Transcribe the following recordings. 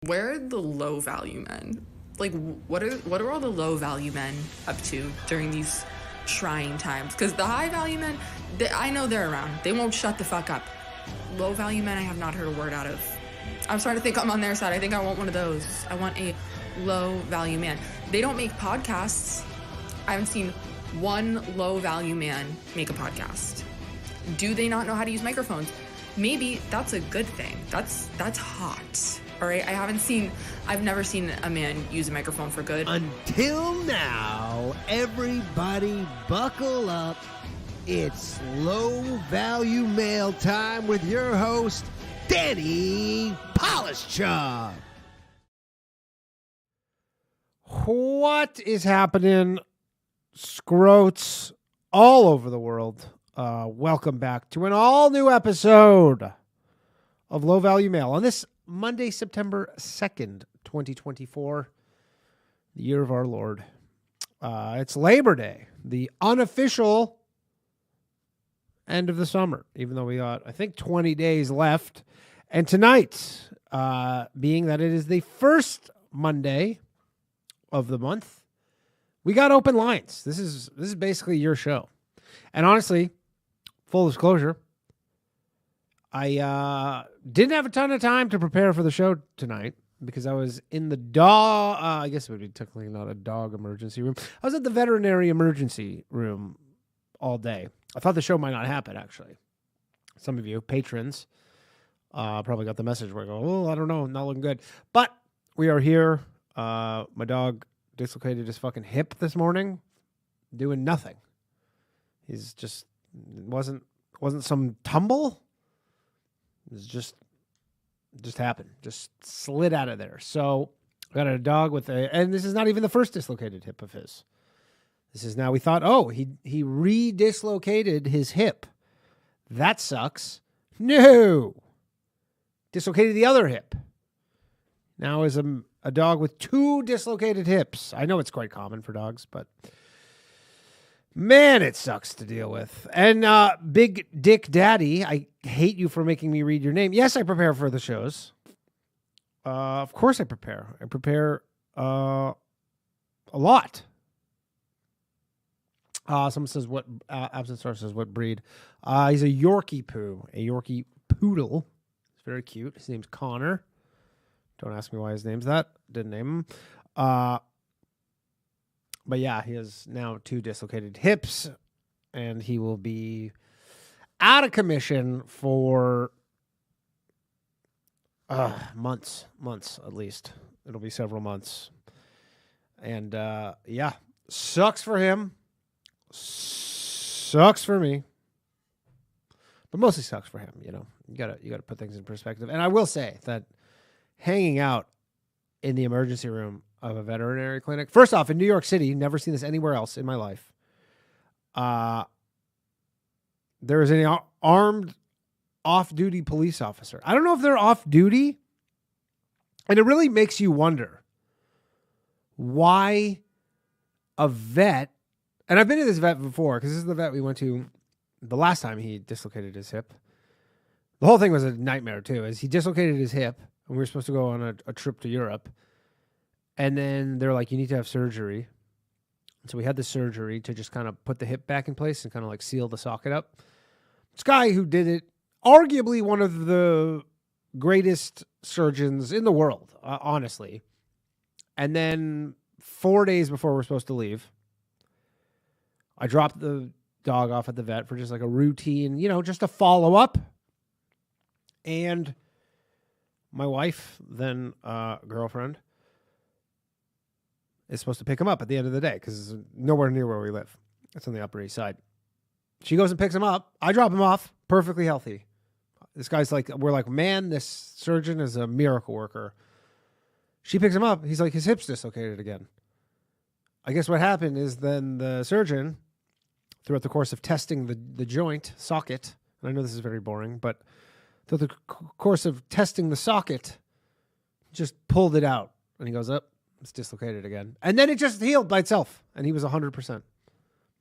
Where are the low value men? Like, what are all the low value men up to during these trying times? Because the high value men, I know they're around. They won't shut the fuck up. Low value men, I have not heard a word out of. I'm starting to think I'm on their side. I think I want one of those. I want a low value man. They don't make podcasts. I haven't seen one low value man make a podcast. Do they not know how to use microphones? Maybe that's a good thing. That's hot. All right, I've never seen a man use a microphone for good. Until now, everybody buckle up. It's low value mail time with your host, Danny Polishchuk. What is happening, scrotes all over the world? Welcome back to an all-new episode of Low Value Mail on this Monday, September 2nd, 2024, the year of our Lord. It's Labor Day, the unofficial end of the summer, even though we got, I think, 20 days left. And tonight, being that it is the first Monday of the month, we got open lines. This is basically your show. And honestly, full disclosure, I didn't have a ton of time to prepare for the show tonight because I was in the I guess it would be technically not a dog emergency room. I was at the veterinary emergency room all day. I thought the show might not happen, actually. Some of you, patrons, probably got the message where I go, oh, I don't know, not looking good. But we are here. My dog dislocated his fucking hip this morning, doing nothing. He's just, it wasn't some tumble. It was just happened. Just slid out of there. So I got a dog and this is not even the first dislocated hip of his. This is now, we thought, oh, he re-dislocated his hip. That sucks. No. Dislocated the other hip. Now is a dog with two dislocated hips. I know it's quite common for dogs, but man, it sucks to deal with. And Big Dick Daddy, I hate you for making me read your name. Yes, I prepare for the shows. Of course I prepare. I prepare a lot. Someone says what, Absent Star says what breed. He's a Yorkie poo, a Yorkie poodle. It's very cute. His name's Connor. Don't ask me why his name's that. Didn't name him. But yeah, he has now two dislocated hips, and he will be out of commission for months at least. It'll be several months. And yeah, sucks for him. Sucks for me. But mostly sucks for him, you know. You gotta put things in perspective. And I will say that hanging out in the emergency room of a veterinary clinic, first off, in New York City, never seen this anywhere else in my life. There is an armed off-duty police officer. I don't know if they're off-duty, and it really makes you wonder why a vet, and I've been to this vet before, because this is the vet we went to the last time he dislocated his hip. The whole thing was a nightmare, too, as he dislocated his hip, and we were supposed to go on a trip to Europe. And then they're like, you need to have surgery. So we had the surgery to just kind of put the hip back in place and kind of like seal the socket up. This guy who did it, arguably one of the greatest surgeons in the world, honestly. And then 4 days before we're supposed to leave, I dropped the dog off at the vet for just like a routine, just a follow-up. And my wife, then girlfriend, is supposed to pick him up at the end of the day because it's nowhere near where we live. It's on the Upper East Side. She goes and picks him up. I drop him off, perfectly healthy. This guy's like, we're like, man, this surgeon is a miracle worker. She picks him up. He's like, his hip's dislocated again. I guess what happened is then the surgeon, throughout the course of testing the joint socket, and I know this is very boring, but throughout the course of testing the socket, just pulled it out. And he goes, up. It's dislocated again. And then it just healed by itself. And he was 100%.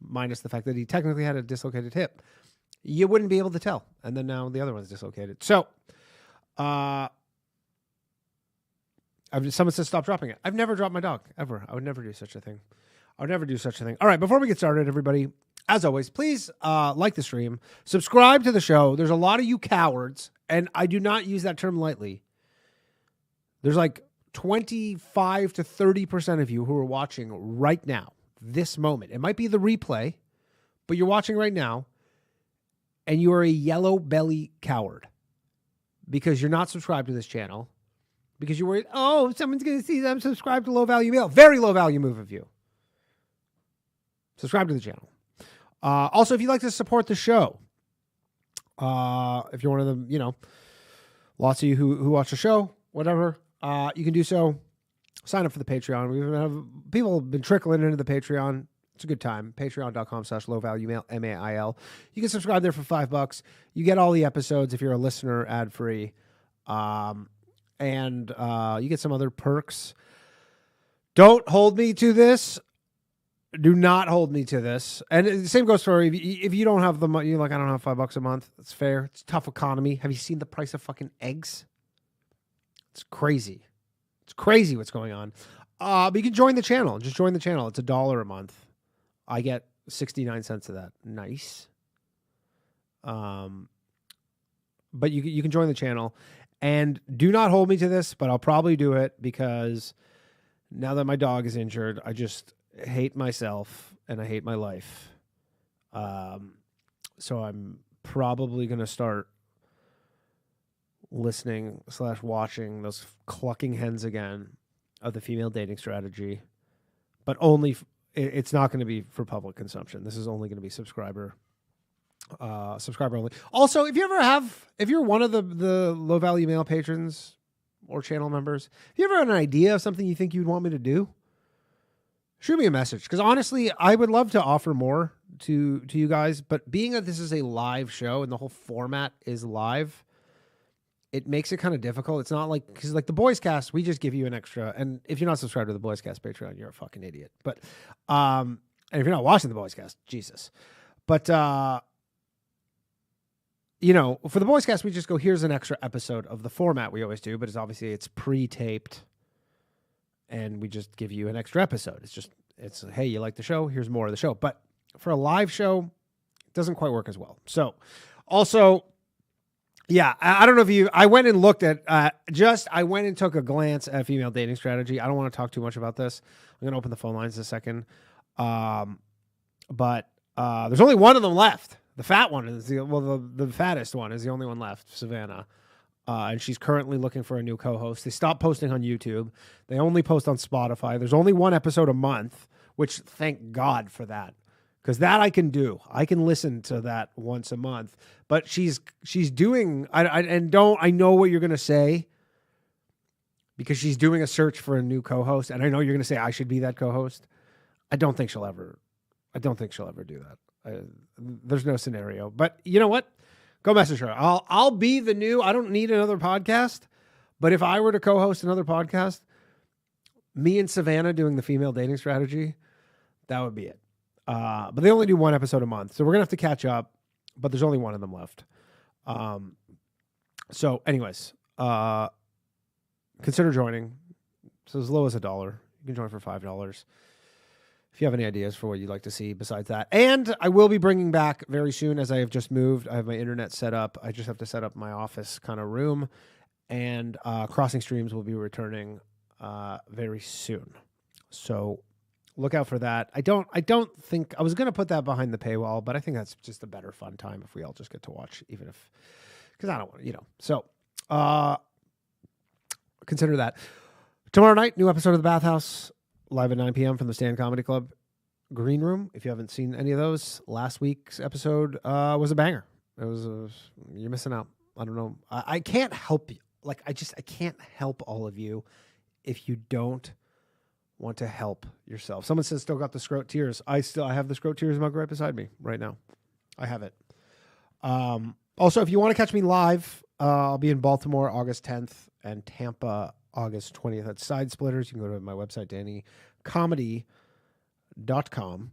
Minus the fact that he technically had a dislocated hip. You wouldn't be able to tell. And then now the other one's dislocated. So, Someone says stop dropping it. I've never dropped my dog, ever. I would never do such a thing. I would never do such a thing. All right, before we get started, everybody, as always, please like the stream. Subscribe to the show. There's a lot of you cowards, and I do not use that term lightly. There's like 25 to 30% of you who are watching right now, this moment. It might be the replay, but you're watching right now, and you are a yellow belly coward because you're not subscribed to this channel, because you're worried, oh, someone's going to see that I'm subscribed to Low Value Mail. Very low value move of you. Subscribe to the channel. Also, if you'd like to support the show, if you're one of the, lots of you who watch the show, whatever, you can do so. Sign up for the Patreon. People have been trickling into the Patreon. It's a good time. Patreon.com/lowvaluemail, MAIL. You can subscribe there for $5. You get all the episodes if you're a listener, ad-free. And you get some other perks. Don't hold me to this. Do not hold me to this. And the same goes for if you don't have the money, you're like, I don't have $5 a month. It's fair. It's a tough economy. Have you seen the price of fucking eggs? It's crazy. It's crazy what's going on. But you can join the channel. Just join the channel. It's $1 a month. I get 69 cents of that. Nice. But you can join the channel. And do not hold me to this, but I'll probably do it because now that my dog is injured, I just hate myself and I hate my life. So I'm probably going to start listening / watching those clucking hens again of the female dating strategy, but only it's not going to be for public consumption. This is only going to be subscriber only. Also, if you're one of the Low Value Mail patrons or channel members, if you ever have an idea of something you think you'd want me to do, shoot me a message. Because honestly, I would love to offer more to you guys, but being that this is a live show and the whole format is live, it makes it kind of difficult. It's not like, because like the Boys Cast, we just give you an extra, and if you're not subscribed to the Boys Cast Patreon, you're a fucking idiot. But, and if you're not watching the Boys Cast, Jesus. But, for the Boys Cast, we just go, here's an extra episode of the format we always do, but it's pre-taped, and we just give you an extra episode. It's hey, you like the show? Here's more of the show. But for a live show, it doesn't quite work as well. So, also, yeah, I don't know if I went and looked at, I went and took a glance at female dating strategy. I don't want to talk too much about this. I'm going to open the phone lines in a second. But there's only one of them left. The fat one is the fattest one is the only one left, Savannah. And she's currently looking for a new co-host. They stopped posting on YouTube. They only post on Spotify. There's only one episode a month, which thank God for that. Because that I can do. I can listen to that once a month. But she's doing, I know what you're going to say, because she's doing a search for a new co-host. And I know you're going to say I should be that co-host. I don't think she'll ever do that. There's no scenario. But you know what? Go message her. I'll be the new, I don't need another podcast. But if I were to co-host another podcast, me and Savannah doing the female dating strategy, that would be it. But they only do one episode a month. So we're going to have to catch up, but there's only one of them left. So anyways, consider joining. So as low as $1, you can join for $5. If you have any ideas for what you'd like to see besides that. And I will be bringing back very soon, as I have just moved. I have my internet set up. I just have to set up my office kind of room, and Crossing Streams will be returning very soon. So look out for that. I don't think I was going to put that behind the paywall, but I think that's just a better fun time if we all just get to watch, even if, because I don't want to, So consider that. Tomorrow night, new episode of The Bathhouse, live at 9 p.m. from the Stand Comedy Club Green Room. If you haven't seen any of those, last week's episode was a banger. You're missing out. I don't know. I can't help you. Like, I can't help all of you if you don't want to help yourself. Someone says still got the scrote tears. I have the scrote tears mug right beside me right now. I have it. Also, if you want to catch me live, I'll be in Baltimore August 10th and Tampa August 20th at Side Splitters. You can go to my website, DannyComedy.com.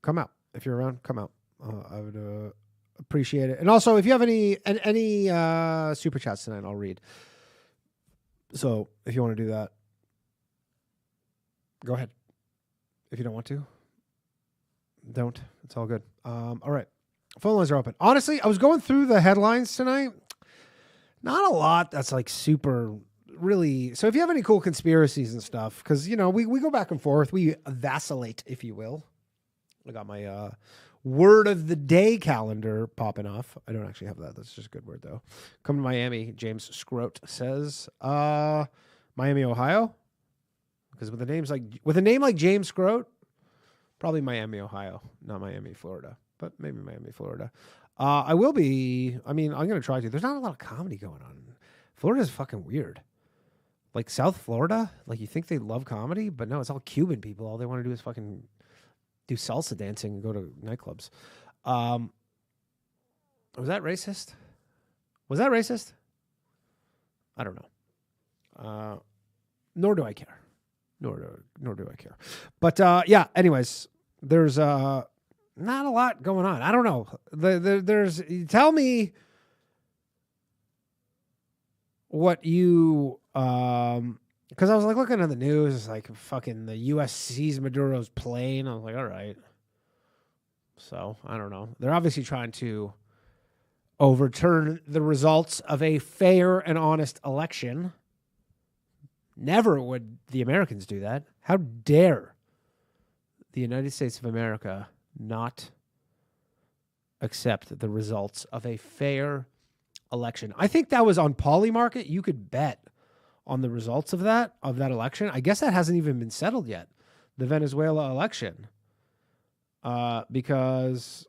Come out. If you're around, come out. I would appreciate it. And also, if you have any super chats tonight, I'll read. So if you want to do that, go ahead. If you don't want to, don't. It's all good. All right. Phone lines are open. Honestly, I was going through the headlines tonight. Not a lot that's like super really. So if you have any cool conspiracies and stuff, because, you know, we go back and forth. We vacillate, if you will. I got my word of the day calendar popping off. I don't actually have that. That's just a good word, though. Come to Miami, James Scroat says. Miami, Ohio. Because with a name like James Scroat, probably Miami, Ohio, not Miami, Florida. But maybe Miami, Florida. I will be. I mean, I'm going to try to. There's not a lot of comedy going on. Florida's fucking weird. Like South Florida, like you think they love comedy, but no, it's all Cuban people. All they want to do is fucking do salsa dancing and go to nightclubs. Was that racist? Was that racist? I don't know. Nor do I care. Nor do I care. But yeah. Anyways, there's not a lot going on. I don't know. There's. Tell me what you. Because I was like looking at the news, it's like fucking the U.S. seized Maduro's plane. I was like, all right. So I don't know. They're obviously trying to overturn the results of a fair and honest election. Never would the Americans do that. How dare the United States of America not accept the results of a fair election? I think that was on Polymarket. You could bet on the results of that election. I guess that hasn't even been settled yet, the Venezuela election, because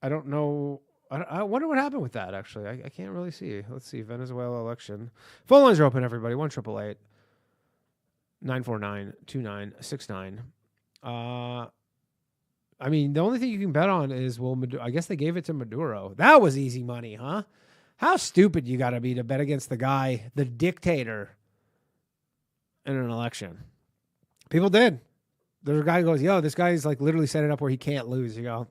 I don't know. I wonder what happened with that, actually. I can't really see. Let's see. Venezuela election. Phone lines are open, everybody. 1-888-949-2969. I mean, the only thing you can bet on is, I guess they gave it to Maduro. That was easy money, huh? How stupid you got to be to bet against the guy, the dictator, in an election. People did. There's a guy who goes, yo, this guy's like literally set it up where he can't lose. You go,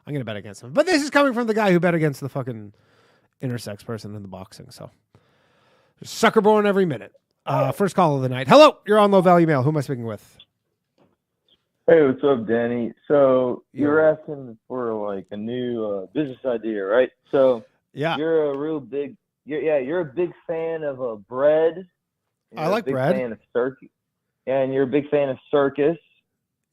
I'm going to bet against him. But this is coming from the guy who bet against the fucking intersex person in the boxing. So, sucker born every minute. First call of the night. Hello, you're on Low Value Mail. Who am I speaking with? Hey, what's up, Danny? So you're asking for like a new business idea, right? So yeah, you're a big fan of bread. I like bread. Fan of circus, and you're a big fan of circus.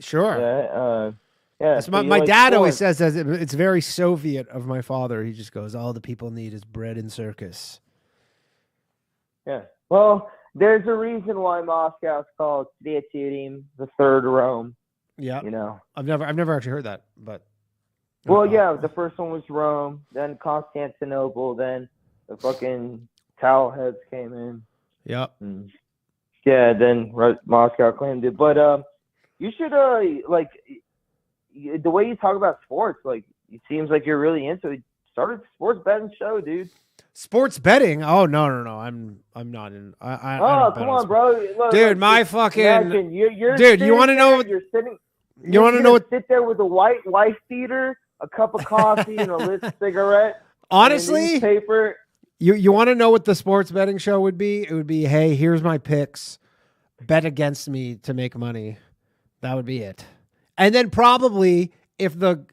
Sure. Yeah. So my dad always says that it's very Soviet of my father. He just goes, all the people need is bread and circus. Yeah. Well, there's a reason why Moscow's called Cincinnati, the third Rome. Yeah. You know. I've never actually heard that, but. Well, yeah, the first one was Rome, then Constantinople, then the fucking towel heads came in. Yep. Yeah, then Moscow claimed it. But you should, like, the way you talk about sports, like, it seems like you're really into it. Start a sports betting show, dude. Sports betting? Oh, no. I'm not in. I don't come on, bro. Look, dude, my fucking. Imagine, you're dude, you want to know? You're sitting. You want to know what? Sit there with a white wife beater, a cup of coffee, and a lit cigarette. Honestly, paper. You want to know what the sports betting show would be? It would be, hey, here's my picks. Bet against me to make money. That would be it. And then probably if the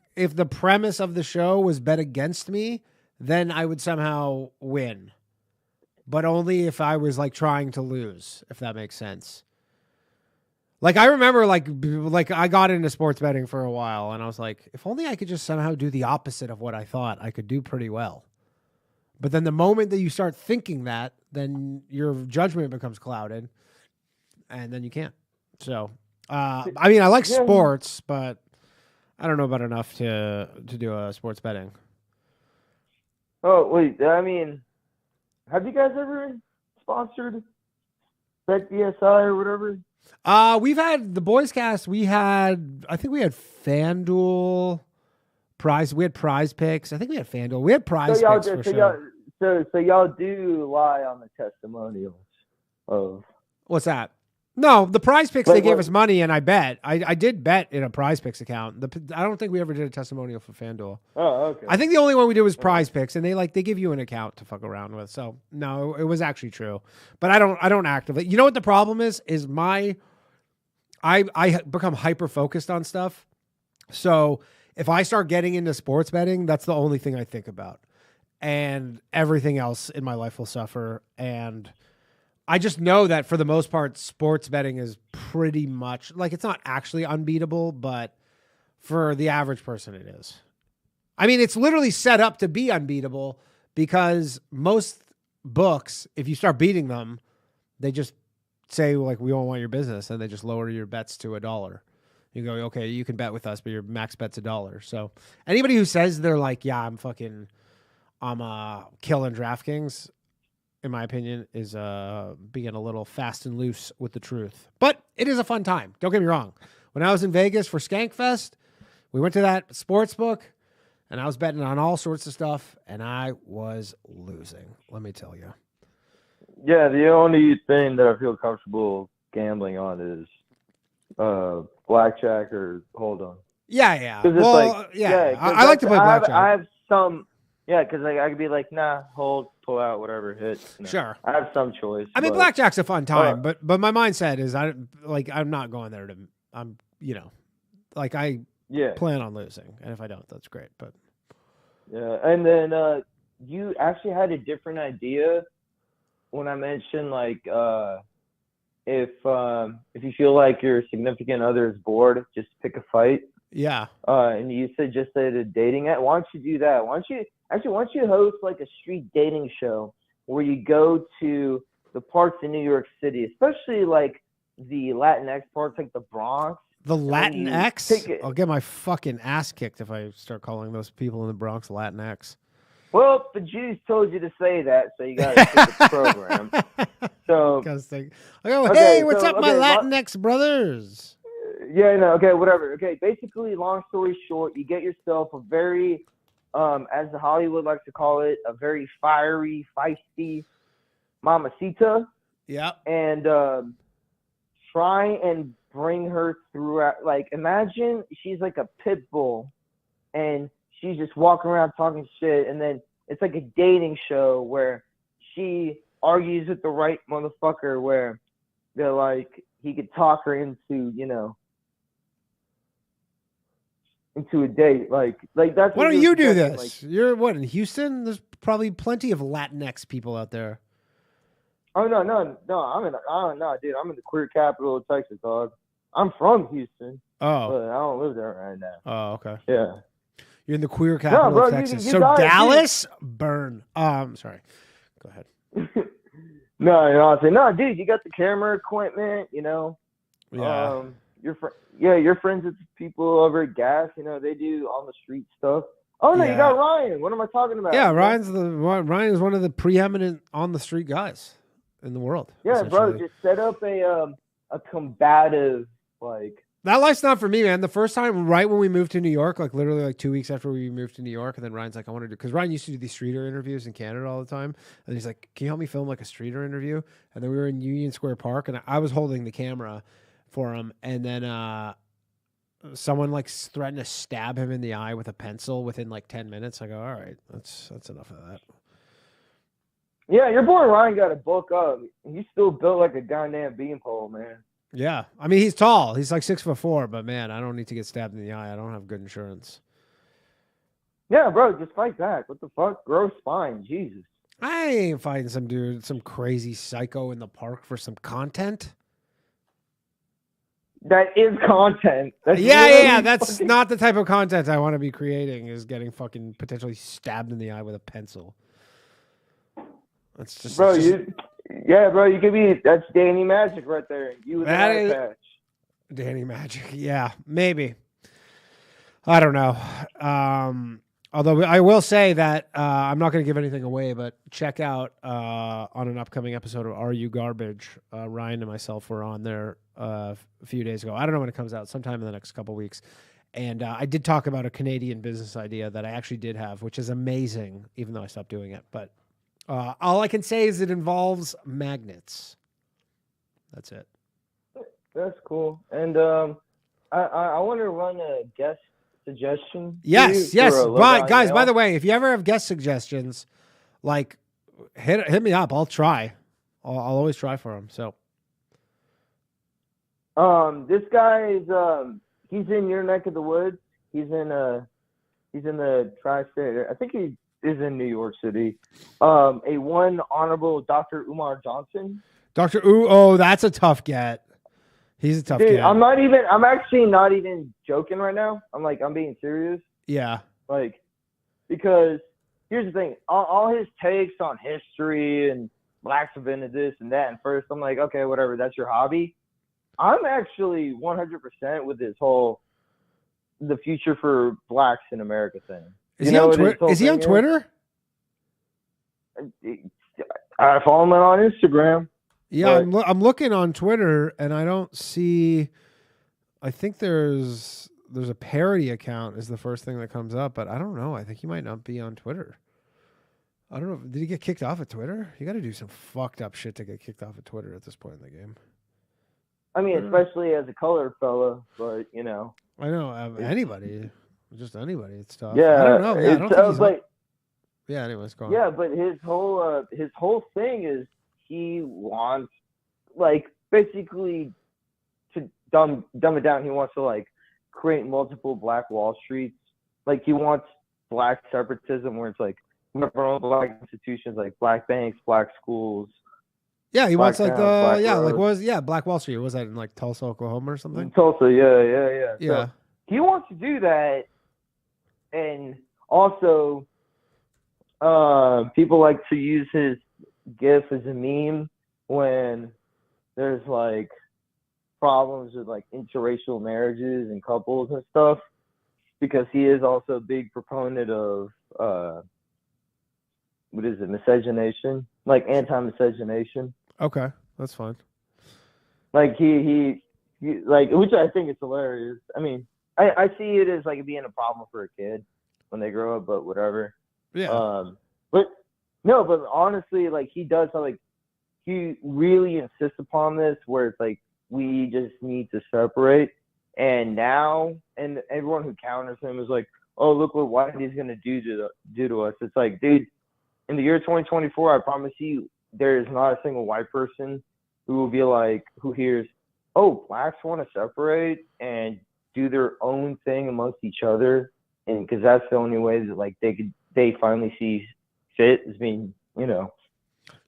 premise of the show was bet against me, then I would somehow win. But only if I was like trying to lose, if that makes sense. Like I remember like I got into sports betting for a while and I was like, if only I could just somehow do the opposite of what I thought, I could do pretty well. But then the moment that you start thinking that, then your judgment becomes clouded and then you can't. So, I mean, I like sports, but I don't know about enough to do a sports betting. Oh, wait, I mean, have you guys ever sponsored BetDSI or whatever? We've had the Boys Cast. I think we had FanDuel prize. We had Prize Picks. I think we had FanDuel. We had Prize Picks for sure. So y'all do lie on the testimonials of. What's that? No, the Prize Picks, Like, they gave what- us money, and I bet. I did bet in a Prize Picks account. I don't think we ever did a testimonial for FanDuel. Oh, okay. I think the only one we did was Prize Picks, and they give you an account to fuck around with. So no, it was actually true. But I don't actively. You know what the problem is? I become hyper focused on stuff. So if I start getting into sports betting, that's the only thing I think about, and everything else in my life will suffer. And I just know that for the most part, sports betting is pretty much like, it's not actually unbeatable, but for the average person, it is. I mean, it's literally set up to be unbeatable because most books, if you start beating them, they just say, like, we don't want your business, and they just lower your bets to $1. You go, okay, you can bet with us, but your max bet's $1. So anybody who says they're like, yeah, I'm killing DraftKings, in my opinion, is being a little fast and loose with the truth. But it is a fun time. Don't get me wrong. When I was in Vegas for Skankfest, we went to that sports book, and I was betting on all sorts of stuff, and I was losing, let me tell you. Yeah, the only thing that I feel comfortable gambling on is blackjack or hold on. Yeah. 'Cause it's I like to play blackjack. I have some, because I could be like, nah, hold, pull out, whatever, hit. Sure. I have some choice. I mean, but, blackjack's a fun time, but my mindset is I'm not going there I plan on losing, and if I don't, that's great. But yeah, and then you actually had a different idea when I mentioned like if you feel like your significant other is bored, just pick a fight. yeah. And you said just at a dating app. Why don't you do that? Why don't you host like a street dating show where you go to the parts in New York City, especially like the Latinx parts, like the Bronx. The Latinx? I'll I'll get my fucking ass kicked if I start calling those people in the Bronx Latinx. Well, the Jews told you to say that, so you got to stick with the program. So, hey, what's up, my Latinx brothers? Yeah, no, okay, whatever. Okay, basically, long story short, you get yourself a very, as the Hollywood likes to call it, a very fiery, feisty mamacita. Yeah. And try and bring her throughout. Like, imagine she's like a pit bull, and she's just walking around talking shit, and then it's like a dating show where she argues with the right motherfucker, where they're like, he could talk her into, into a date. Like that's. Why don't you do this? Like, You're what, in Houston? There's probably plenty of Latinx people out there. Oh no, dude. I'm in the queer capital of Texas, dog. I'm from Houston. Oh. But I don't live there right now. Oh, okay. Yeah. You're in the queer capital of Texas. So Dallas, burn. Sorry. Go ahead. No, dude, you got the camera equipment, Yeah. You're friends with people over at Gas, they do on the street stuff. Oh no, Yeah. You got Ryan. What am I talking about? Yeah, Ryan is one of the preeminent on the street guys in the world. Yeah, bro, just set up a combative, like. That life's not for me, man. The first time, right when we moved to New York, like literally like 2 weeks after we moved to New York, and then Ryan's like, I want to do, because Ryan used to do these streeter interviews in Canada all the time, and he's like, can you help me film like a streeter interview? And then we were in Union Square Park, and I was holding the camera for him, and then someone like threatened to stab him in the eye with a pencil within like 10 minutes. I go, all right, that's enough of that. Yeah, your boy Ryan got a bulk up. He's still built like a goddamn beanpole, man. Yeah, I mean, he's tall. He's like 6'4", but man, I don't need to get stabbed in the eye. I don't have good insurance. Yeah, bro, just fight back. What the fuck? Grow spine, Jesus. I ain't fighting some dude, some crazy psycho in the park for some content. That is content. That's That's not the type of content I want to be creating, is getting fucking potentially stabbed in the eye with a pencil. That's just... Bro, you could be, that's Danny Magic right there. You with that eye patch. Danny Magic. Yeah, maybe. I don't know. Although I will say that I'm not going to give anything away, but check out on an upcoming episode of Are You Garbage? Ryan and myself were on there a few days ago. I don't know when it comes out, sometime in the next couple weeks. And I did talk about a Canadian business idea that I actually did have, which is amazing, even though I stopped doing it. But all I can say is it involves magnets. That's it. That's cool. And I want to run a guest suggestion. Yes, for you yes. for a low But value guys, male. by the way, if you ever have guest suggestions, like hit me up. I'll try. I'll always try for them. So This guy is he's in your neck of the woods. He's in the tri-state. I think he is in New York City. A one honorable Dr. Umar Johnson. Dr. Ooh, oh, that's a tough get. He's a tough Dude, get. I'm actually not even joking right now. I'm being serious. Yeah. Like, because here's the thing, all his takes on history and blacks have been to this and that, and first I'm like, okay, whatever, that's your hobby. I'm actually 100% with this whole the future for blacks in America thing. Is he on Twitter? Is he on Twitter? I follow him on Instagram. Yeah, I'm looking on Twitter and I don't see. I think there's a parody account is the first thing that comes up, but I don't know. I think he might not be on Twitter. I don't know. Did he get kicked off of Twitter? You got to do some fucked up shit to get kicked off of Twitter at this point in the game. I mean, especially as a colored fella, but you know. I know anybody, just anybody. It's tough. Yeah, I don't know. Yeah, I don't think he's yeah. Anyways, go on. Yeah, but his whole thing is he wants, like, basically to dumb it down. He wants to like create multiple Black Wall Streets. Like he wants black separatism, where it's like we have our own black institutions, like black banks, black schools. Yeah, he wants like Black Black Wall Street. Was that in like Tulsa, Oklahoma, or something? Tulsa, yeah. Yeah. So he wants to do that, and also, people like to use his GIF as a meme when there's like problems with like interracial marriages and couples and stuff, because he is also a big proponent of miscegenation, like anti-miscegenation. Okay, that's fine. Like he like, which I think is hilarious. I mean, I see it as like being a problem for a kid when they grow up, but whatever. Yeah. But honestly, like he really insists upon this, where it's like we just need to separate. And now, and everyone who counters him is like, oh, look what Whitey's gonna do to us. It's like, dude, in the year 2024, I promise you, there is not a single white person who will be like, who hears, oh, blacks want to separate and do their own thing amongst each other, and because that's the only way that like they finally see fit as being, you know.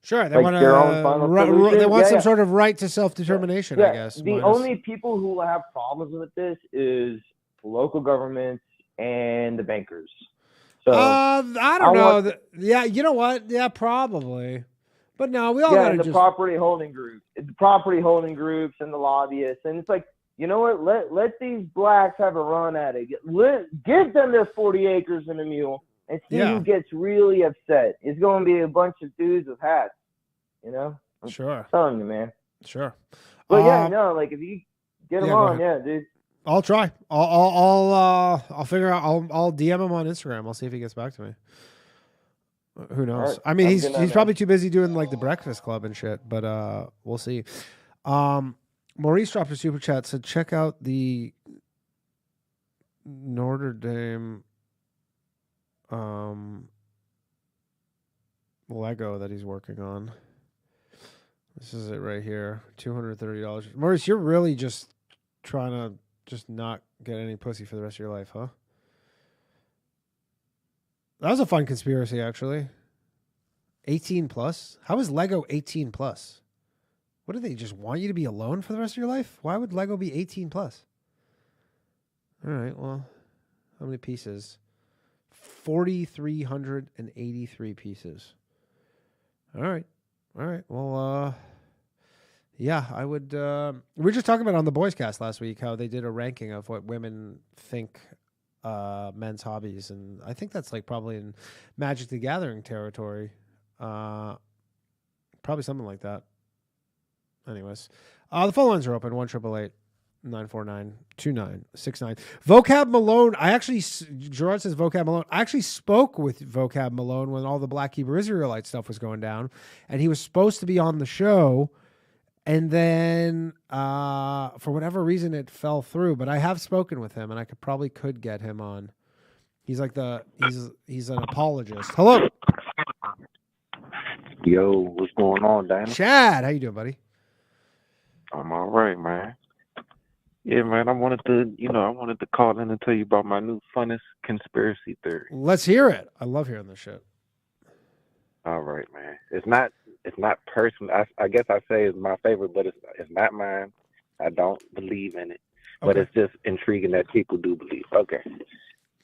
Sure, they like want their own final solution. they want some sort of right to self-determination, I guess. The only people who will have problems with this is local governments and the bankers. So I don't know. Yeah, you know what? Yeah, probably. But no, we all gotta the property holding groups, and the lobbyists, and it's like, you know what? Let these blacks have a run at it. Give them their 40 acres and a mule, and see who gets really upset. It's going to be a bunch of dudes with hats, you know. Sure. I'm telling you, man. Sure. But like if you get them on, dude. I'll try. I'll figure out. I'll DM him on Instagram. I'll see if he gets back to me. Who knows? Right. I mean, he's probably too busy doing like the Breakfast Club and shit. But we'll see. Maurice dropped a super chat, said check out the Notre Dame Lego that he's working on. This is it right here. $230. Maurice, you're really just trying to just not get any pussy for the rest of your life, huh? That was a fun conspiracy, actually. 18 plus? How is Lego 18 plus? What do they just want you to be alone for the rest of your life? Why would Lego be 18 plus? All right, well, how many pieces? 4,383 pieces. All right. Well, yeah, I would. We were just talking about on the Boys Cast last week how they did a ranking of what women think men's hobbies, and I think that's like probably in Magic the Gathering territory. Probably something like that. Anyways, the phone lines are open. 1-888-949-2969. Vocab Malone. Gerard says Vocab Malone. I actually spoke with Vocab Malone when all the Black Hebrew Israelite stuff was going down, and he was supposed to be on the show. And then for whatever reason it fell through, but I have spoken with him and I could get him on. He's like he's an apologist. Hello. Yo, what's going on, Dana? Chad, how you doing, buddy? I'm all right, man. Yeah, man, I wanted to call in and tell you about my new Funnest conspiracy theory. Let's hear it. I love hearing this shit. All right, man. It's not personal. I guess I say it's my favorite, but it's not mine. I don't believe in it, but it's just intriguing that people do believe. Okay,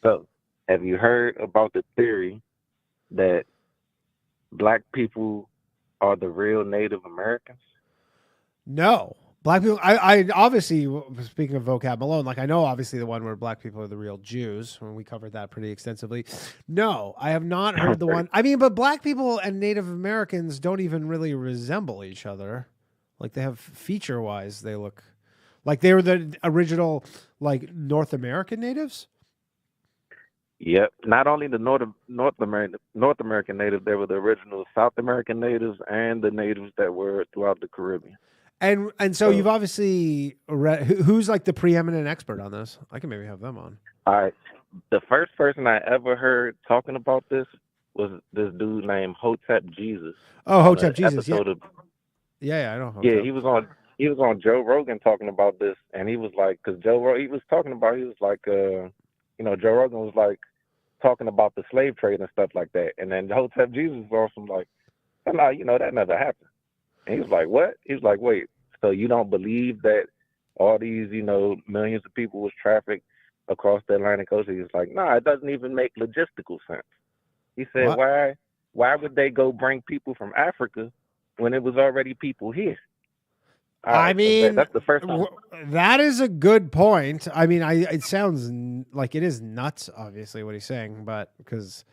so have you heard about the theory that Black people are the real Native Americans? No. Black people, I obviously, speaking of vocab Malone, like I know obviously the one where Black people are the real Jews, when we covered that pretty extensively. No, I have not heard the one. I mean, but Black people and Native Americans don't even really resemble each other. Like they have feature-wise, they look like they were the original like North American natives. Yep. Not only the North American natives, they were the original South American natives and the natives that were throughout the Caribbean. And so you've obviously read, who's like the preeminent expert on this? I can maybe have them on. All right. The first person I ever heard talking about this was this dude named Hotep Jesus. Oh, Hotep Jesus. Yeah. I know. Hotep. Yeah, he was on Joe Rogan talking about this, and he was like, because Joe Rogan was like talking about the slave trade and stuff like that, and then Hotep Jesus was also like, no, that never happened. And he was like, what? He was like, wait, so you don't believe that all these, millions of people was trafficked across the Atlantic Ocean? He was like, no, it doesn't even make logistical sense. He said, what? Why would they go bring people from Africa when it was already people here? I mean, that's the first time. That is a good point. I mean, it sounds like it is nuts, obviously, what he's saying, but because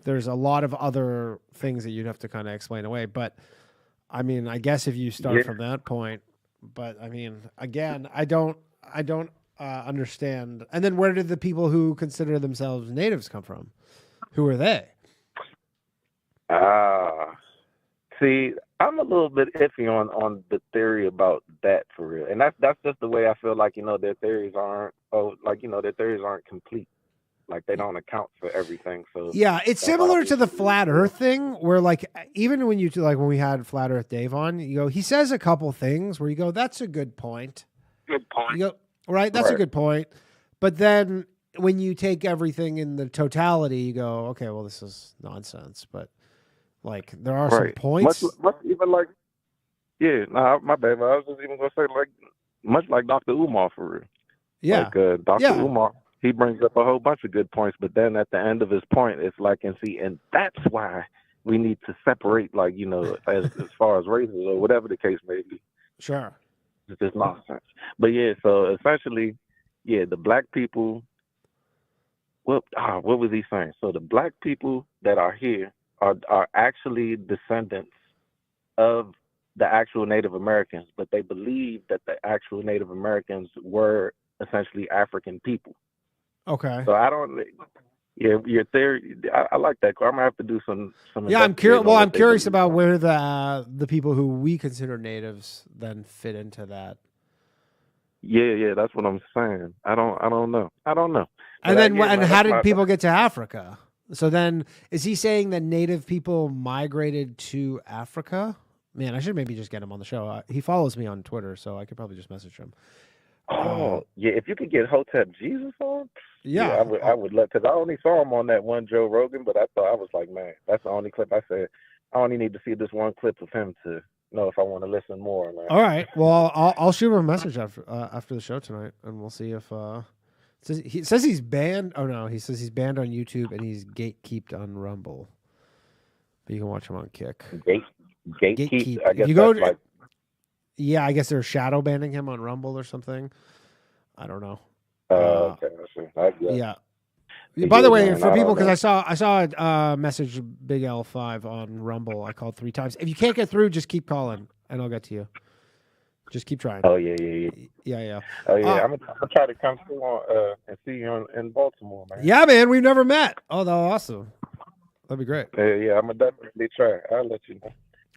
there's a lot of other things that you'd have to kind of explain away. But I mean, I guess if you start from that point, but I mean, again, I don't understand. And then where did the people who consider themselves natives come from? Who are they? See, I'm a little bit iffy on the theory about that for real, and that's just the way I feel like their theories aren't complete. Like they don't account for everything. So yeah, it's similar to the flat Earth thing, where like even when when we had Flat Earth Dave on, he says a couple things where you go, that's a good point. Good point. You go, right, that's a good point. But then when you take everything in the totality, you go, okay, well, this is nonsense. But like there are some points. Much even like, my bad. I was just even gonna say like much like Dr. Umar for real. Yeah, like Dr. Umar. He brings up a whole bunch of good points, but then at the end of his point, it's like, and that's why we need to separate, like, as far as races or whatever the case may be. Sure. It's just nonsense. But yeah, so essentially, the Black people, what was he saying? So the Black people that are here are actually descendants of the actual Native Americans, but they believe that the actual Native Americans were essentially African people. Okay. So I don't. Yeah, your theory. I like that. I'm gonna have to do some. Yeah, I'm curious. Well, I'm curious about where the people who we consider natives then fit into that. Yeah, that's what I'm saying. I don't know. And then, how did people get to Africa? So then, is he saying that native people migrated to Africa? Man, I should maybe just get him on the show. He follows me on Twitter, so I could probably just message him. If you could get Hotep Jesus on, I would love, because I only saw him on that one Joe Rogan, but I was like, man, that's the only clip. I said I only need to see this one clip of him to know if I want to listen more, man. All right, well, I'll shoot him a message after the show tonight, and we'll see if he says he's banned. Oh no, he says he's banned on YouTube and he's gatekeeped on Rumble, but you can watch him on Kick. Gatekeep. I guess you go. Yeah, I guess they're shadow banning him on Rumble or something. I don't know. Okay, I see. Yeah. By the way, for people, because I saw a message Big L5 on Rumble. I called 3 times. If you can't get through, just keep calling, and I'll get to you. Just keep trying. Oh yeah. Yeah. Oh yeah, I'm gonna try to come through and see you in Baltimore, man. Yeah, man, we've never met. Oh, that's awesome. That'd be great. Yeah, I'm gonna definitely try. I'll let you know.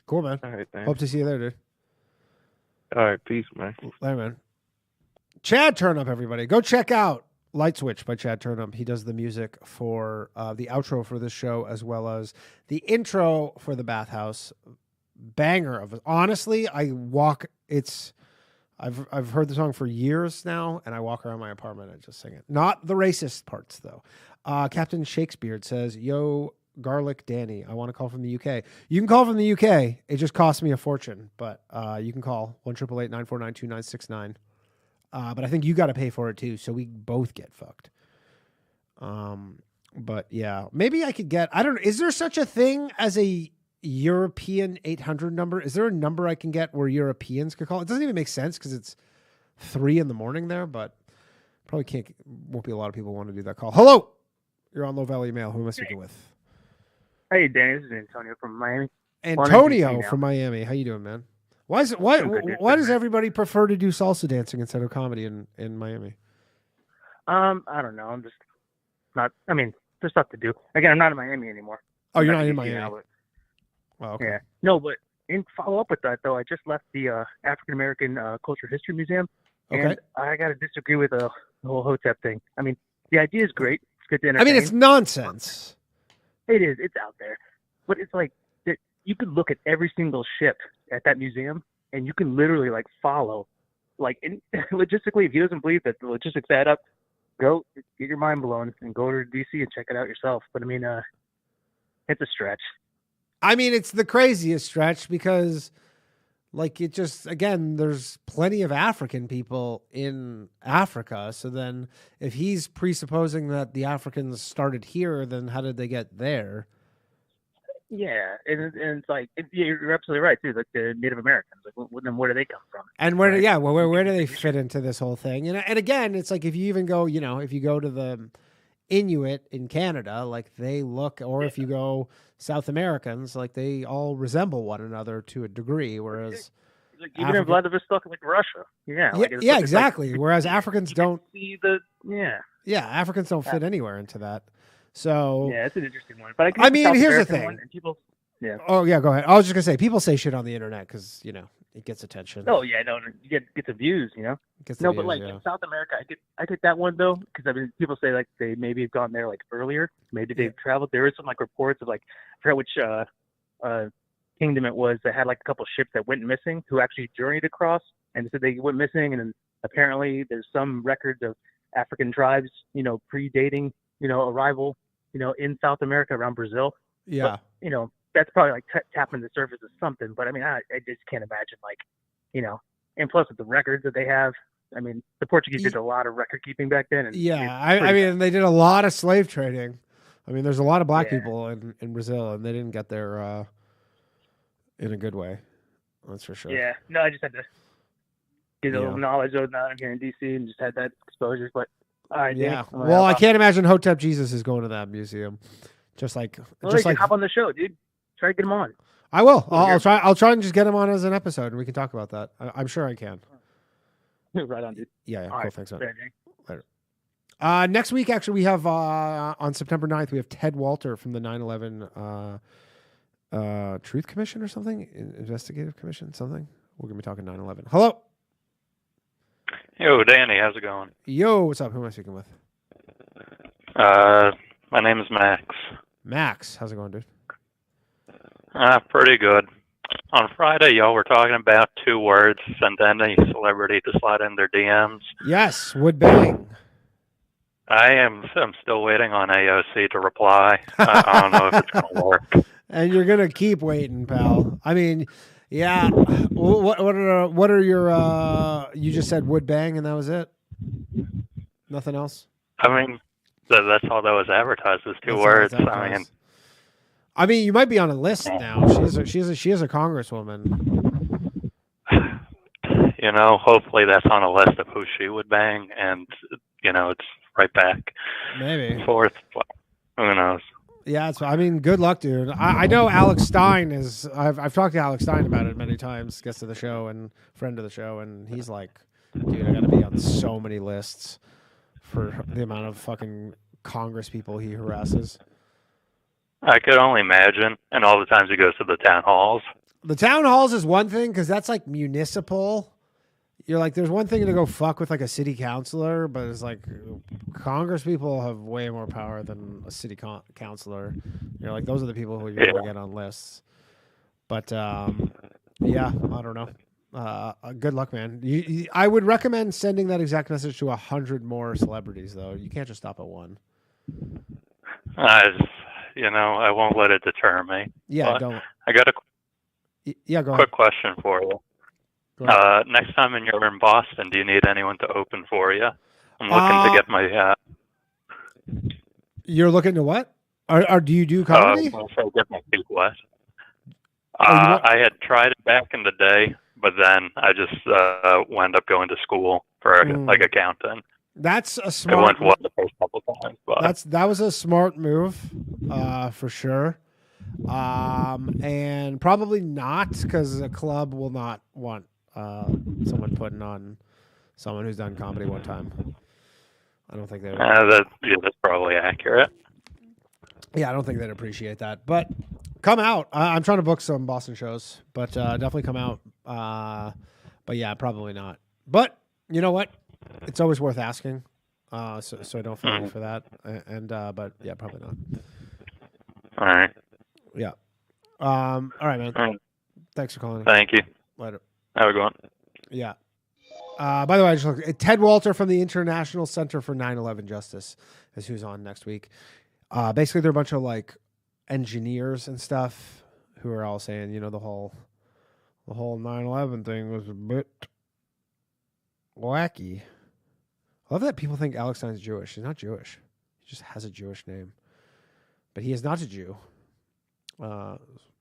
Cool, man. All right, thanks. Hope to see you there, dude. All right, peace, man. Later, man. Chad Turnup, everybody. Go check out Light Switch by Chad Turnup. He does the music for the outro for this show as well as the intro for the Bathhouse. Banger of it. Honestly, I've heard the song for years now, and I walk around my apartment and just sing it. Not the racist parts, though. Captain Shakespeare says, "Yo, Garlic Danny, I want to call from the UK." You can call from the UK. It just costs me a fortune, but you can call 1-888-949-2969. But I think you got to pay for it too, so we both get fucked. But yeah, maybe I could get. I don't know. Is there such a thing as a European 800 number? Is there a number I can get where Europeans could call? It doesn't even make sense because it's 3 a.m. there, but probably won't be a lot of people want to do that call. Hello, you're on Low Valley Mail. Who am I speaking with? Hey, Danny, this is Antonio from Miami. Antonio from Miami. How you doing, man? Why does everybody prefer to do salsa dancing instead of comedy in Miami? I don't know. I'm just not. I mean, there's stuff to do. Again, I'm not in Miami anymore. Oh, you're not in Miami. Now, but, oh, okay. Yeah. No, but in follow up with that though, I just left the African American Culture History Museum, and I got to disagree with the whole Hotep thing. I mean, the idea is great. It's good to entertain. I mean, it's nonsense. It is. It's out there, but it's like you could look at every single ship at that museum, and you can literally like follow, like logistically. If he doesn't believe that the logistics add up, go get your mind blown and go to DC and check it out yourself. But I mean, it's a stretch. I mean, it's the craziest stretch because, like, it just, again, there's plenty of African people in Africa. So then if he's presupposing that the Africans started here, then how did they get there? Yeah, and it's like, you're absolutely right, too. Like the Native Americans, like, then where do they come from? And where do they fit into this whole thing? And again, it's like if you even go, if you go to the Inuit in Canada, like they look, or if you go South Americans, like they all resemble one another to a degree, whereas like even in Vladivostok, like Russia, exactly. Like, whereas Africans don't see Africans don't fit anywhere into that. So yeah, it's an interesting one. But I mean, here's the thing. And people, Oh yeah, go ahead. I was just gonna say, people say shit on the internet because it gets attention. Oh yeah, no, you get the views, But like in South America, I get that one though, because I mean, people say like they maybe have gone there like earlier, maybe they've traveled. There is some like reports of like I forget which kingdom it was that had like a couple ships that went missing who actually journeyed across and said they went missing, and then apparently there's some records of African tribes, predating arrival, in South America around Brazil. Yeah, but, that's probably like tapping the surface of something, but I mean, I just can't imagine and plus with the records that they have, I mean, the Portuguese did a lot of record keeping back then. And I mean, they did a lot of slave trading. I mean, there's a lot of black people in Brazil, and they didn't get there in a good way. That's for sure. Yeah, no, I just had to get a little knowledge of that. I'm here in DC and just had that exposure, but all right, yeah. Well, I can't imagine Hotep Jesus is going to that museum. Just like hop on the show, dude. Try to get him on. I will. I'll try. I'll try and just get him on as an episode, and we can talk about that. I'm sure I can. Right on, dude. Yeah. Cool. Right. Thanks, man. Later. Next week, actually, we have on September 9th, we have Ted Walter from the 9/11 Truth Commission or something, Investigative Commission, something. We're gonna be talking 9/11. Hello. Yo, Danny, how's it going? Yo, what's up? Who am I speaking with? My name is Max. Max, how's it going, dude? Pretty good. On Friday, y'all were talking about 2 words, send any celebrity to slide in their DMs. Yes, would bang. I'm still waiting on AOC to reply. I don't know if it's going to work. And you're going to keep waiting, pal. I mean, yeah. What are your, you just said would bang and that was it? Nothing else? I mean, that's all that was advertised was 2 words. I mean, you might be on a list now. She is a congresswoman. Hopefully that's on a list of who she would bang, and it's right back. Maybe forth. Who knows? Yeah, I mean, good luck, dude. I know Alex Stein is. I've talked to Alex Stein about it many times. Guest of the show and friend of the show, and he's like, dude, I got to be on so many lists for the amount of fucking Congress people he harasses. I could only imagine, and all the times he goes to the town halls. The town halls is one thing because that's like municipal. you're like, there's one thing to go fuck with like a city councilor, but it's like Congress people have way more power than a city councilor. You're like, those are the people who you're gonna get on lists. But yeah, I don't know. Good luck, man. I would recommend sending that exact message to 100 more celebrities, though. You can't just stop at one. I won't let it deter me. Yeah, but don't. I got a go quick question for you. Next time you're in Boston, do you need anyone to open for you? I'm looking to get my. You're looking to what? Do you do comedy? Get my feet wet. I had tried it back in the day, but then I just wound up going to school for like accounting. That's a I smart. went well the first couple times, but that was a smart move, for sure. And probably not, because a club will not want someone putting on someone who's done comedy one time. I don't think they would. That's probably accurate. Yeah, I don't think they'd appreciate that. But come out. I'm trying to book some Boston shows, but definitely come out. But yeah, probably not. But you know what? It's always worth asking. So don't feel bad for that. But yeah, probably not. All right. Yeah. All right, man. All right. Thanks for calling. Thank you. Later. Have a good one. Yeah. By the way, I just looked. Ted Walter from the International Center for 9/11 Justice is who's on next week. Basically, they're a bunch of like engineers and stuff who are all saying, the whole 9/11 thing was a bit wacky. I love that people think Alex Stein's Jewish. He's not Jewish. He just has a Jewish name, but he is not a Jew.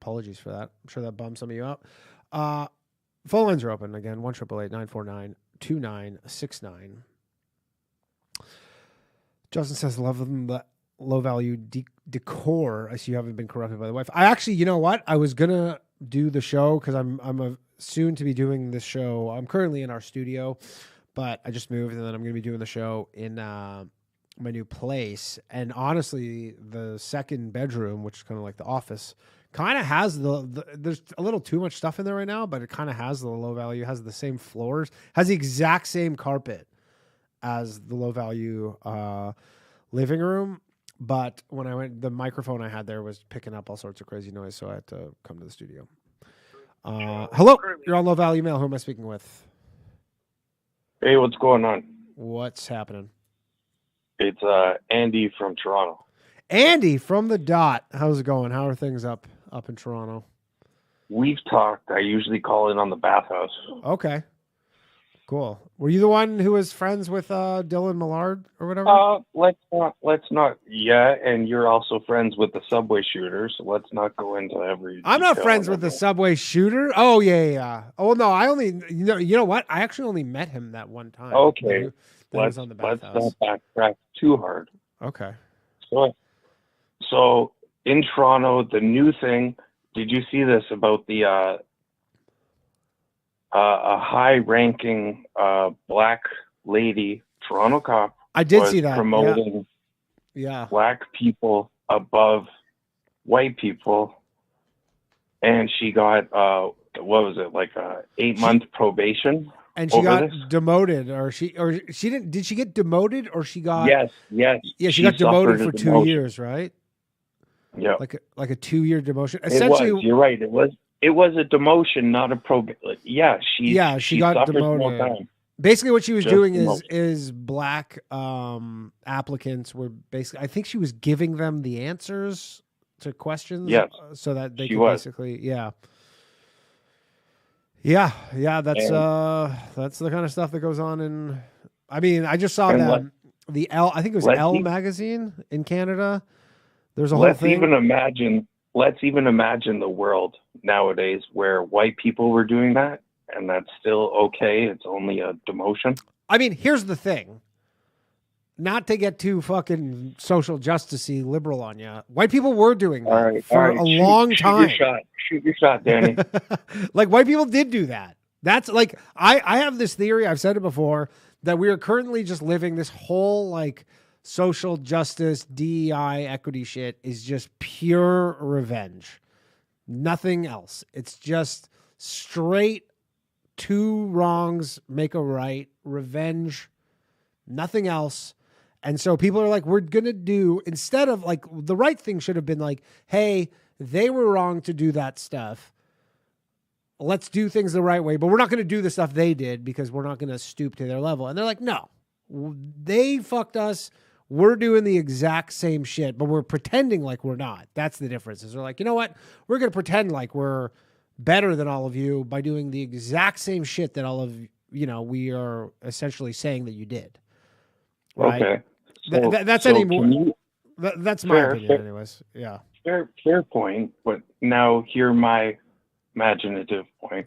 Apologies for that. I'm sure that bummed some of you out. Phone lines are open again. 1-888-949-2969. Justin says, love them, the low value decor. I see you haven't been corrupted by the wife. I actually, you know what? I was going to do the show because I'm soon to be doing this show. I'm currently in our studio, but I just moved, and then I'm going to be doing the show in my new place. And honestly, the second bedroom, which is kind of like the office, kind of has there's a little too much stuff in there right now, but it kind of has the low value, has the same floors, has the exact same carpet as the low value living room. But when I went, the microphone I had there was picking up all sorts of crazy noise, so I had to come to the studio. Hello, you're on Low Value Mail. Who am I speaking with? Hey, what's going on? What's happening? It's Andy from Toronto. Andy from the Dot. How's it going? How are things up in Toronto? We've talked. I usually call in on the bathhouse. Okay. Cool. Were you the one who was friends with Dylan Millard or whatever? Let's not. Yeah, and you're also friends with the subway shooter, so let's not go into every. I'm not friends with the subway shooter. Oh yeah. Oh no, I only you know what? I actually only met him that one time. Okay. Let's not backtrack too hard. Okay. So in Toronto, the new thing. Did you see this about the a high-ranking black lady Toronto cop? I did see that. Promoting black people above white people, and she got what was it, like a 8-month probation? And she got demoted, or she didn't? Did she get demoted, or she got? Yes. Yeah, she got demoted for 2 years, right? Yeah, like a 2-year demotion. Essentially, you're right. It was a demotion, not a probation. Yeah, she got demoted. Basically, what she was doing is black applicants were basically. I think she was giving them the answers to questions, so that they could basically, Yeah, that's the kind of stuff that goes on in. I mean, I just saw that the L. I think it was Elle magazine in Canada. There's a whole thing. Let's even imagine the world nowadays where white people were doing that, and that's still okay. It's only a demotion. I mean, here's the thing. Not to get too fucking social justice-y liberal on you. White people were doing that for a long time. Shoot your shot, Danny. Like, white people did do that. That's like, I have this theory, I've said it before, that we are currently just living this whole, like, social justice, DEI, equity shit is just pure revenge. Nothing else. It's just straight two wrongs make a right, revenge, nothing else. And so people are like, we're going to do, instead of like, the right thing should have been like, hey, they were wrong to do that stuff. Let's do things the right way, but we're not going to do the stuff they did because we're not going to stoop to their level. And they're like, no, they fucked us. We're doing the exact same shit, but we're pretending like we're not. That's the difference. Is they're like, you know what? We're going to pretend like we're better than all of you by doing the exact same shit that all of, we are essentially saying that you did. Right? Okay. That's my opinion anyways. Yeah. Fair point, but now hear my imaginative point.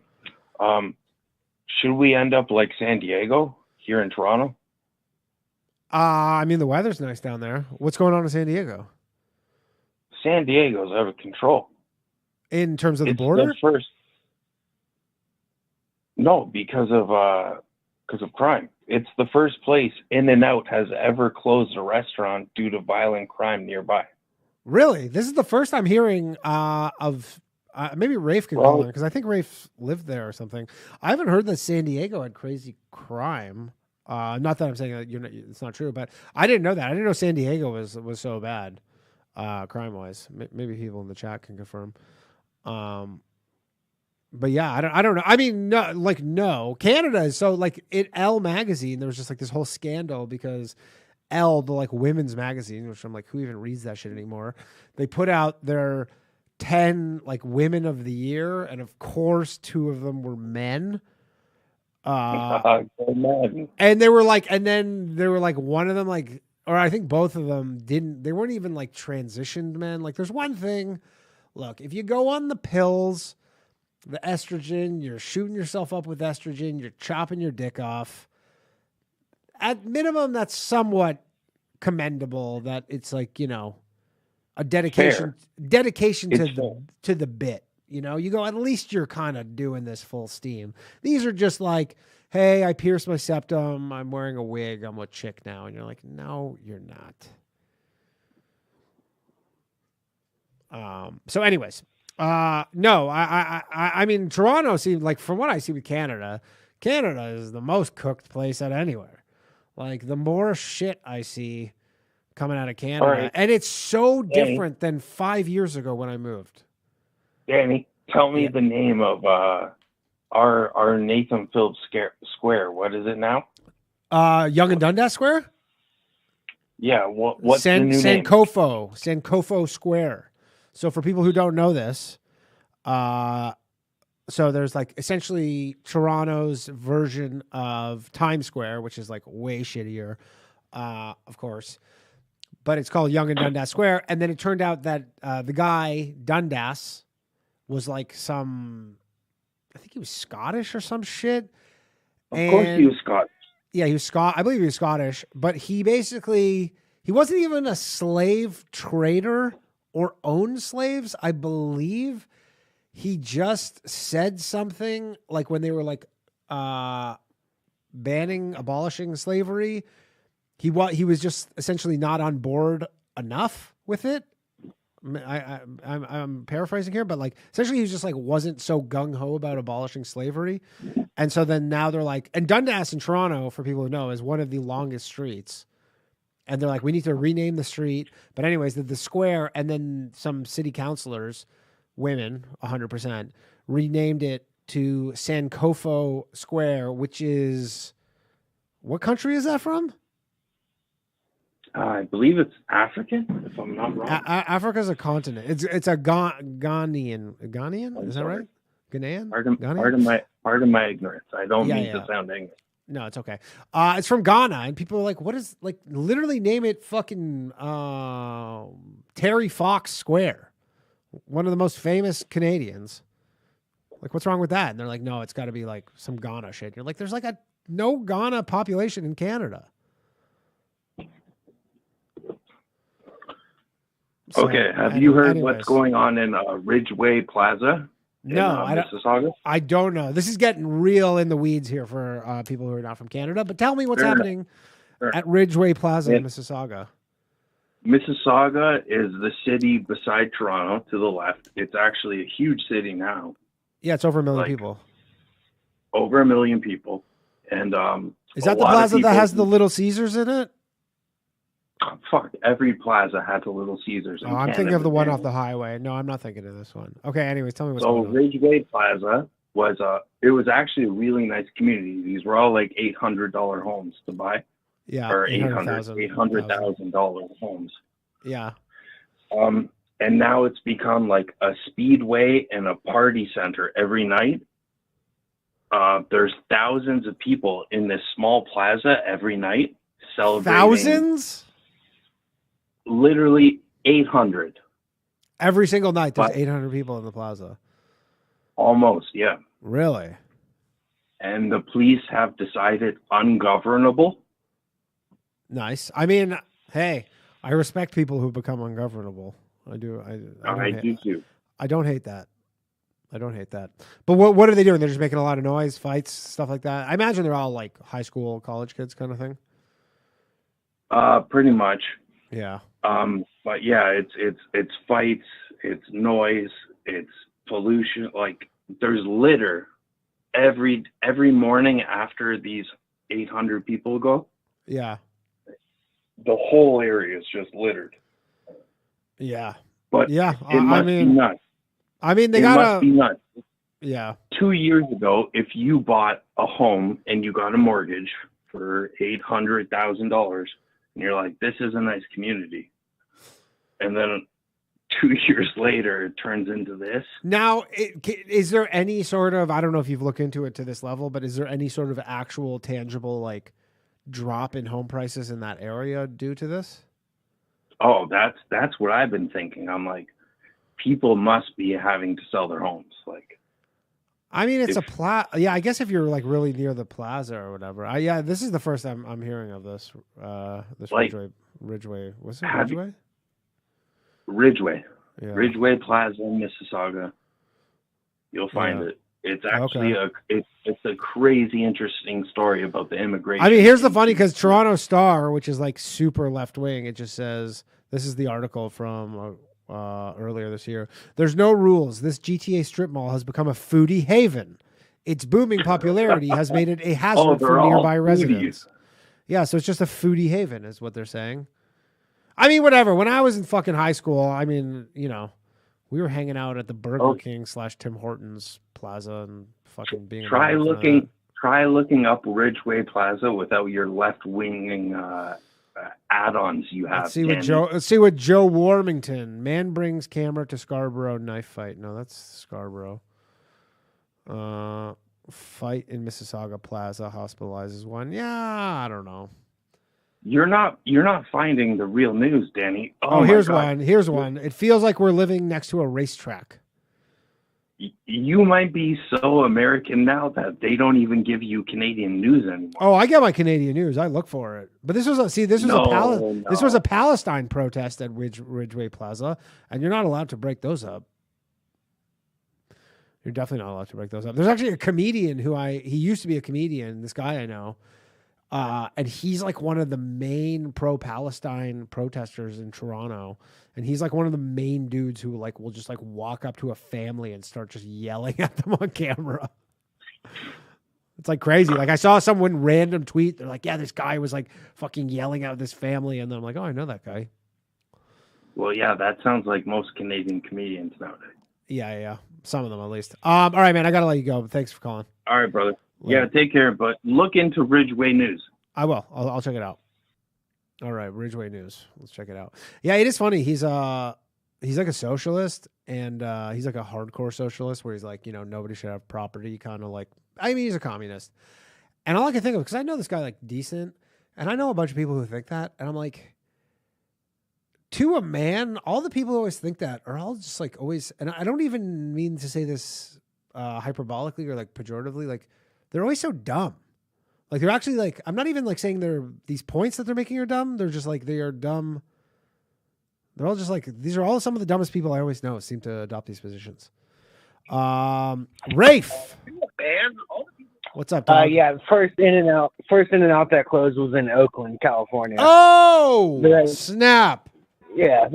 Should we end up like San Diego here in Toronto? I mean, the weather's nice down there. What's going on in San Diego? San Diego's out of control. In terms of the border? No, because of crime. It's the first place In-N-Out has ever closed a restaurant due to violent crime nearby. Really? This is the first I'm hearing of. Maybe Rafe can call in because I think Rafe lived there or something. I haven't heard that San Diego had crazy crime. Not that I'm saying that it's not true, but I didn't know that. I didn't know San Diego was so bad, crime wise. Maybe people in the chat can confirm. But yeah, I don't know. I mean, no. Canada is so like Elle magazine. There was just like this whole scandal because Elle, the like women's magazine, which I'm like, who even reads that shit anymore? They put out their 10 like women of the year, and of course, 2 of them were men. And they were like, one of them like, or I think both of them didn't. They weren't even like transitioned men. Like, there's one thing. Look, if you go on the pills, the estrogen, you're shooting yourself up with estrogen, you're chopping your dick off. At minimum, that's somewhat commendable that it's like, a dedication to the bit. You go, at least you're kind of doing this full steam. These are just like, hey, I pierced my septum, I'm wearing a wig, I'm a chick now. And you're like, no, you're not. So anyways, no, I mean, Toronto seems like, from what I see with Canada is the most cooked place out of anywhere. Like, the more shit I see coming out of Canada, right. And it's so different than 5 years ago when I moved. Danny, tell me the name of our Nathan Phillips Square. What is it now? Yonge and Dundas Square? Yeah, what's the new name? Sankofa Square. So for people who don't know this, so there's like essentially Toronto's version of Times Square, which is like way shittier, of course. But it's called Yonge and Dundas Square. And then it turned out that the guy, Dundas, was like I think he was Scottish or some shit. Of course he was Scottish. Yeah, he was I believe he was Scottish. But he wasn't even a slave trader or owned slaves. I believe he just said something like when they were like abolishing slavery. He was just essentially not on board enough with it. I'm paraphrasing here, but like essentially he was just like wasn't so gung ho about abolishing slavery, and so then now they're like, and Dundas in Toronto, for people who know, is one of the longest streets, and they're like, we need to rename the street. But anyways, the square, and then some city councilors, women, 100%, renamed it to Sankofa Square, which is, what country is that from? I believe it's African, if I'm not wrong. Africa's a continent. It's a Ghanaian. Is that right? Ghanaian? Pardon my ignorance. I don't mean to sound angry. No, it's okay. It's from Ghana, and people are like, what is, like, literally name it fucking Terry Fox Square. One of the most famous Canadians. Like, what's wrong with that? And they're like, no, it's got to be like some Ghana shit. You're like, there's like no Ghana population in Canada. So, okay, have you heard what's going on in Ridgeway Plaza? No, Mississauga? I don't know. This is getting real in the weeds here for people who are not from Canada. But tell me what's happening at Ridgeway Plaza in Mississauga. Mississauga is the city beside Toronto to the left. It's actually a huge city now. Yeah, it's over 1 million people. over 1 million people. And is that the plaza that has the Little Caesars in it? Oh, fuck, every plaza has a Little Caesars. Oh, I'm thinking of the one off the highway. No, I'm not thinking of this one. Okay, anyways, tell me what's going on. So Ridgeway Plaza was it was actually a really nice community. These were all like $800 homes to buy. Yeah, or $800,000 homes. Yeah. And now it's become like a speedway and a party center every night. There's thousands of people in this small plaza every night celebrating. Thousands? Literally 800. Every single night there's 800 people in the plaza. Almost, yeah. Really? And the police have decided ungovernable. Nice. I mean, hey, I respect people who become ungovernable. I do. I do too. I don't hate that. But what are they doing? They're just making a lot of noise, fights, stuff like that. I imagine they're all like high school, college kids kind of thing. Pretty much. Yeah. But yeah, it's fights, it's noise, it's pollution. Like there's litter every morning after these 800 people go. Yeah. The whole area is just littered. Yeah. But yeah, it must be nuts. I mean, it must be nuts. Yeah. 2 years ago, if you bought a home and you got a mortgage for $800,000, and you're like, this is a nice community. And then 2 years later, it turns into this. Now, is there any sort of, I don't know if you've looked into it to this level, but is there any sort of actual tangible like drop in home prices in that area due to this? Oh, that's what I've been thinking. I'm like, people must be having to sell their homes. Like, I mean, it's yeah, I guess if you're like really near the plaza or whatever. Yeah, this is the first time I'm hearing of this. This like, Ridgeway. What's it? Ridgeway? Ridgeway. Yeah. Ridgeway Plaza in Mississauga. You'll find it. It's actually it's a crazy interesting story about the immigration. I mean, here's the funny, because Toronto Star, which is like super left wing, it just says, this is the article from earlier this year. There's no rules. This GTA strip mall has become a foodie haven. Its booming popularity has made it a hazard for nearby residents. Yeah, so it's just a foodie haven is what they're saying. I mean, whatever. When I was in fucking high school, I mean, you know, we were hanging out at the Burger King / Tim Hortons Plaza and fucking being. Try looking up Ridgeway Plaza without your left-wing add-ons you have. Let's see what Joe Warmington. Man brings camera to Scarborough knife fight. No, that's Scarborough. Fight in Mississauga Plaza hospitalizes one. Yeah, I don't know. You're not finding the real news, Danny. Oh, here's one. Here's one. It feels like we're living next to a racetrack. You might be so American now that they don't even give you Canadian news anymore. Oh, I get my Canadian news. I look for it. But this was a Palestine protest at Ridgeway Plaza, and you're not allowed to break those up. You're definitely not allowed to break those up. There's actually a comedian he used to be a comedian, this guy I know. And he's like one of the main pro-Palestine protesters in Toronto. And he's like one of the main dudes who like will just like walk up to a family and start just yelling at them on camera. It's like crazy. Like I saw someone random tweet. They're like, yeah, this guy was like fucking yelling at this family. And then I'm like, oh, I know that guy. Well, yeah, that sounds like most Canadian comedians nowadays. Yeah. Some of them at least. All right, man, I got to let you go. Thanks for calling. All right, brother. Yeah, take care, but look into Ridgeway News. I will. I'll check it out. All right, Ridgeway News. Let's check it out. Yeah, it is funny. He's like a socialist, and he's like a hardcore socialist where he's like, you know, nobody should have property, kind of like, I mean, he's a communist. And all I can think of, because I know this guy like decent, and I know a bunch of people who think that, and I'm like, to a man, all the people who always think that are all just like always, and I don't even mean to say this hyperbolically or like pejoratively, like, they're always so dumb. Like they're actually like, I'm not even like saying these points that they're making are dumb. They're just like, they are dumb. They're all just like, these are all some of the dumbest people I always know seem to adopt these positions. Rafe. What's up, dog? Yeah, first in and out that closed was in Oakland, California. Oh, snap. Yeah.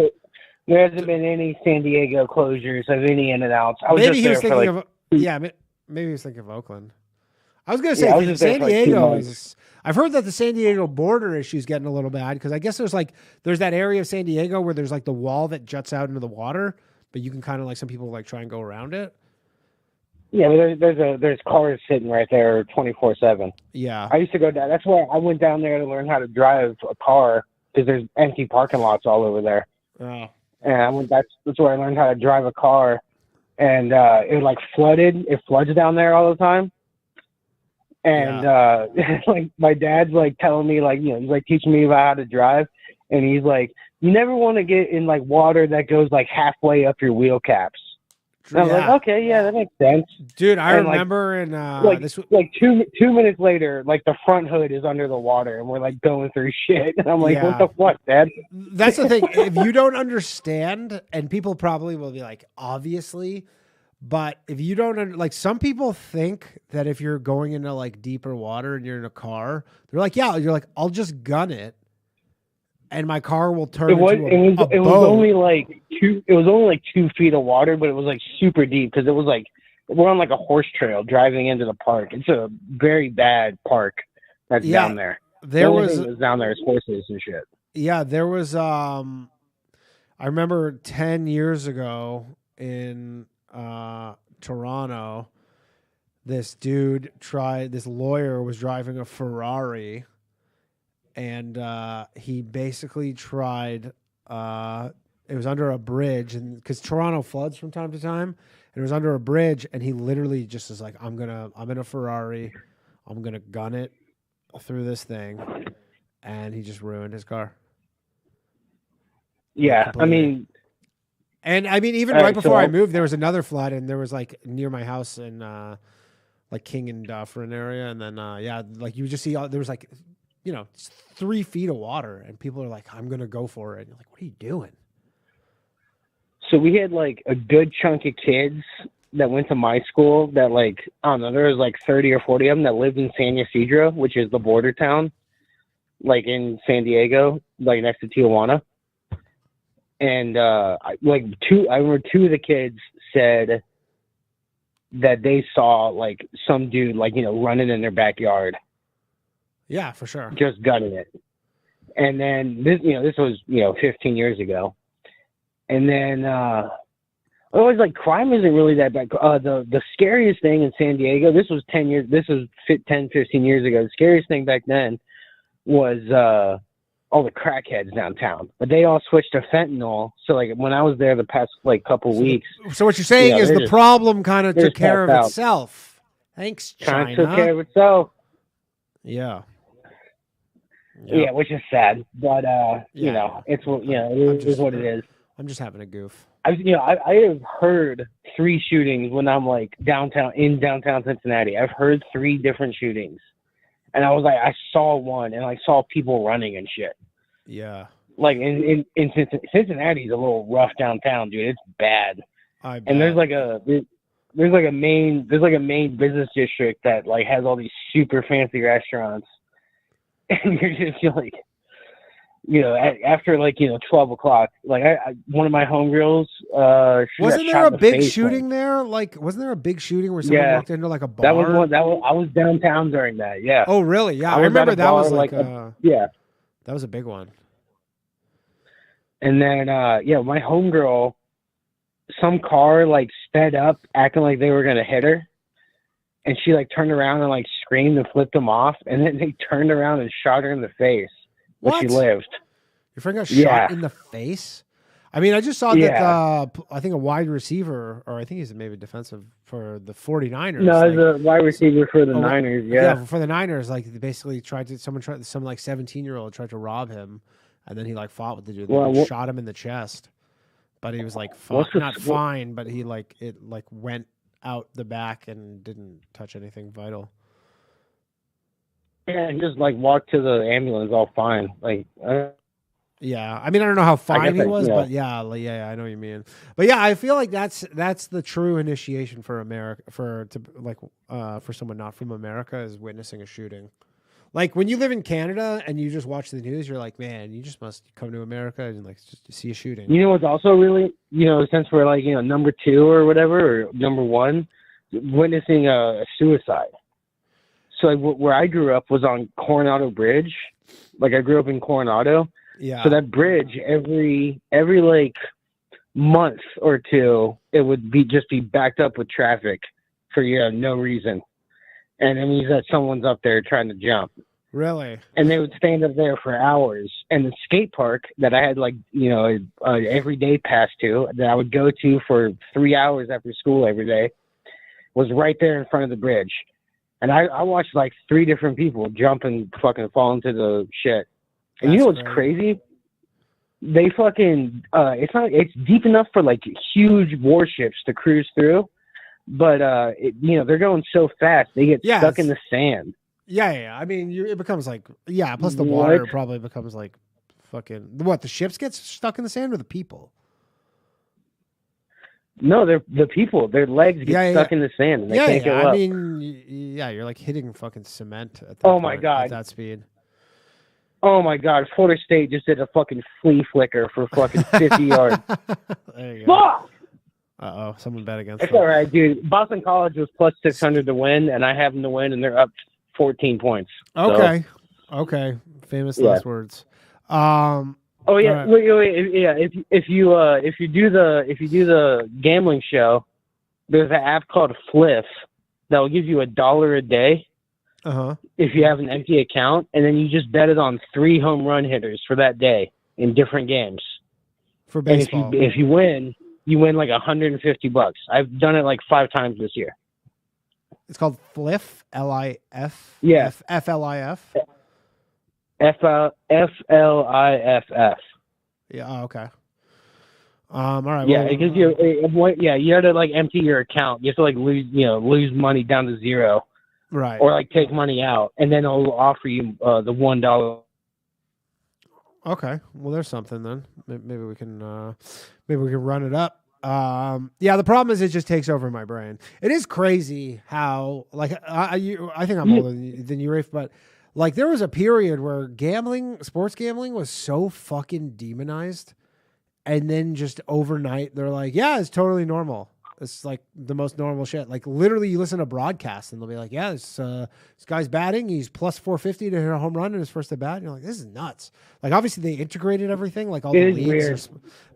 There hasn't been any San Diego closures of any in and outs. Maybe he was thinking of Oakland. I was going to say San Diego is. I've heard that the San Diego border issue is getting a little bad because I guess there's that area of San Diego where there's like the wall that juts out into the water, but you can kind of like some people like try and go around it. Yeah, but there's cars sitting right there 24/7. Yeah, I used to go down. That's why I went down there to learn how to drive a car because there's empty parking lots all over there. Oh. And that's where I learned how to drive a car. And it like flooded. It floods down there all the time. And like my dad's like telling me like, he's like teaching me about how to drive, and he's like, you never want to get in like water that goes like halfway up your wheel caps. And I was like, okay, yeah, that makes sense, dude. I remember in like 2 minutes later, like the front hood is under the water, and we're like going through shit. And I'm like, what the fuck, Dad? That's the thing. If you don't understand, and people probably will be like, obviously. But if you don't, like, some people think that if you're going into like deeper water and you're in a car, they're like, yeah, you're like, I'll just gun it, and my car will turn into a boat. It was only like 2 feet of water, but it was like super deep because it was like we're on like a horse trail driving into the park. It's a very bad park that's down there. There was down there is horses and shit. Yeah, there was. I remember 10 years ago in Toronto, this lawyer was driving a Ferrari, and he basically tried, it was under a bridge, and because Toronto floods from time to time, and it was under a bridge, and he literally just is like, I'm in a Ferrari, I'm gonna gun it through this thing, and he just ruined his car. Yeah, completely. Even right before I moved, there was another flood, and there was like near my house in like King and Dufferin area, and then like you just see there was like 3 feet of water, and people are like, "I'm gonna go for it." And you're like, "What are you doing?" So we had like a good chunk of kids that went to my school that like I don't know, there was like 30 or 40 of them that lived in San Ysidro, which is the border town, like in San Diego, like next to Tijuana. And I remember 2 of the kids said that they saw like some dude like running in their backyard. Yeah, for sure. Just gunning it. And then this was 15 years ago. And then always like crime isn't really that bad. The scariest thing in San Diego, this was 10 years. This was 10, 15 years ago. The scariest thing back then was all the crackheads downtown, but they all switched to fentanyl. So like when I was there the past like couple weeks. So what you're saying is the problem kind of took care of itself. Thanks, China. Kind of took care of itself. Yeah. Yeah, which is sad, but it's it is what it is. I'm just having a goof. I have heard 3 shootings when I'm like downtown Cincinnati. I've heard 3 different shootings. And I was like, I saw one, and I saw people running and shit. Yeah. Like in Cincinnati's a little rough downtown, dude. It's bad. And there's like a main business district that like has all these super fancy restaurants, and you're just like, after like 12 o'clock, like one of my homegirls, wasn't there a big shooting there? Like, wasn't there a big shooting where someone walked into like a bar? That was one. I was downtown during that. Yeah. Oh, really? Yeah, I remember that was like yeah, that was a big one. And then my homegirl, some car like sped up, acting like they were gonna hit her, and she like turned around and like screamed and flipped them off, and then they turned around and shot her in the face. But she lived. Your friend got shot in the face? I mean, I just saw that I think a wide receiver, or I think he's maybe defensive for the 49ers. No, he's a wide receiver for the Niners, Yeah, for the Niners, like they basically some like 17-year-old tried to rob him, and then he like fought with the dude. They shot him in the chest. But he was like fine, but he like went out the back and didn't touch anything vital. Yeah, and just like walked to the ambulance all fine. Like, yeah, I mean, I don't know how fine he was, but yeah, I know what you mean. But yeah, I feel like that's the true initiation for America for someone not from America is witnessing a shooting. Like when you live in Canada and you just watch the news, you're like, man, you just must come to America and like just see a shooting. You know what's also really, since we're like number 2 or whatever or number 1, witnessing a suicide. So like where I grew up was on Coronado Bridge. Like I grew up in Coronado. Yeah. So that bridge every like month or two, it would just be backed up with traffic for no reason, and it means that someone's up there trying to jump. Really? And they would stand up there for hours. And the skate park that I had every day pass to, that I would go to for 3 hours after school every day, was right there in front of the bridge. And I watched like 3 different people jump and fucking fall into the shit. And you know what's crazy? They fucking it's deep enough for like huge warships to cruise through, but they're going so fast they get stuck in the sand. Yeah. I mean, it becomes like plus the water probably becomes like fucking the ships get stuck in the sand or the people? No, they're the people. Their legs get stuck in the sand and they can't get up. I mean, you're like hitting fucking cement at that point, my God, at that speed. Oh my God, Florida State just did a fucking flea flicker for fucking 50 yards. There you go. Fuck! Uh-oh, someone bet against It's all right, dude. Boston College was plus 600 to win, and I have them to win, and they're up 14 points. Okay. Famous last words. Oh yeah, right. wait, yeah. If you do the gambling show, there's an app called Fliff that will give you $1 a day. If you have an empty account, and then you just bet it on 3 home run hitters for that day in different games. For baseball. And if you win, you win like $150. I've done it like 5 times this year. It's called Fliff, L-I-F. Yeah. F-L-I-F. F-L-I-F-F. Yeah. Oh, okay. All right. Yeah, because you have to like empty your account. You have to like lose money down to 0. Right. Or like take money out, and then it'll offer you the $1. Okay. Well, there's something then. Maybe we can run it up. The problem is it just takes over my brain. It is crazy how like I think I'm older than you, Rafe, but like there was a period where sports gambling was so fucking demonized, and then just overnight they're like, yeah, it's totally normal. It's like the most normal shit. Like literally, you listen to broadcasts and they'll be like, "Yeah, this guy's batting. He's plus 450 to hit a home run in his first at bat." And you're like, "This is nuts." Like obviously they integrated everything, like all the leagues.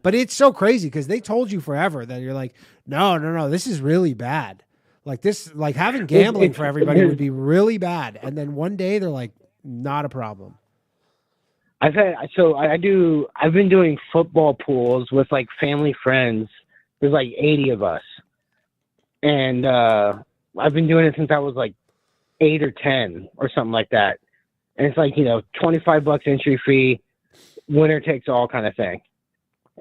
But it's so crazy because they told you forever that you're like, "No, this is really bad." Like this, like having gambling for everybody would be really bad. And then one day they're like, "Not a problem." I've been doing football pools with like family friends. There's like 80 of us. And I've been doing it since I was like 8 or 10 or something like that. And it's like, $25 entry fee, winner takes all kind of thing.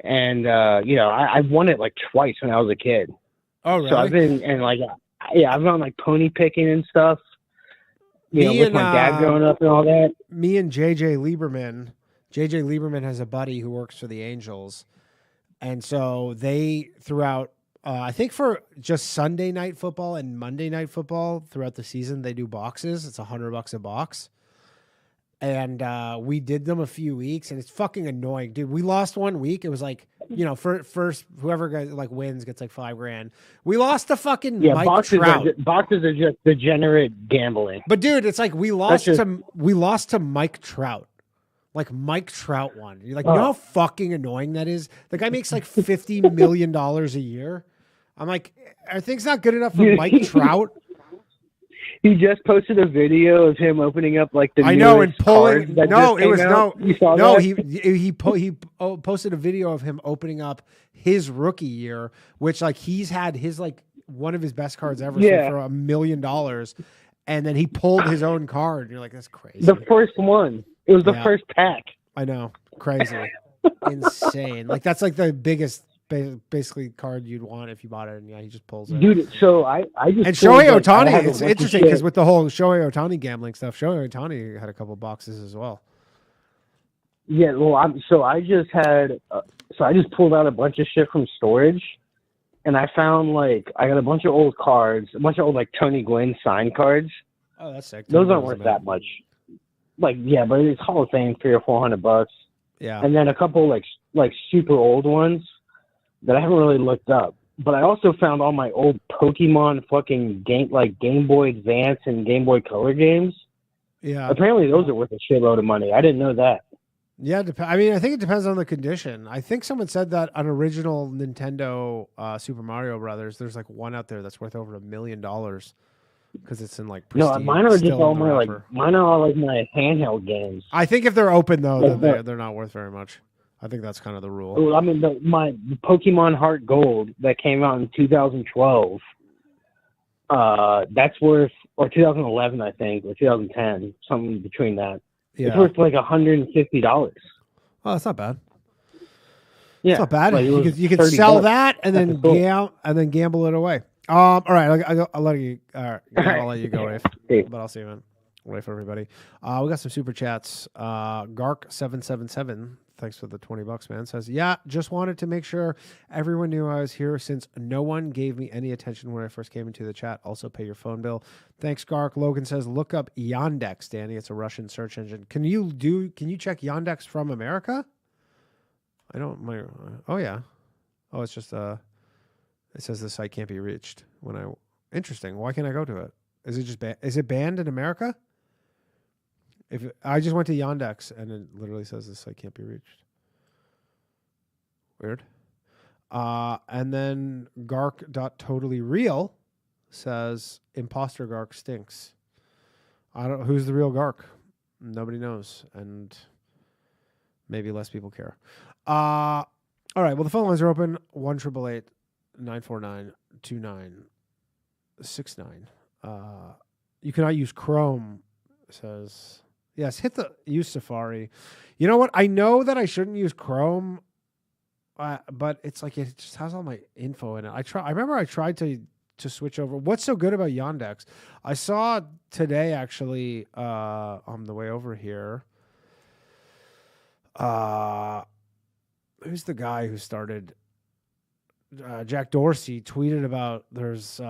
And, I won it like twice when I was a kid. Oh, really? So I've been, and like, I've gone like pony picking and stuff, with my dad growing up and all that. Me and JJ Lieberman has a buddy who works for the Angels. And so they throughout, I think for just Sunday night football and Monday night football throughout the season, they do boxes. It's $100 a box. And we did them a few weeks, and it's fucking annoying, dude. We lost one week. It was like, first whoever wins gets like $5,000. We lost to fucking Mike Trout. Boxes are just degenerate gambling. But dude, it's like we lost to Mike Trout. Like Mike Trout won. You're like, you know how fucking annoying that is? The guy makes like $50 million a year. I'm like, are things not good enough for Mike Trout? He just posted a video of him opening up like the I know and pulling. He posted a video of him opening up his rookie year, which like he's had his like one of his best cards ever for $1 million, and then he pulled his own card. And you're like, that's crazy. The first one. It was the first pack. I know. Crazy. Insane. Like, that's like the biggest, basically, card you'd want if you bought it. And he just pulls it. Dude, so I just... And Shohei Ohtani, it's interesting because with the whole Shohei Ohtani gambling stuff, Shohei Ohtani had a couple boxes as well. Yeah, well, I just pulled out a bunch of shit from storage. And I found, I got a bunch of old cards, a bunch of old, Tony Gwynn signed cards. Oh, that's sick. Those aren't worth that much. But it's Hall of Fame, $300 or $400. Yeah. And then a couple super old ones that I haven't really looked up. But I also found all my old Pokemon fucking Game Boy Advance and Game Boy Color games. Yeah. Apparently those are worth a shitload of money. I didn't know that. Yeah, I mean, I think it depends on the condition. I think someone said that an original Nintendo Super Mario Brothers, there's like one out there that's worth over $1 million because it's in like pristine. No, mine are just all my mine are all like my handheld games. I think if they're open though, then they're not worth very much. I think that's kind of the rule. Well, I mean, my Pokemon Heart Gold that came out in 2012. That's worth, or 2011, I think, or 2010, something between that. Yeah. It's worth like $150. Oh, that's not bad. Yeah, it's not bad. Like you can sell that and then gamble it away. All right, I'll let you. I'll let you go, Rafe. But I'll see you, man. Wait for everybody. We got some super chats. Gark777. Thanks for the $20, man. Says, yeah, just wanted to make sure everyone knew I was here since no one gave me any attention when I first came into the chat. Also pay your phone bill. Thanks, Gark. Logan says, look up Yandex, Danny. It's a Russian search engine. Can you check Yandex from America? Oh yeah. Oh, it's just it says the site can't be reached interesting. Why can't I go to it? Is it just is it banned in America? If I just went to Yandex and it literally says this site can't be reached. Weird. And then Gark.totallyreal says imposter Gark stinks. I don't know who's the real Gark. Nobody knows, and maybe less people care. All right. Well, the phone lines are open. 1-888-949-2969. You cannot use Chrome. Says. Yes, use Safari. You know what? I know that I shouldn't use Chrome, but it's like it just has all my info in it. I remember I tried to switch over. What's so good about Yandex? I saw today actually on the way over here. Who's the guy who started? Jack Dorsey tweeted about there's.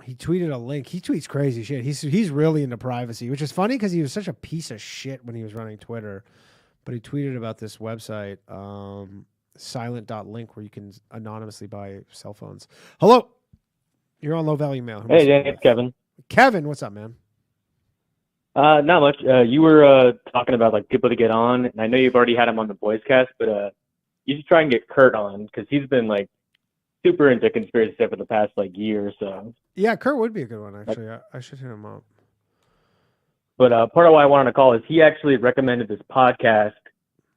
He tweeted a link. He tweets crazy shit. He's really into privacy, which is funny because he was such a piece of shit when he was running Twitter. But he tweeted about this website, silent.link, where you can anonymously buy cell phones. Hello. You're on Low Value Mail. Hey, Dan, it's Kevin. Kevin, what's up, man? Not much. You were talking about like people to get on, and I know you've already had him on the Boys Cast, but you should try and get Kurt on because he's been like super into conspiracy stuff for the past like year or so. Yeah, Kurt would be a good one, actually. I should hit him up. But part of why I wanted to call is he actually recommended this podcast.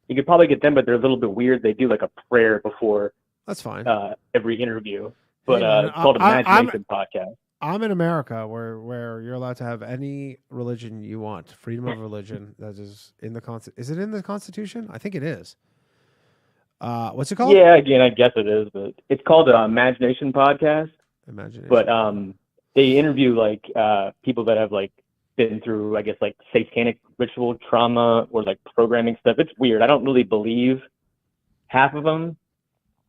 You could probably get them, but they're a little bit weird. They do like a prayer before. That's fine. Every interview. But it's called Imagination Podcast. I'm in America where you're allowed to have any religion you want. Freedom of religion. That is in the Constitution. Is it in the Constitution? I think it is. What's it called? Yeah, again, I guess it is, but it's called Imagination Podcast. Imagination. But they interview like people that have like been through, I guess, like satanic ritual trauma or like programming stuff. It's weird. I don't really believe half of them,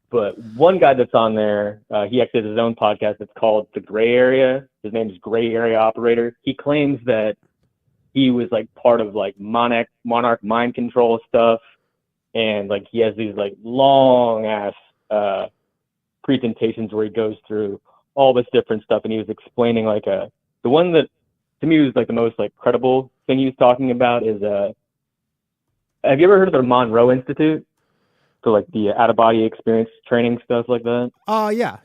but one guy that's on there, he actually has his own podcast. It's called The Gray Area. His name is Gray Area Operator. He claims that he was like part of like monarch mind control stuff. And like he has these like long ass presentations where he goes through all this different stuff, and he was explaining like the one that to me was like the most like credible thing he was talking about is have you ever heard of the Monroe Institute? So like the out of body experience training stuff like that. Yeah.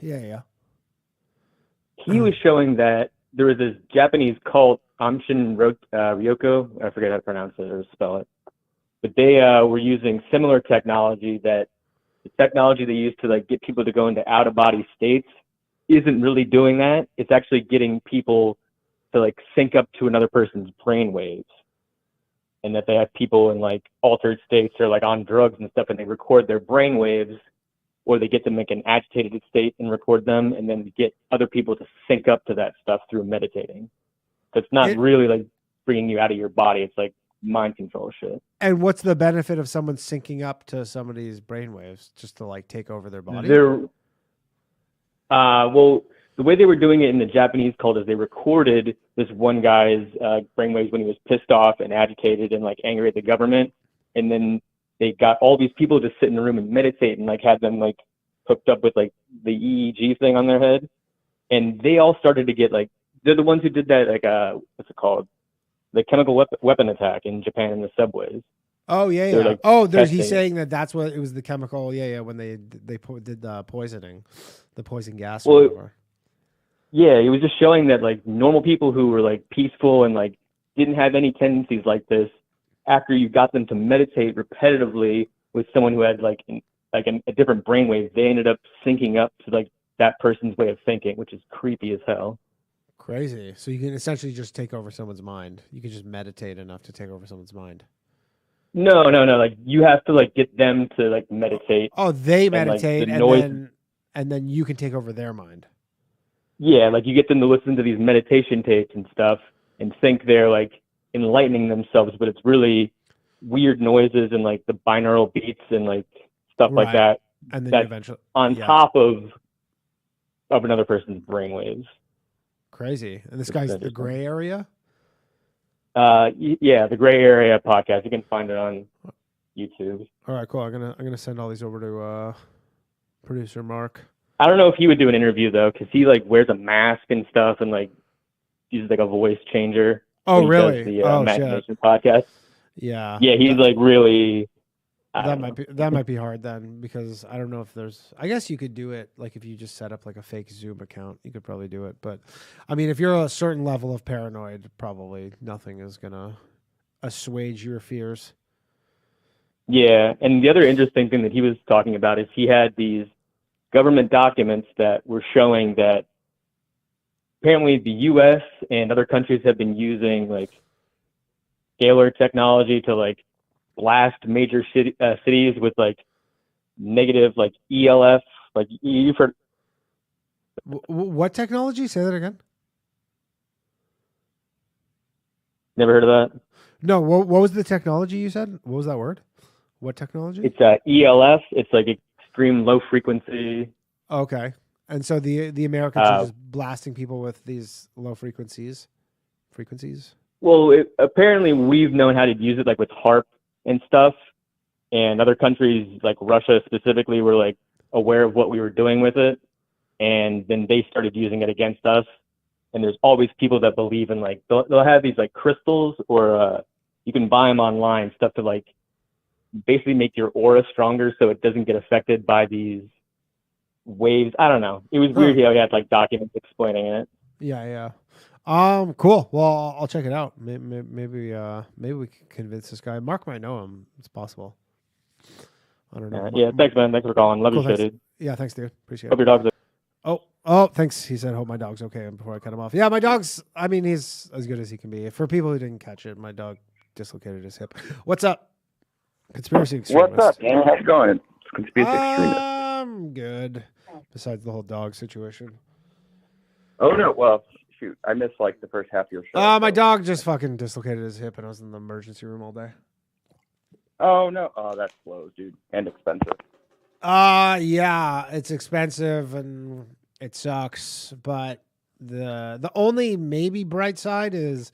He was showing that there was this Japanese cult, Amshin Ryoko. I forget how to pronounce it or spell it. But they were using similar technology that the technology they use to like get people to go into out of body states isn't really doing that. It's actually getting people to like sync up to another person's brain waves. And that they have people in like altered states or like on drugs and stuff, and they record their brain waves, or they get them like an agitated state and record them, and then get other people to sync up to that stuff through meditating. So it's not really like bringing you out of your body. It's like mind control shit. And what's the benefit of someone syncing up to somebody's brainwaves just to like take over their body? Well, the way they were doing it in the Japanese cult is they recorded this one guy's brainwaves when he was pissed off and agitated and like angry at the government, and then they got all these people to sit in the room and meditate and like had them like hooked up with like the EEG thing on their head, and they all started to get like, they're the ones who did that, like what's it called, the chemical weapon attack in Japan in the subways. Oh yeah, They're, yeah. like, Oh, he's testing. saying that's what it was, the chemical. Yeah, yeah. When they did the poisoning, the poison gas. Well, or whatever. Yeah, it was just showing that like normal people who were like peaceful and like didn't have any tendencies like this, after you got them to meditate repetitively with someone who had like a different brainwave, they ended up syncing up to like that person's way of thinking, which is creepy as hell. Crazy. So you can essentially just take over someone's mind. You can just meditate enough to take over someone's mind. No. Like you have to like get them to like meditate. Oh, they and, like, meditate, the and noise... then you can take over their mind. Yeah, like you get them to listen to these meditation tapes and stuff and think they're like enlightening themselves, but it's really weird noises and like the binaural beats and like stuff Right. like that. And then that's eventually on top of another person's brainwaves. Crazy. And this guy's the gray area? Yeah, the Gray Area podcast. You can find it on YouTube. All right, cool. I'm gonna send all these over to producer Mark. I don't know if he would do an interview though, because he like wears a mask and stuff and like uses like a voice changer. Oh, really? Does the Oh, Imagination shit. podcast. Yeah. Yeah, he's like really. That might be hard then, because I don't know if there's. I guess you could do it like if you just set up like a fake Zoom account, you could probably do it. But I mean, if you're a certain level of paranoid, probably nothing is gonna assuage your fears. Yeah, and the other interesting thing that he was talking about is he had these government documents that were showing that apparently the U.S. and other countries have been using like scalar technology to like blast major cities with like negative like ELF, like you've heard. What technology? Say that again. Never heard of that? No. What was the technology you said? What was that word? What technology? It's ELF. It's like extreme low frequency. Okay. And so the Americans are just blasting people with these low frequencies. Well, apparently we've known how to use it like with HARP and stuff, and other countries like Russia specifically were like aware of what we were doing with it, and then they started using it against us. And there's always people that believe in like they'll have these like crystals, or you can buy them online, stuff to like basically make your aura stronger so it doesn't get affected by these waves. I don't know. It was weird how he had like documents explaining it. Yeah. Cool. Well, I'll check it out. Maybe we can convince this guy. Mark might know him. It's possible. I don't know. Yeah. Thanks, man. Thanks for calling. Love your show, dude. Yeah. Thanks, dude. Appreciate Hope it. your dog's. Oh, thanks. He said, hope my dog's okay before I cut him off. Yeah, my dog's, I mean, he's as good as he can be. For people who didn't catch it, my dog dislocated his hip. What's up? Conspiracy extremist. What's up, man? How's it going? It's conspiracy extremist. I'm good. Besides the whole dog situation. Oh, no. Well, shoot. I missed like the first half of your show. My dog just fucking dislocated his hip and I was in the emergency room all day. Oh, no. Oh, that's slow, dude. And expensive. Yeah, it's expensive and it sucks, but the only maybe bright side is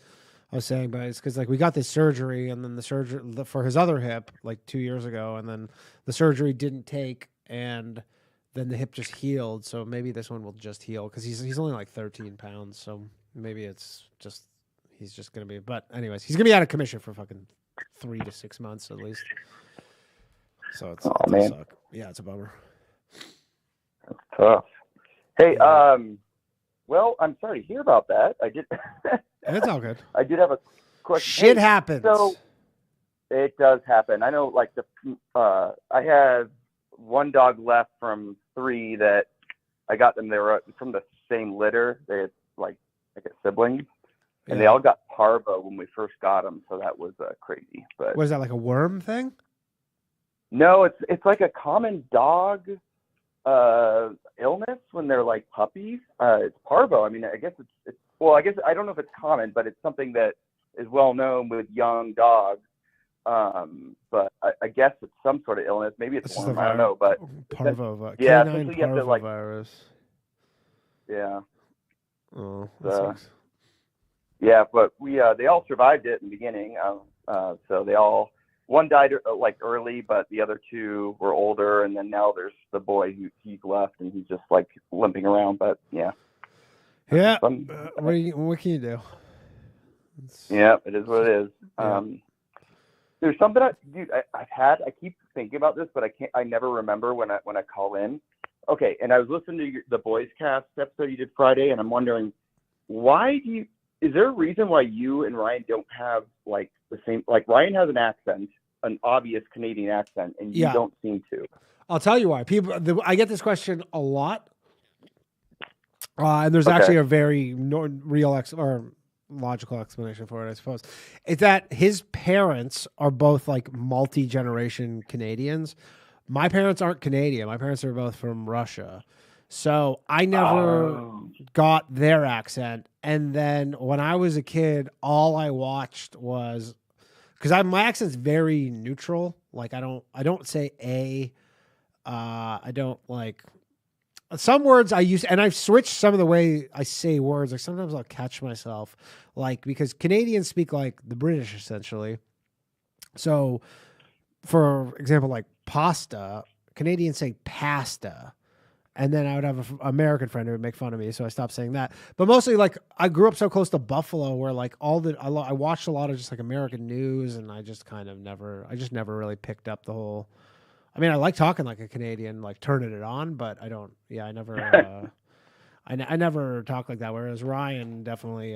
I was saying, but it's because like we got this surgery and then the surgery for his other hip like 2 years ago, and then the surgery didn't take, and then the hip just healed. So maybe this one will just heal because he's only like 13 pounds, so maybe it's just he's just gonna be. But anyways, he's gonna be out of commission for fucking 3 to 6 months at least. So it's man. Suck. Yeah, it's a bummer. That's tough. Hey, well, I'm sorry to hear about that. I did. It's all good. I did have a question. Shit happens. So it does happen. I know, like I have one dog left from 3 that I got them. They were from the same litter. They had like a sibling, and they all got parvo when we first got them. So that was crazy. But was that like a worm thing? No, it's like a common dog illness when they're like puppies. It's parvo. I mean, I guess it's well, I guess I don't know if it's common, but it's something that is well known with young dogs. But I guess it's some sort of illness. Maybe it's worm. I don't know, but parvo. Yeah, canine you have to like parvovirus. Yeah. Oh, that sucks. Yeah, but we they all survived it in the beginning. So they all one died like early, but the other two were older, and then now there's the boy who he's left, and he's just like limping around. But yeah, what can you do? Yeah, it is what it is. Yeah. There's something, I keep thinking about this, but I never remember when I call in. Okay, and I was listening to the Boys Cast episode you did Friday, and I'm wondering, is there a reason why you and Ryan don't have like the same, like Ryan has an accent, an obvious Canadian accent, and you don't seem to? I'll tell you why. I get this question a lot, and there's actually a very real or logical explanation for it, I suppose. It's that his parents are both like multi-generation Canadians. My parents aren't Canadian. My parents are both from Russia. So I never got their accent. And then when I was a kid, all I watched was, because my accent's very neutral. Like I don't say I don't like some words I use, and I've switched some of the way I say words. Like sometimes I'll catch myself, like, because Canadians speak like the British essentially. So for example, like pasta, Canadians say pasta. And then I would have an American friend who would make fun of me, so I stopped saying that. But mostly, like, I grew up so close to Buffalo, where like I watched a lot of just like American news, and I just never really picked up the whole. I mean, I like talking like a Canadian, like turning it on, but I don't. Yeah, I never. I never talk like that. Whereas Ryan definitely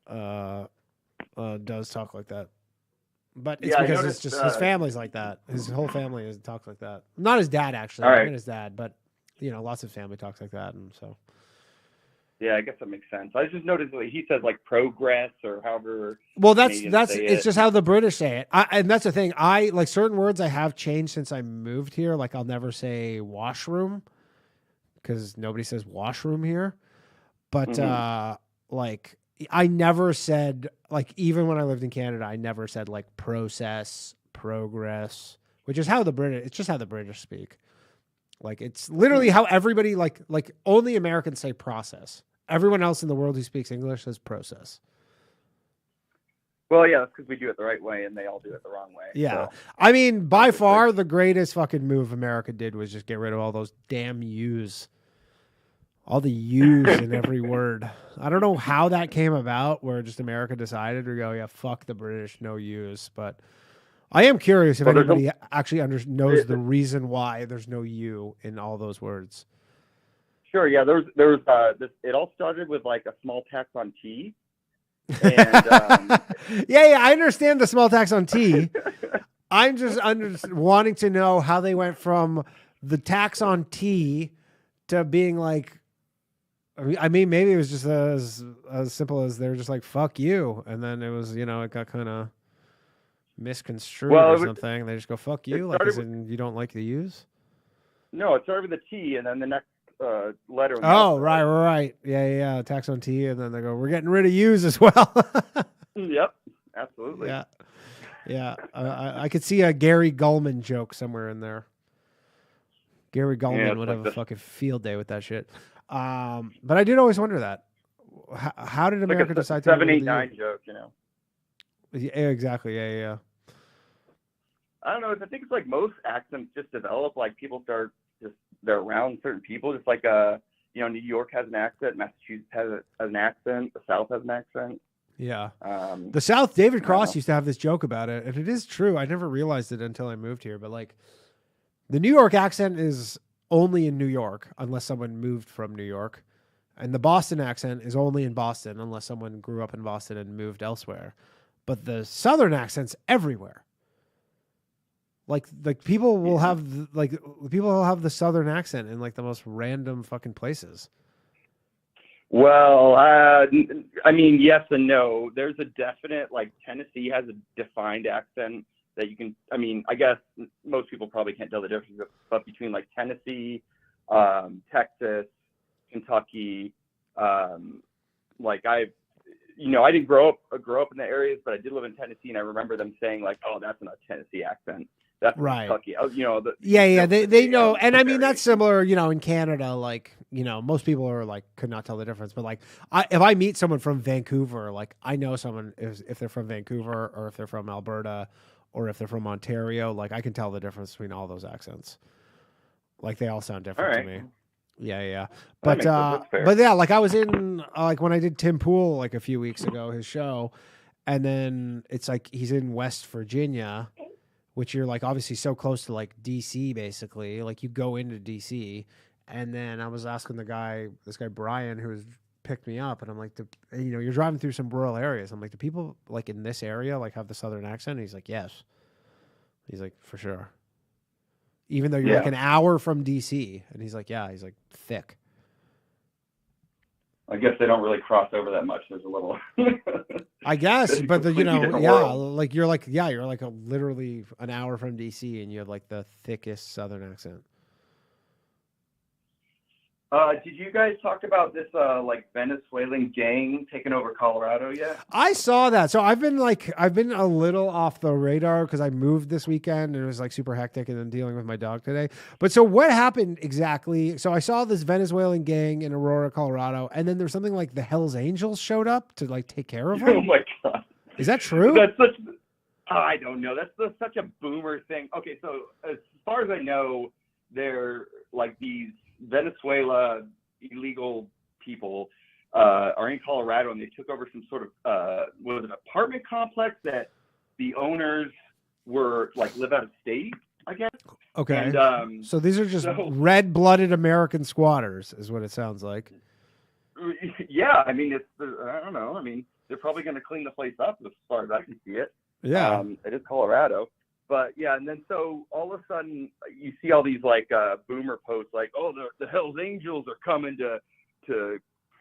does talk like that. But it's because it's just his family's like that. His whole family talks like that. Not his dad, actually. I mean his dad, but lots of family talks like that, and so. Yeah, I guess that makes sense. I just noticed that he says like progress or however. Well, that's it's just how the British say it, and that's the thing. I like certain words I have changed since I moved here. Like I'll never say washroom because nobody says washroom here, but like. I never said, like, even when I lived in Canada, I never said like process, progress, which is how it's just how the British speak. Like, it's literally how everybody, like only Americans say process. Everyone else in the world who speaks English says process. Well, yeah, that's because we do it the right way and they all do it the wrong way. Yeah. So. I mean, by far, the greatest fucking move America did was just get rid of all those damn U's. All the U's in every word. I don't know how that came about, where just America decided to go, yeah, fuck the British, no U's. But I am curious if anybody actually knows the reason why there's no U in all those words. Sure, yeah. There was it all started with like a small tax on tea. And, yeah, I understand the small tax on tea. I'm just wanting to know how they went from the tax on tea to being like. I mean, maybe it was just as simple as they were just like, fuck you. And then it was, it got kind of misconstrued or something. They just go, fuck you. Like, as in you don't like the U's? No, it started with the T and then the next letter. Oh, right. Yeah. Tax on tea. And then they go, we're getting rid of U's as well. Yep, absolutely. Yeah. I could see a Gary Gulman joke somewhere in there. Gary Gulman would have a fucking field day with that shit. But I did always wonder that. How did America decide to 7, 8, 9 joke, Yeah, exactly. Yeah. I don't know. I think it's like most accents just develop. Like people start they're around certain people. Just like New York has an accent, Massachusetts has an accent, the South has an accent. Yeah. The South, David Cross used to have this joke about it, and it is true. I never realized it until I moved here, but like the New York accent is only in New York unless someone moved from New York. And the Boston accent is only in Boston unless someone grew up in Boston and moved elsewhere. But the Southern accent's everywhere. Like people will have the Southern accent in like the most random fucking places. Well, I mean, yes and no. There's a definite, like Tennessee has a defined accent that you can, I mean, I guess most people probably can't tell the difference, but between like Tennessee, Texas, Kentucky, like I didn't grow up in the areas, but I did live in Tennessee, and I remember them saying like, "Oh, that's not a Tennessee accent," That's Right. Kentucky. You know, They know, and I mean that's similar. You know, in Canada, like most people are like could not tell the difference. But like, if I meet someone from Vancouver, like I know someone if they're from Vancouver or if they're from Alberta or if they're from Ontario, like I can tell the difference between all those accents. Like they all sound different to me. Yeah. But yeah, like I was in like when I did Tim Pool like a few weeks ago, his show, and then it's like he's in West Virginia, which you're like obviously so close to like DC basically. Like you go into DC, and then I was asking this guy Brian, who picked me up, and I'm like, you're driving through some rural areas. I'm like, do people like in this area like have the Southern accent? And he's like, yes. He's like, for sure. Even though you're like an hour from DC, and he's like, yeah, he's like thick. I guess they don't really cross over that much. There's a little. I guess, but world. like you're like literally an hour from DC, and you have like the thickest Southern accent. Did you guys talk about this like Venezuelan gang taking over Colorado yet? I saw that. So I've been a little off the radar because I moved this weekend and it was like super hectic and then dealing with my dog today. But so what happened exactly? So I saw this Venezuelan gang in Aurora, Colorado, and then there's something like the Hells Angels showed up to like take care of them. Oh my God. Is that true? I don't know. That's such a boomer thing. Okay, so as far as I know, they're like these Venezuela illegal people are in Colorado, and they took over some sort of was an apartment complex that the owners were like live out of state, I guess. Okay. And, so these are just red-blooded American squatters, is what it sounds like. Yeah, I mean I don't know. I mean they're probably going to clean the place up as far as I can see it. Yeah. It is Colorado. But yeah, and then so all of a sudden you see all these like boomer posts like, oh, the Hells Angels are coming to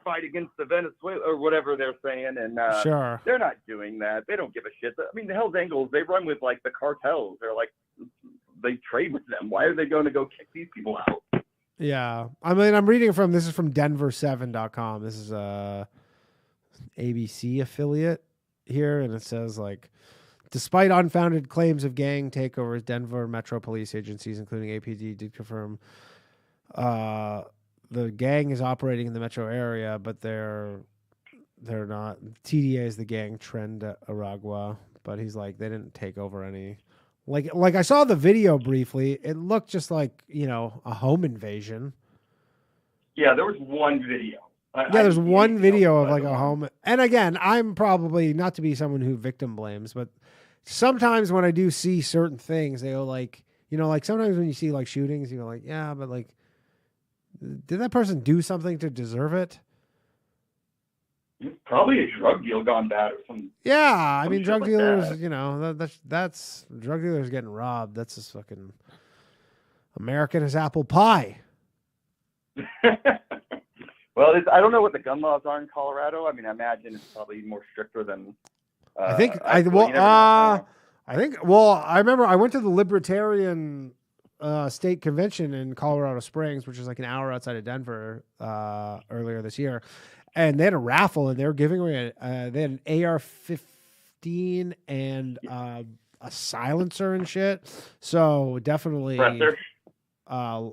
fight against the Venezuela or whatever they're saying, and sure, they're not doing that. They don't give a shit. I mean, the Hells Angels, they run with like the cartels. They're like they trade with them. Why are they going to go kick these people out? Yeah, I mean, I'm reading this is from Denver7.com. This is a ABC affiliate here, and it says like, despite unfounded claims of gang takeovers, Denver Metro Police agencies, including APD, did confirm the gang is operating in the metro area, but they're not. TDA is the gang, Trend Aragua, but he's like they didn't take over any. Like I saw the video briefly. It looked just like a home invasion. Yeah, there was one video. There's one video of like a home. And again, I'm probably not to be someone who victim blames, but sometimes when I do see certain things, they go like, like sometimes when you see like shootings, you go like, yeah, but like, did that person do something to deserve it? Probably a drug deal gone bad or something. Yeah, I mean, drug dealers, that. That's drug dealers getting robbed. That's just fucking American as apple pie. Well, I don't know what the gun laws are in Colorado. I mean, I imagine it's probably more stricter than. I remember I went to the Libertarian state convention in Colorado Springs, which is like an hour outside of Denver, earlier this year, and they had a raffle and they were giving away they had an AR-15 and a silencer and shit. So definitely. Or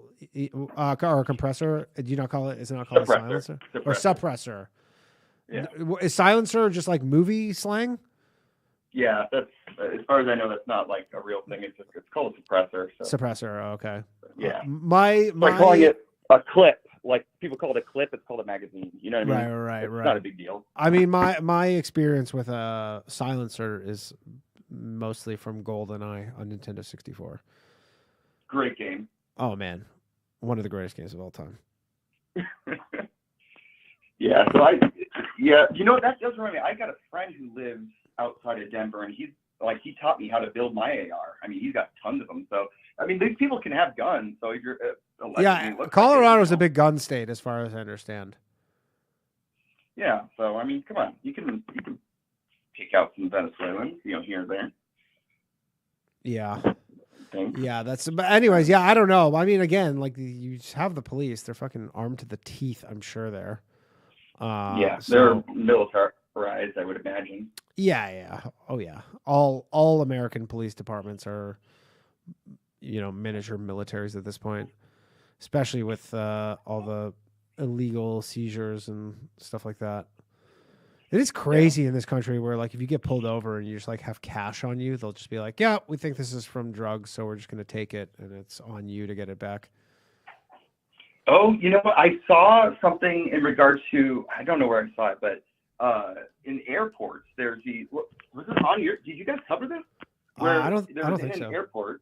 a compressor. Do you not call it? Is it not called a silencer or suppressor? Yeah. Is silencer just like movie slang? Yeah, that's as far as I know. That's not like a real thing. It's called a suppressor. So. Suppressor. Okay. Yeah. My calling it a clip. Like people call it a clip. It's called a magazine. You know what I mean? Right. It's not a big deal. I mean, my experience with a silencer is mostly from GoldenEye on Nintendo 64. Great game. Oh man, one of the greatest games of all time. Yeah, so that does remind me. I got a friend who lives outside of Denver, and he taught me how to build my AR. I mean, he's got tons of them. So I mean, these people can have guns. So you're Colorado's a big gun state, as far as I understand. Yeah, so I mean, come on, you can pick out some Venezuelans, here and there. Yeah. Yeah, but anyways, yeah, I don't know. I mean, again, like you just have the police; they're fucking armed to the teeth. I'm sure they're. They're militarized, I would imagine. Yeah. Oh yeah. All American police departments are miniature militaries at this point, especially with all the illegal seizures and stuff like that. It is crazy in this country where, like, if you get pulled over and you just, like, have cash on you, they'll just be like, yeah, we think this is from drugs, so we're just going to take it, and it's on you to get it back. Oh, you know what? I saw something in regards to, I don't know where I saw it, but in airports, there's was it on your, did you guys cover this? I don't think so. Airport.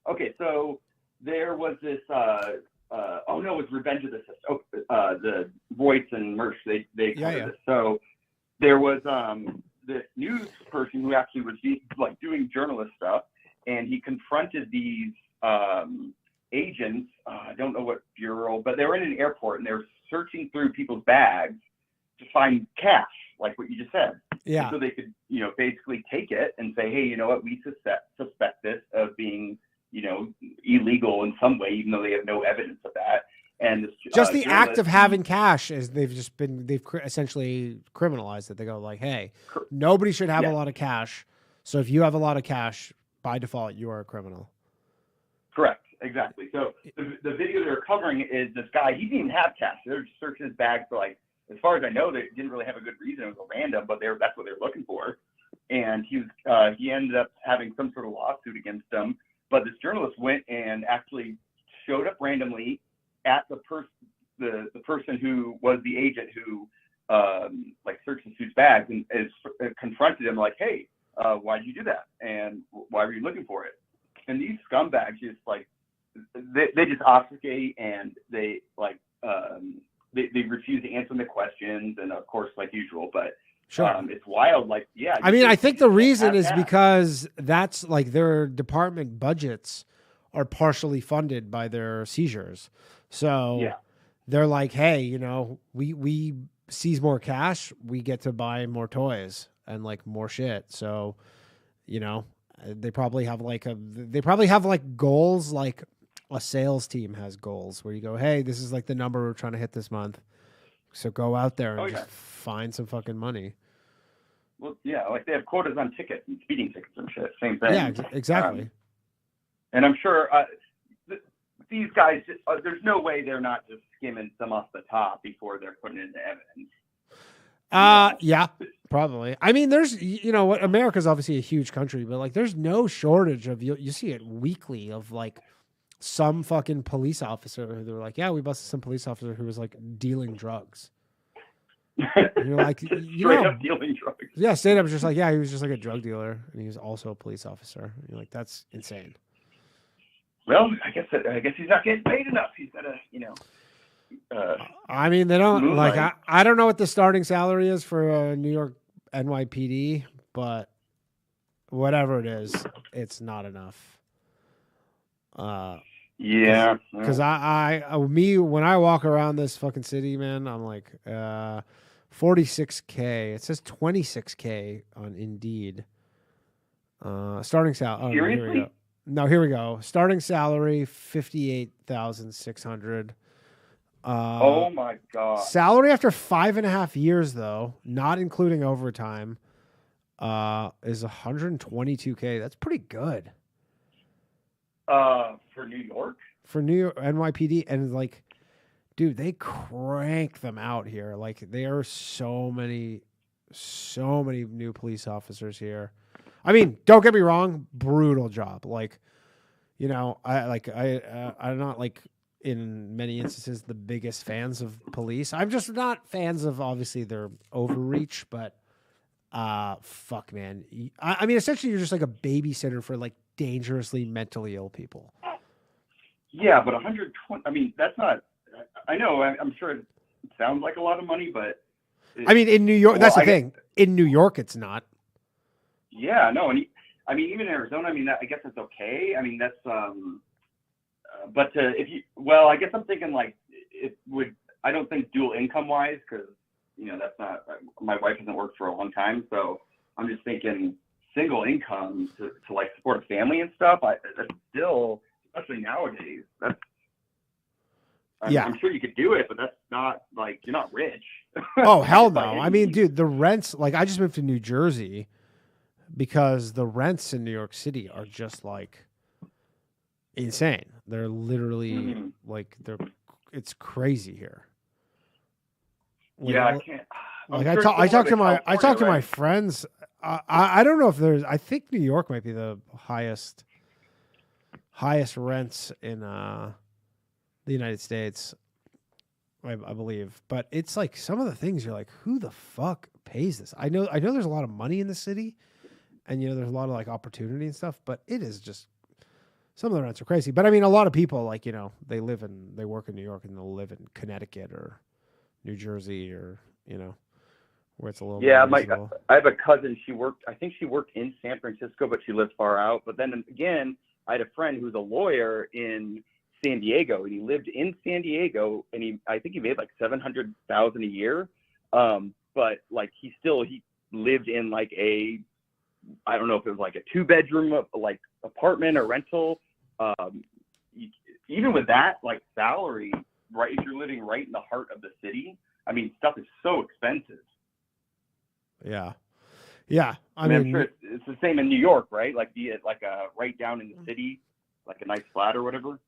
Okay, so there was this, it was Revenge of the System. The Voice and Merch, they covered this. So there was this news person who actually was doing journalist stuff, and he confronted these agents. I don't know what bureau, but they were in an airport and they were searching through people's bags to find cash, like what you just said. Yeah. And so they could, basically take it and say, hey, you know what, we suspect this of being, illegal in some way, even though they have no evidence of that. And this, just the act of having cash is they've essentially criminalized it. They go like, hey, nobody should have a lot of cash. So if you have a lot of cash, by default, you are a criminal. Correct. Exactly. So the video they're covering is this guy. He didn't even have cash. They're just searching his bag for, like, as far as I know, they didn't really have a good reason. It was a random, but that's what they're looking for. And he ended up having some sort of lawsuit against them. But this journalist went and actually showed up randomly at the person who was the agent who searched the suit's bags and confronted him like, hey, why did you do that? And why were you looking for it? And these scumbags just they just obfuscate, and they refuse to answer the questions, and of course, like usual, but sure. It's wild. I think the reason is because that's like their department budgets are partially funded by their seizures. So they're like, hey, we seize more cash, we get to buy more toys and like more shit. So, they probably have goals, like a sales team has goals where you go, hey, this is like the number we're trying to hit this month. So go out there and just find some fucking money. Well, yeah, like they have quotas on tickets and speeding tickets and shit. Same thing. Yeah, exactly. And I'm sure these guys, there's no way they're not just skimming some off the top before they're putting it into evidence. Yeah, probably. I mean, there's, America's obviously a huge country, but like there's no shortage of, you see it weekly of like some fucking police officer who they're like, yeah, we busted some police officer who was like dealing drugs. And you're like, straight up dealing drugs. Yeah, straight up just like, yeah, he was just like a drug dealer and he was also a police officer. And you're like, that's insane. Well, I guess he's not getting paid enough. He's got to, I mean, they don't like. I don't know what the starting salary is for New York NYPD, but whatever it is, it's not enough. Yeah, because when I walk around this fucking city, man, I'm like, $46K. It says $26K on Indeed. Starting salary. Seriously? Here we go. Starting salary $58,600. Oh my god. Salary after 5.5 years, though, not including overtime, is $122K. That's pretty good. For New York? For New York NYPD, and like, dude, they crank them out here. Like, there are so many new police officers here. I mean, don't get me wrong, brutal job. Like, I'm not like in many instances the biggest fans of police. I'm just not fans of obviously their overreach, but fuck, man. I mean, essentially, you're just like a babysitter for like dangerously mentally ill people. Yeah, but 120. I mean, that's not. I know. I'm sure it sounds like a lot of money, but I mean, in New York, that's the thing. In New York, it's not. Yeah, no, and I mean, even in Arizona, I mean, I guess it's okay. I mean, that's but I guess I'm thinking like it would. I don't think dual income wise, because that's not. My wife hasn't worked for a long time, so I'm just thinking single income to like support a family and stuff. That's still, especially nowadays. I'm sure you could do it, but that's not like you're not rich. Oh hell no! I mean, dude, the rents. Like, I just moved to New Jersey because the rents in New York City are just like insane. They're literally it's crazy here. Like, yeah, I can't. Like I talk to my friends. I don't know if there's. I think New York might be the highest rents in the United States. I believe, but it's like some of the things you're like, who the fuck pays this? I know there's a lot of money in the city, and there's a lot of like opportunity and stuff, but it is just some of the rents are crazy. But I mean, a lot of people like they work in New York and they'll live in Connecticut or New Jersey or where it's a little more reasonable. I have a cousin. I think she worked in San Francisco, but she lived far out. But then again, I had a friend who's a lawyer in San Diego, and he lived in San Diego, and I think he made like $700,000 a year. But like he lived in like I don't know if it was like a 2-bedroom like apartment or rental. Even with that like salary, right? If you're living right in the heart of the city, I mean, stuff is so expensive. Yeah. I mean, I'm sure it's the same in New York, right? Like be it like right down in the city, like a nice flat or whatever.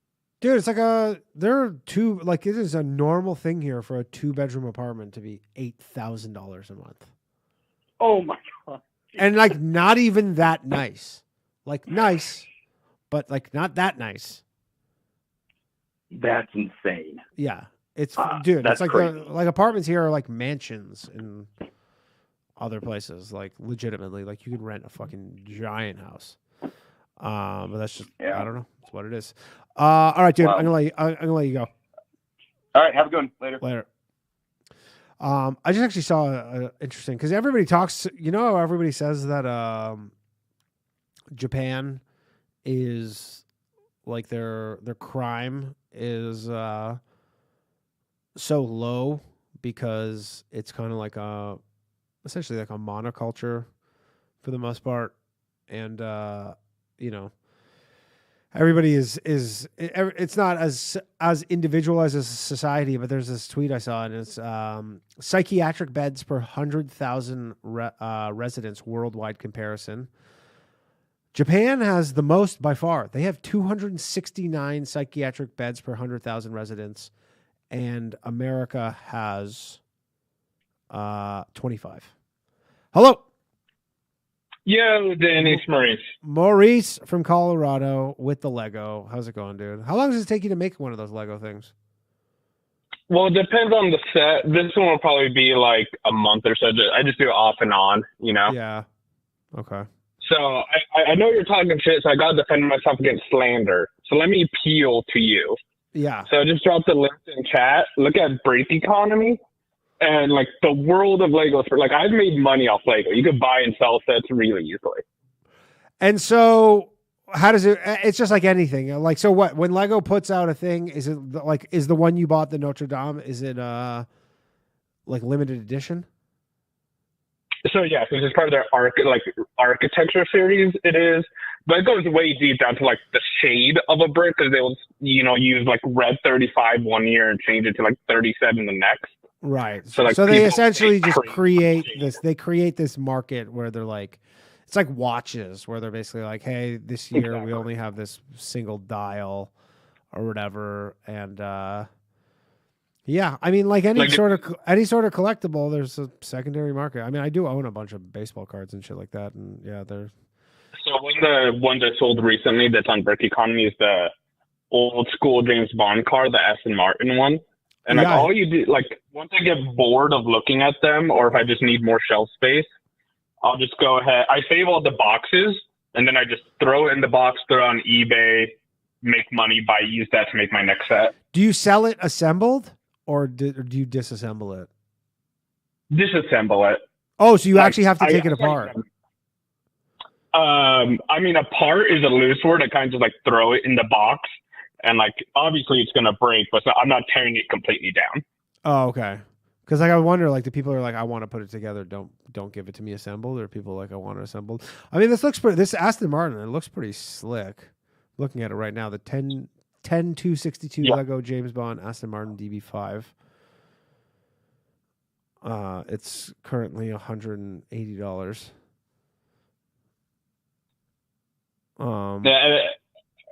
Dude, it's like it is a normal thing here for a 2-bedroom apartment to be $8,000 a month. Oh my God. And like not even that nice. Like nice, but like not that nice. That's insane. Yeah. It's dude, it's like like apartments here are like mansions in other places, like legitimately. Like you can rent a fucking giant house. But that's just I don't know. It's what it is. All right, dude. Wow. I'm gonna let you go. All right, have a good one. Later. I just actually saw interesting because everybody talks. How everybody says that Japan is like their crime is so low because it's kind of like essentially like a monoculture for the most part, and everybody is it's not as individualized as a society, but there's this tweet I saw, and it's psychiatric beds per 100,000 residents worldwide comparison. Japan has the most by far. They have 269 psychiatric beds per 100,000 residents, and America has 25. Hello. Yo, Danny, it's Maurice. Maurice from Colorado with the Lego. How's it going, dude? How long does it take you to make one of those Lego things? Well, it depends on the set. This one will probably be like a month or so. I just do it off and on, Yeah. Okay. So I know you're talking shit, so I got to defend myself against slander. So let me appeal to you. Yeah. So I just dropped the link in chat. Look at Break Economy. And like the world of Legos, like I've made money off Lego. You could buy and sell sets really easily. And so how does it, it's just like anything. Like, so what, when Lego puts out a thing, is it like, is the one you bought, the Notre Dame, is it like limited edition? So yeah, this is part of their architecture series. It is, but it goes way deep down to like the shade of a brick, because they will, use like red 35 one year and change it to like 37 the next. Right. So they essentially just create this. They create this market where they're like, it's like watches, where they're basically like, hey, this year we only have this single dial or whatever. And yeah, I mean, like any sort of collectible, there's a secondary market. I mean, I do own a bunch of baseball cards and shit like that, and yeah, they're. So one of the ones I sold recently that's on Brick Economy is the old school James Bond car, the Aston Martin one. And like all you do, like once I get bored of looking at them, or if I just need more shelf space, I'll just go ahead. I save all the boxes, and then I just throw it in the box, throw it on eBay, make money, use that to make my next set. Do you sell it assembled, or do you disassemble it? Disassemble it. Oh, so you actually have to take it apart. I mean, apart is a loose word. I kind of just like throw it in the box. And like, obviously it's going to break, but I'm not tearing it completely down. Oh, okay. Because like, I wonder, like the people are like, I want to put it together. Don't give it to me assembled. Or people like, I want it assembled. I mean, this Aston Martin, it looks pretty slick. Looking at it right now, the 10-262 Lego James Bond Aston Martin DB5. It's currently $180.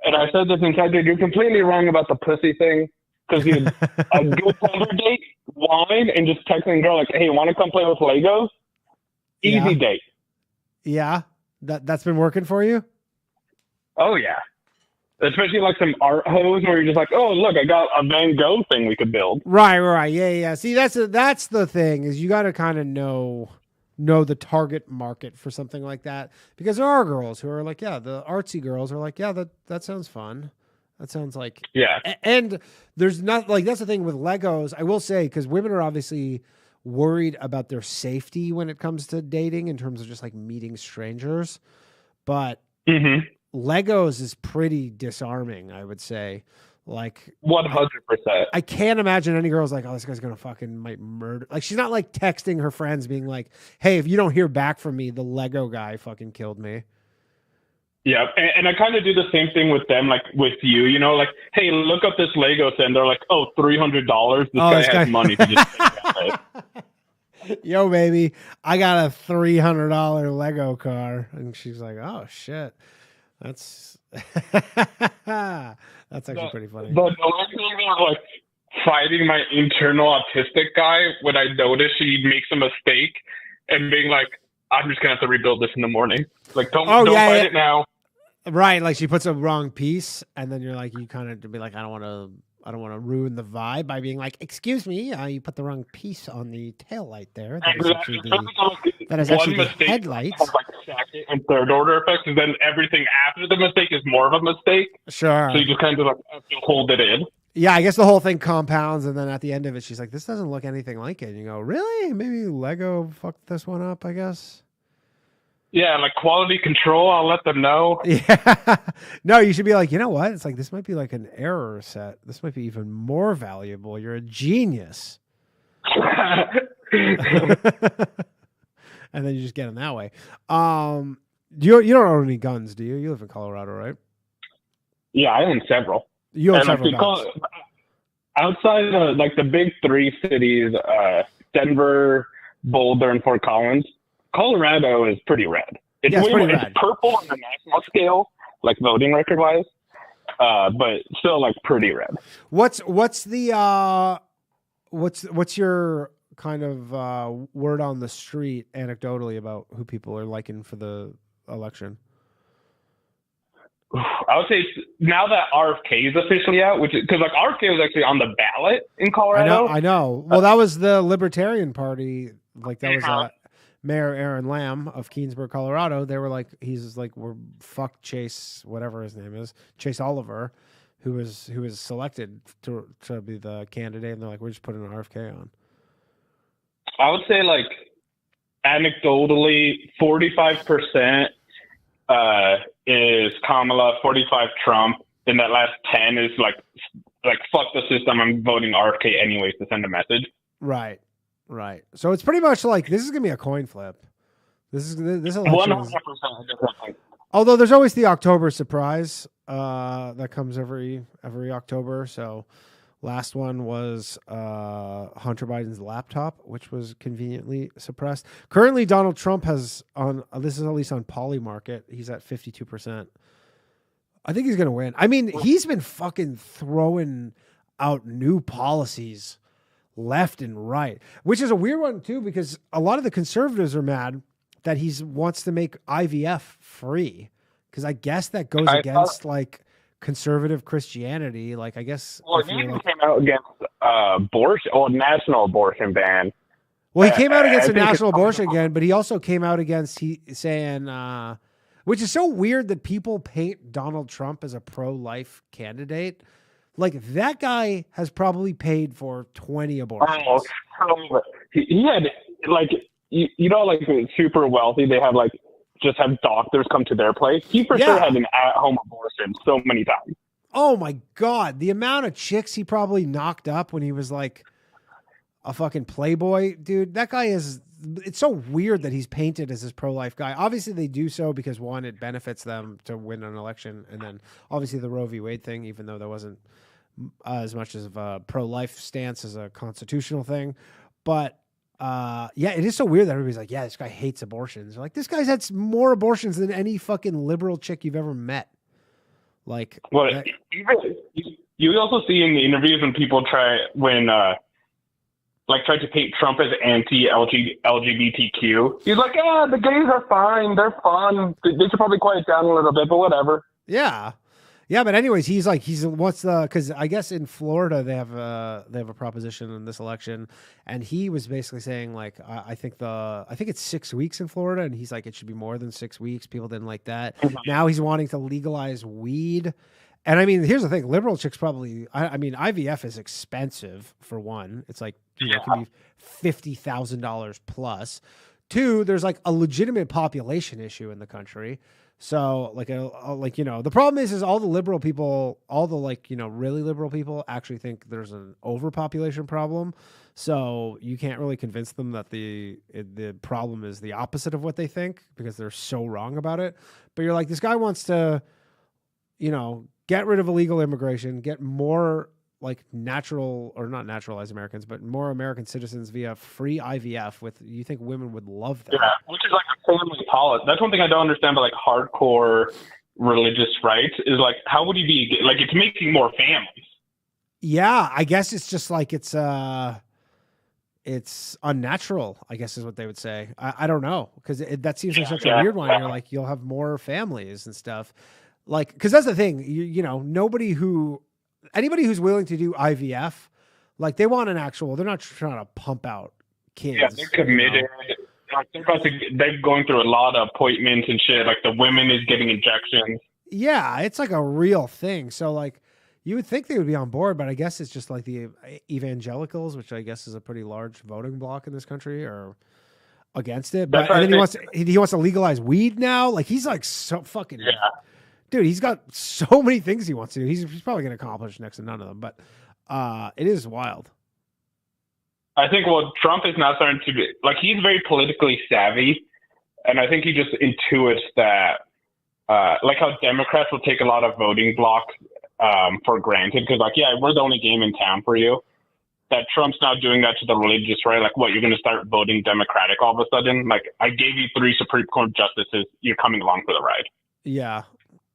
And I said this in chat, dude, you're completely wrong about the pussy thing. Because a good Tinder date, wine, and just texting a girl like, hey, want to come play with Legos? Easy date. Yeah, that's been working for you? Oh, yeah. Especially like some art hose where you're just like, oh, look, I got a Van Gogh thing we could build. Right. Yeah. See, that's the thing is you got to kind of know the target market for something like that, because there are girls who are like, yeah, the artsy girls are like, yeah, that sounds fun. That sounds like, yeah. And there's not like, that's the thing with Legos. I will say, because women are obviously worried about their safety when it comes to dating in terms of just like meeting strangers, but Legos is pretty disarming, I would say. Like 100%. I can't imagine any girl's like, oh, this guy's gonna fucking might murder. Like she's not like texting her friends being like, hey, if you don't hear back from me, the Lego guy fucking killed me. Yeah, and I kind of do the same thing with them, like with you, you know, like, hey, look up this Lego set, and they're like, oh, $300. This guy has money to just take it. Yo, baby, I got a $300 Lego car, and she's like, oh shit, that's actually pretty funny. But the only thing is like fighting my internal autistic guy when I notice he makes a mistake and being like, I'm just gonna have to rebuild this in the morning. Like, don't fight it now. Right, like she puts a wrong piece, and then you're like, you kind of be like, I don't want to ruin the vibe by being like, excuse me, you put the wrong piece on the tail light there. That is actually the headlights. Has like second and third order effects, and then everything after the mistake is more of a mistake. Sure. So you just kind of like have to hold it in. Yeah, I guess the whole thing compounds, and then at the end of it, she's like, this doesn't look anything like it. And you go, really? Maybe Lego fucked this one up, I guess. Yeah, like quality control, I'll let them know. Yeah. No, you should be like, you know what? It's like, this might be like an error set. This might be even more valuable. You're a genius. And then you just get them that way. You don't own any guns, do you? You live in Colorado, right? Yeah, I own several. You own several guns. Outside of like the big three cities, Denver, Boulder, and Fort Collins, Colorado is pretty red. It's purple on the national scale, like voting record wise, but still like pretty red. What's your kind of word on the street anecdotally about who people are liking for the election? I would say now that RFK is officially out, which because like RFK was actually on the ballot in Colorado. I know. Well, that was the Libertarian Party. Like that was Mayor Aaron Lamb of Keensburg, Colorado. They were like, he's like, we're fuck Chase, whatever his name is, Chase Oliver, who was selected to be the candidate, and they're like, we're just putting an RFK on. I would say like anecdotally, 45% is Kamala, 45 Trump, and that last 10 is like fuck the system. I'm voting RFK anyways to send a message. Right. So it's pretty much like this is gonna be a coin flip. This election. 100%. Although there's always the October surprise that comes every October. So last one was Hunter Biden's laptop, which was conveniently suppressed. Currently, Donald Trump has on this is at least on Polymarket. He's at 52%. I think he's gonna win. I mean, he's been fucking throwing out new policies left and right, which is a weird one too, because a lot of the conservatives are mad that he wants to make IVF free, because I guess that goes against like conservative Christianity. Like I guess he came out against abortion or national abortion ban. Well, he came out against a national abortion ban, but he also came out against saying, which is so weird that people paint Donald Trump as a pro-life candidate. Like that guy has probably paid for 20 abortions. He had like you know, like super wealthy. They have like just have doctors come to their place. He for sure had an at-home abortion so many times. Oh my God, the amount of chicks he probably knocked up when he was like a fucking playboy, dude. That guy is. It's so weird that he's painted as this pro-life guy. Obviously, they do so because one, it benefits them to win an election, and then obviously the Roe v. Wade thing, even though that wasn't as much as a pro-life stance as a constitutional thing. But it is so weird that everybody's like, yeah, this guy hates abortions. Like, this guy's had more abortions than any fucking liberal chick you've ever met. Like, well, even you also see in the interviews when people try to paint Trump as anti-LGBTQ. He's like, yeah, the gays are fine, they're fun. They should probably quiet down a little bit, but whatever. Yeah. Yeah, but anyways, because I guess in Florida they have a proposition in this election, and he was basically saying like I think it's 6 weeks in Florida, and he's like it should be more than 6 weeks. People didn't like that. Mm-hmm. Now he's wanting to legalize weed, and I mean here's the thing: liberal chicks probably. I mean IVF is expensive for one. It's like it can be $50,000 plus. Two, there's like a legitimate population issue in the country. So the problem is all the liberal people, all the really liberal people actually think there's an overpopulation problem. So you can't really convince them that the problem is the opposite of what they think because they're so wrong about it. But you're like, this guy wants to, get rid of illegal immigration, get more like natural or not naturalized Americans, but more American citizens via free IVF you think women would love that. Yeah, which is like a family policy. That's one thing I don't understand about like hardcore religious rights is like, how would you be like, it's making more families. Yeah. I guess it's just like, it's unnatural, I guess is what they would say. I don't know. Cause that seems like such a weird one. You're like, you'll have more families and stuff. Like, cause that's the thing, anybody who's willing to do IVF, like they're not trying to pump out kids. Yeah, they're committed. They're going through a lot of appointments and shit. Like the women is getting injections. Yeah, it's like a real thing. So like you would think they would be on board, but I guess it's just like the evangelicals, which I guess is a pretty large voting bloc in this country, are against it. But and then he wants to legalize weed now. Like he's like so fucking dude, he's got so many things he wants to do. He's probably going to accomplish next to none of them, but it is wild. I think Trump is now starting to be like, he's very politically savvy. And I think he just intuits that, like how Democrats will take a lot of voting blocks for granted. Cause like, yeah, we're the only game in town for you. That Trump's now doing that to the religious right. Like what, you're going to start voting Democratic all of a sudden? Like I gave you 3 Supreme Court justices. You're coming along for the ride. Yeah.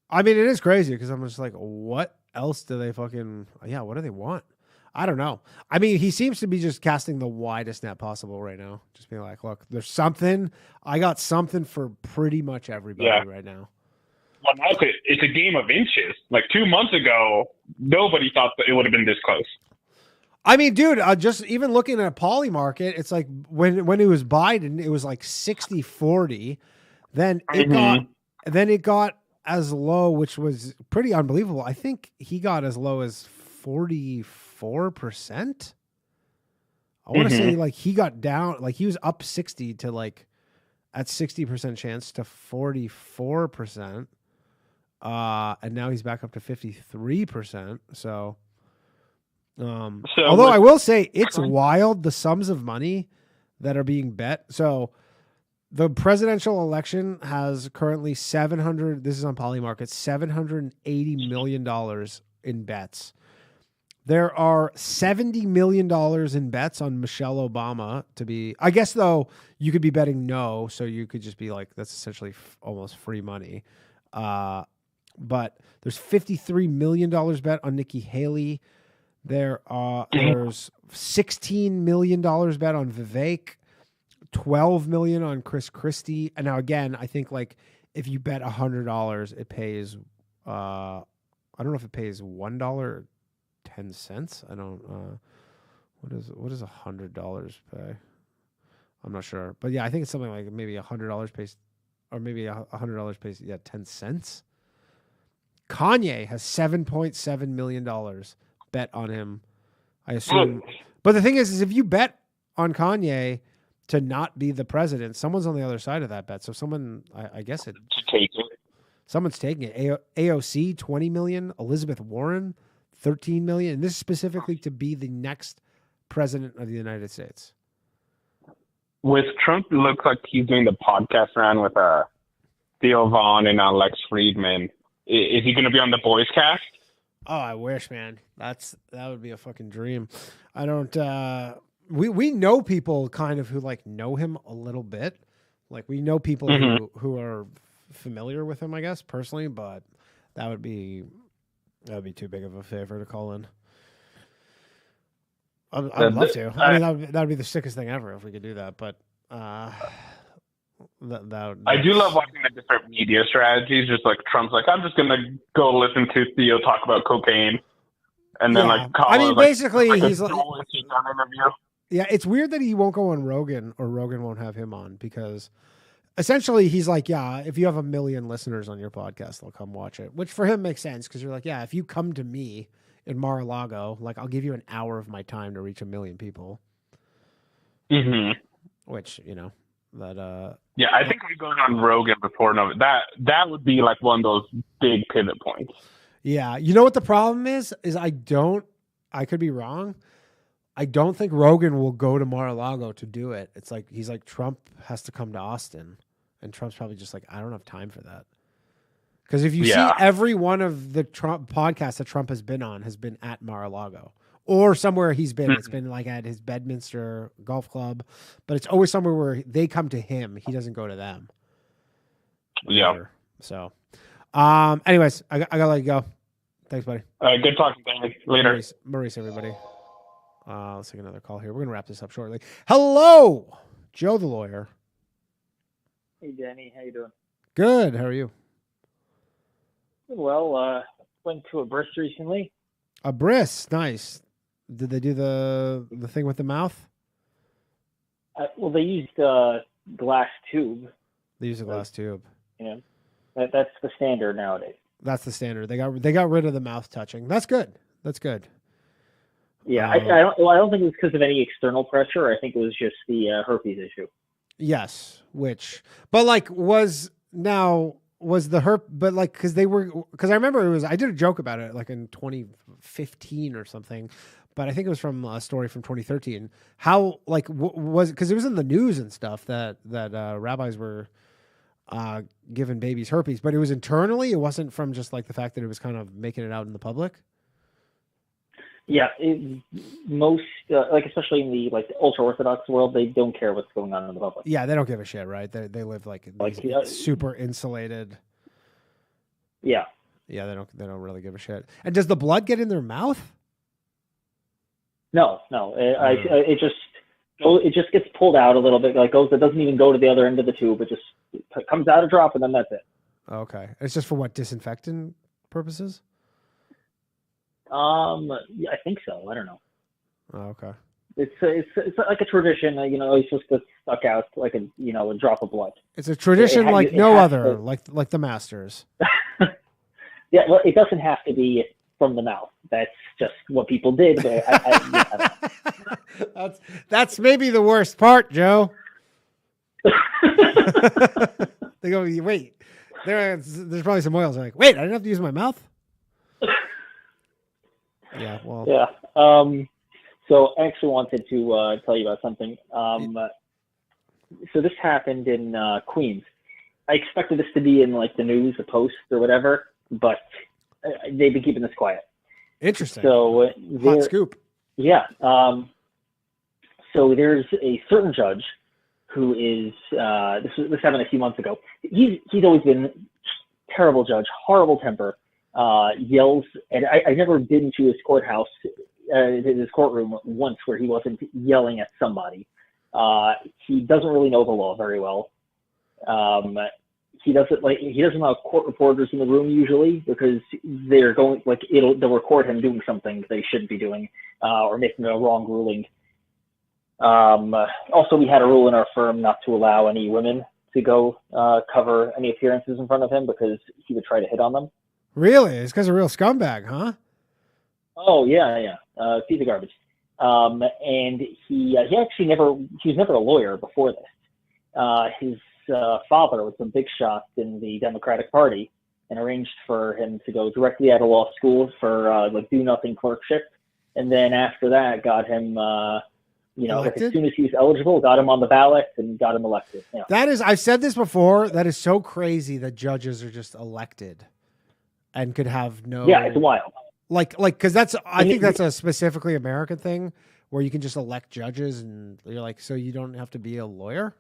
I mean, it is crazy because I'm just like, what else do they what do they want? I don't know. I mean, he seems to be just casting the widest net possible right now. Just being like, look, there's something. I got something for pretty much everybody right now. Well, now it's a game of inches. Like 2 months ago, nobody thought that it would have been this close. I mean, dude, just even looking at Poly Market, it's like when it was Biden, it was like 60-40. Then it got as low, which was pretty unbelievable. I think he got as low as 44%. I want to say like he got down, like he was up 60 to like at 60% chance to 44%. And now he's back up to 53%. So although I will say it's wild, the sums of money that are being bet. So the presidential election has currently this is on Polymarket, $780 million in bets. There are $70 million in bets on Michelle Obama to be, I guess though, you could be betting no. So you could just be like, that's essentially almost free money. But there's $53 million bet on Nikki Haley. There's $16 million bet on Vivek. 12 million on Chris Christie. And now again, I think like if you bet $100, it pays I don't know if it pays $1 or 10 cents. I don't what does $100 pay? I'm not sure. But yeah, I think it's something like maybe $100 pays, or maybe $100 pays 10 cents. Kanye has $7.7 million bet on him, I assume. But the thing is if you bet on Kanye to not be the president, someone's on the other side of that bet. So someone, I guess someone's taking it. AOC, 20 million. Elizabeth Warren, 13 million. And this is specifically to be the next president of the United States. With Trump, it looks like he's doing the podcast round with Theo Vaughn and Lex Friedman. Is he going to be on the Boys Cast? Oh, I wish, man. That would be a fucking dream. I don't. We know people kind of who like know him a little bit. Like we know people who are familiar with him, I guess, personally, but That would be too big of a favor to call in. I would love to. I mean, that would be the sickest thing ever if we could do that. But I do love watching the different media strategies. Just like Trump's like, I'm just gonna go listen to Theo talk about cocaine, and then I mean, basically, he's like, interview. Yeah, it's weird that he won't go on Rogan or Rogan won't have him on because essentially he's like, yeah, if you have 1 million listeners on your podcast, they'll come watch it, which for him makes sense because you're like, yeah, if you come to me in Mar-a-Lago, like I'll give you an hour of my time to reach 1 million people. Mm-hmm. Which, that yeah, I think we go on Rogan before that would be like one of those big pivot points. Yeah, you know what the problem is I could be wrong. I don't think Rogan will go to Mar-a-Lago to do it. It's like he's like Trump has to come to Austin, and Trump's probably just like, I don't have time for that. Because if you see every one of the Trump podcasts that Trump has been on has been at Mar-a-Lago or somewhere he's been. It's been like at his Bedminster golf club, but it's always somewhere where they come to him. He doesn't go to them. Yeah. So, anyways, I gotta let you go. Thanks, buddy. Good talking, Danny. Later. Maurice, everybody. Let's take another call here. We're going to wrap this up shortly. Hello, Joe the lawyer. Hey, Danny. How you doing? Good. How are you? Well, went to a bris recently. A bris. Nice. Did they do the thing with the mouth? Well, they used glass tube. They used a glass tube. Yeah. That's the standard nowadays. That's the standard. They got rid of the mouth touching. That's good. That's good. Yeah, I don't think it was because of any external pressure. I think it was just the herpes issue. Yes, but like was the but like because I remember I did a joke about it like in 2015 or something, but I think it was from a story from 2013. How like was because it was in the news and stuff that rabbis were giving babies herpes, but it was internally. It wasn't from just like the fact that it was kind of making it out in the public. Yeah, most especially in the ultra orthodox world, they don't care what's going on in the public. Yeah, they don't give a shit, right? They live like super insulated. Yeah. Yeah, they don't really give a shit. And does the blood get in their mouth? No. It just gets pulled out a little bit. It doesn't even go to the other end of the tube. It just comes out a drop and then that's it. Okay, it's just for what, disinfectant purposes? Yeah, I think so. I don't know. Oh, okay. It's like a tradition. It's just gets stuck out like a drop of blood. It's a tradition like no other, like the Masters. Yeah, well, it doesn't have to be from the mouth. That's just what people did. But that's maybe the worst part, Joe. They go, wait. There's probably some oils. Like, wait, I didn't have to use my mouth. Yeah, well. Yeah. So I actually wanted to tell you about something. So this happened in Queens. I expected this to be in the news, the Post or whatever, but they've been keeping this quiet. Interesting. So hot scoop. Yeah. So there's a certain judge who is this happened a few months ago. He's always been terrible judge, horrible temper. Yells, and I've never been to his courthouse, his courtroom once where he wasn't yelling at somebody. He doesn't really know the law very well. He doesn't allow court reporters in the room usually because they're going they'll record him doing something they shouldn't be doing or making a wrong ruling. Also, we had a rule in our firm not to allow any women to go cover any appearances in front of him because he would try to hit on them. Really? It's because of a real scumbag, huh? Oh, yeah. Piece of garbage. And he was never a lawyer before this. His father was a big shot in the Democratic Party and arranged for him to go directly out of law school for do-nothing clerkship. And then after that, got him, as soon as he was eligible, got him on the ballot and got him elected. Yeah. That is, I've said this before, that is so crazy that judges are just elected. And could have no. Yeah, it's wild. Because I think that's a specifically American thing where you can just elect judges and you're like, so you don't have to be a lawyer?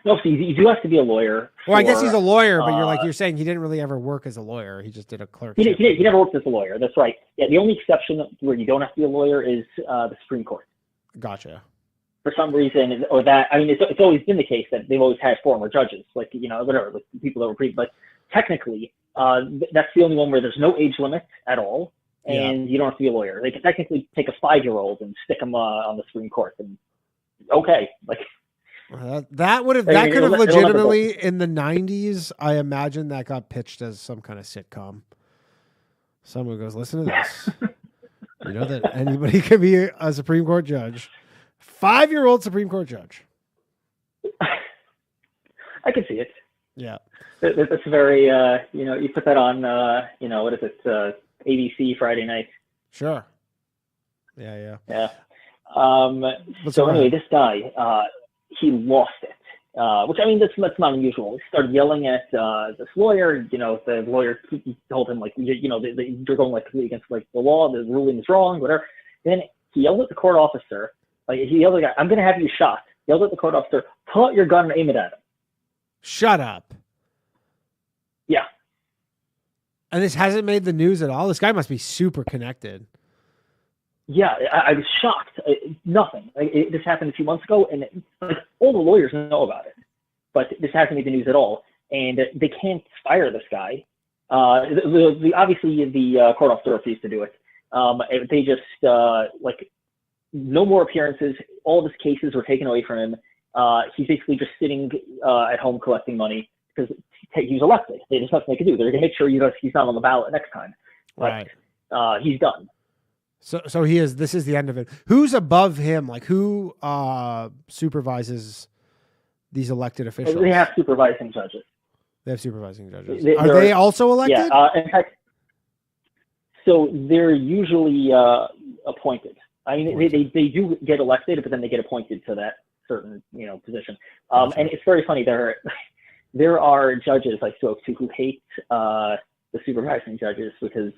No, so you do have to be a lawyer. Well, I guess he's a lawyer, but you're saying he didn't really ever work as a lawyer. He just did a clerk. He never worked as a lawyer. That's right. Yeah, the only exception where you don't have to be a lawyer is the Supreme Court. Gotcha. For some reason, or that, I mean, it's always been the case that they've always had former judges, like, whatever, like people that were but technically, that's the only one where there's no age limit at all, and you don't have to be a lawyer. They can technically take a 5-year-old and stick him on the Supreme Court, and okay, like. That could have legitimately in the 90s. I imagine that got pitched as some kind of sitcom. Someone goes, listen to this. You know that anybody can be a Supreme Court judge. 5-year-old Supreme Court judge. I can see it. Yeah. That's very, you put that on, what is it, ABC Friday night. Sure. Yeah. So anyway, this guy, he lost it, which, I mean, that's not unusual. He started yelling at this lawyer. The lawyer told him, like, they're going, like, against, like, the law. The ruling is wrong, whatever. Then he yelled at the court officer. Like, he yelled at the guy, I'm going to have you shot. He yelled at the court officer, pull out your gun and aim it at him. Shut up. Yeah. And this hasn't made the news at all? This guy must be super connected. Yeah, I was shocked. Nothing. This happened a few months ago, and all the lawyers know about it. But this hasn't made the news at all. And they can't fire this guy. Obviously, the court officer refused to do it. They just, no more appearances. All of his cases were taken away from him. He's basically just sitting at home collecting money because he was elected. There's nothing they can do. They're going to make sure he's not on the ballot next time. But, right. He's done. So he is. This is the end of it. Who's above him? Like, who supervises these elected officials? They have supervising judges. They have supervising judges. Are they also elected? Yeah. In fact, so they're usually appointed. I mean, they do get elected, but then they get appointed to that certain position. And it's very funny. There are judges I spoke to who hate the supervising judges because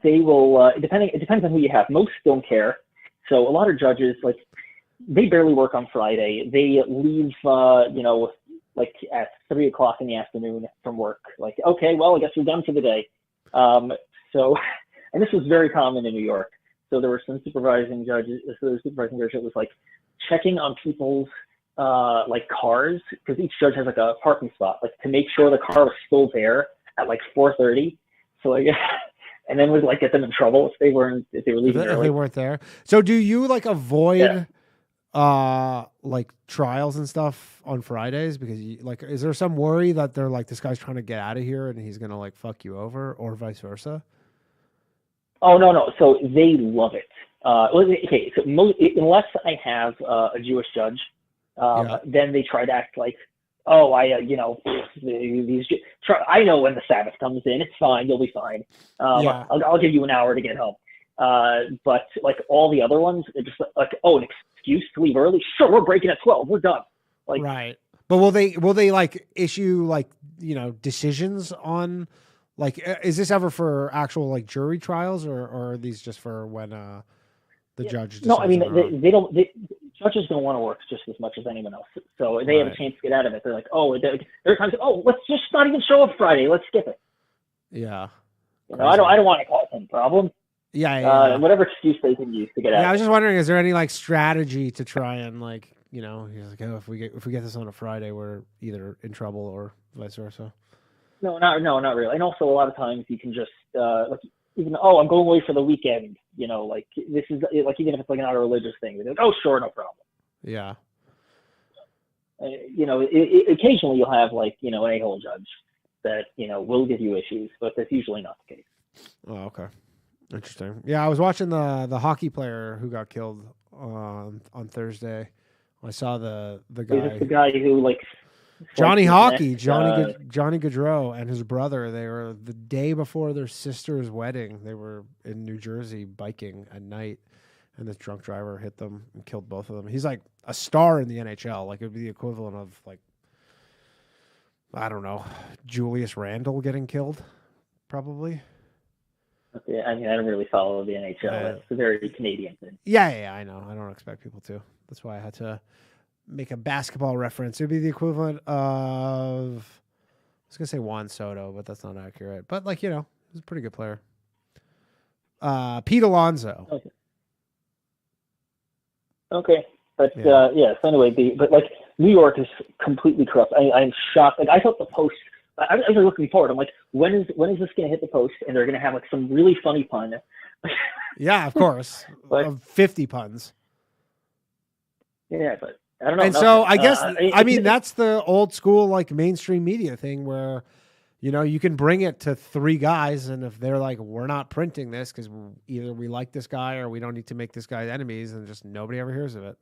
they will, it depends on who you have. Most don't care. So a lot of judges, like, they barely work on Friday. They leave, like at 3 o'clock in the afternoon from work. Like, okay, well, I guess we're done for the day. And this was very common in New York. So there were some supervising judges. So the supervising judge was like checking on people's like cars, because each judge has like a parking spot, like to make sure the car was still there at like 4:30. So I guess. And then would like get them in trouble if they were leaving early. If they weren't there. So do you like avoid like trials and stuff on Fridays because is there some worry that they're like, this guy's trying to get out of here and he's gonna like fuck you over, or vice versa? Oh no. So they love it. Okay, so unless I have a Jewish judge, then they try to act like, oh, I know when the Sabbath comes in. It's fine. You'll be fine. I'll give you an hour to get home. But like all the other ones, they're just like, oh, an excuse to leave early? Sure, we're breaking at 12. We're done. Like, right. But will they like issue like decisions on like, is this ever for actual like jury trials or are these just for when the judge? No, I mean they don't. Judges don't want to work just as much as anyone else, so they have a chance to get out of it. They're like, oh, there are times, oh, let's just not even show up Friday. Let's skip it. Yeah. I don't want to cause any problem. Yeah. Whatever excuse they can use to get out. Yeah, I was just wondering, is there any like strategy to try and like, he's like, oh, if we get this on a Friday, we're either in trouble or vice versa. No, not really. And also a lot of times you can just like, even, oh, I'm going away for the weekend. Like this is like, even if it's like not a religious thing, they're like, oh, sure, no problem. Yeah. Occasionally you'll have like, an a-hole judge that, will give you issues, but that's usually not the case. Oh, okay. Interesting. Yeah, I was watching the hockey player who got killed on Thursday. I saw the guy. Is this the guy who like Johnny Hockey, Johnny Gaudreau and his brother. They were the day before their sister's wedding. They were in New Jersey biking at night, and this drunk driver hit them and killed both of them. He's like a star in the NHL. Like, it would be the equivalent of like, I don't know, Julius Randle getting killed, probably. Yeah, I mean, I don't really follow the NHL. It's a very Canadian thing. Yeah, I know. I don't expect people to. That's why I had to make a basketball reference. It would be the equivalent of, I was going to say Juan Soto, but that's not accurate. But, like, you know, he's a pretty good player. Pete Alonso. Okay. But, so anyway, but, like, New York is completely corrupt. I'm shocked. Like, I thought the Post, I was looking forward. I'm like, when is this going to hit the Post? And they're going to have, like, some really funny pun. Yeah, of course. Of 50 puns. Yeah, but I don't know. And so I guess, I mean, that's the old school, like, mainstream media thing where, you know, you can bring it to 3 guys, and if they're like, we're not printing this because either we like this guy or we don't need to make this guy enemies, and just nobody ever hears of it.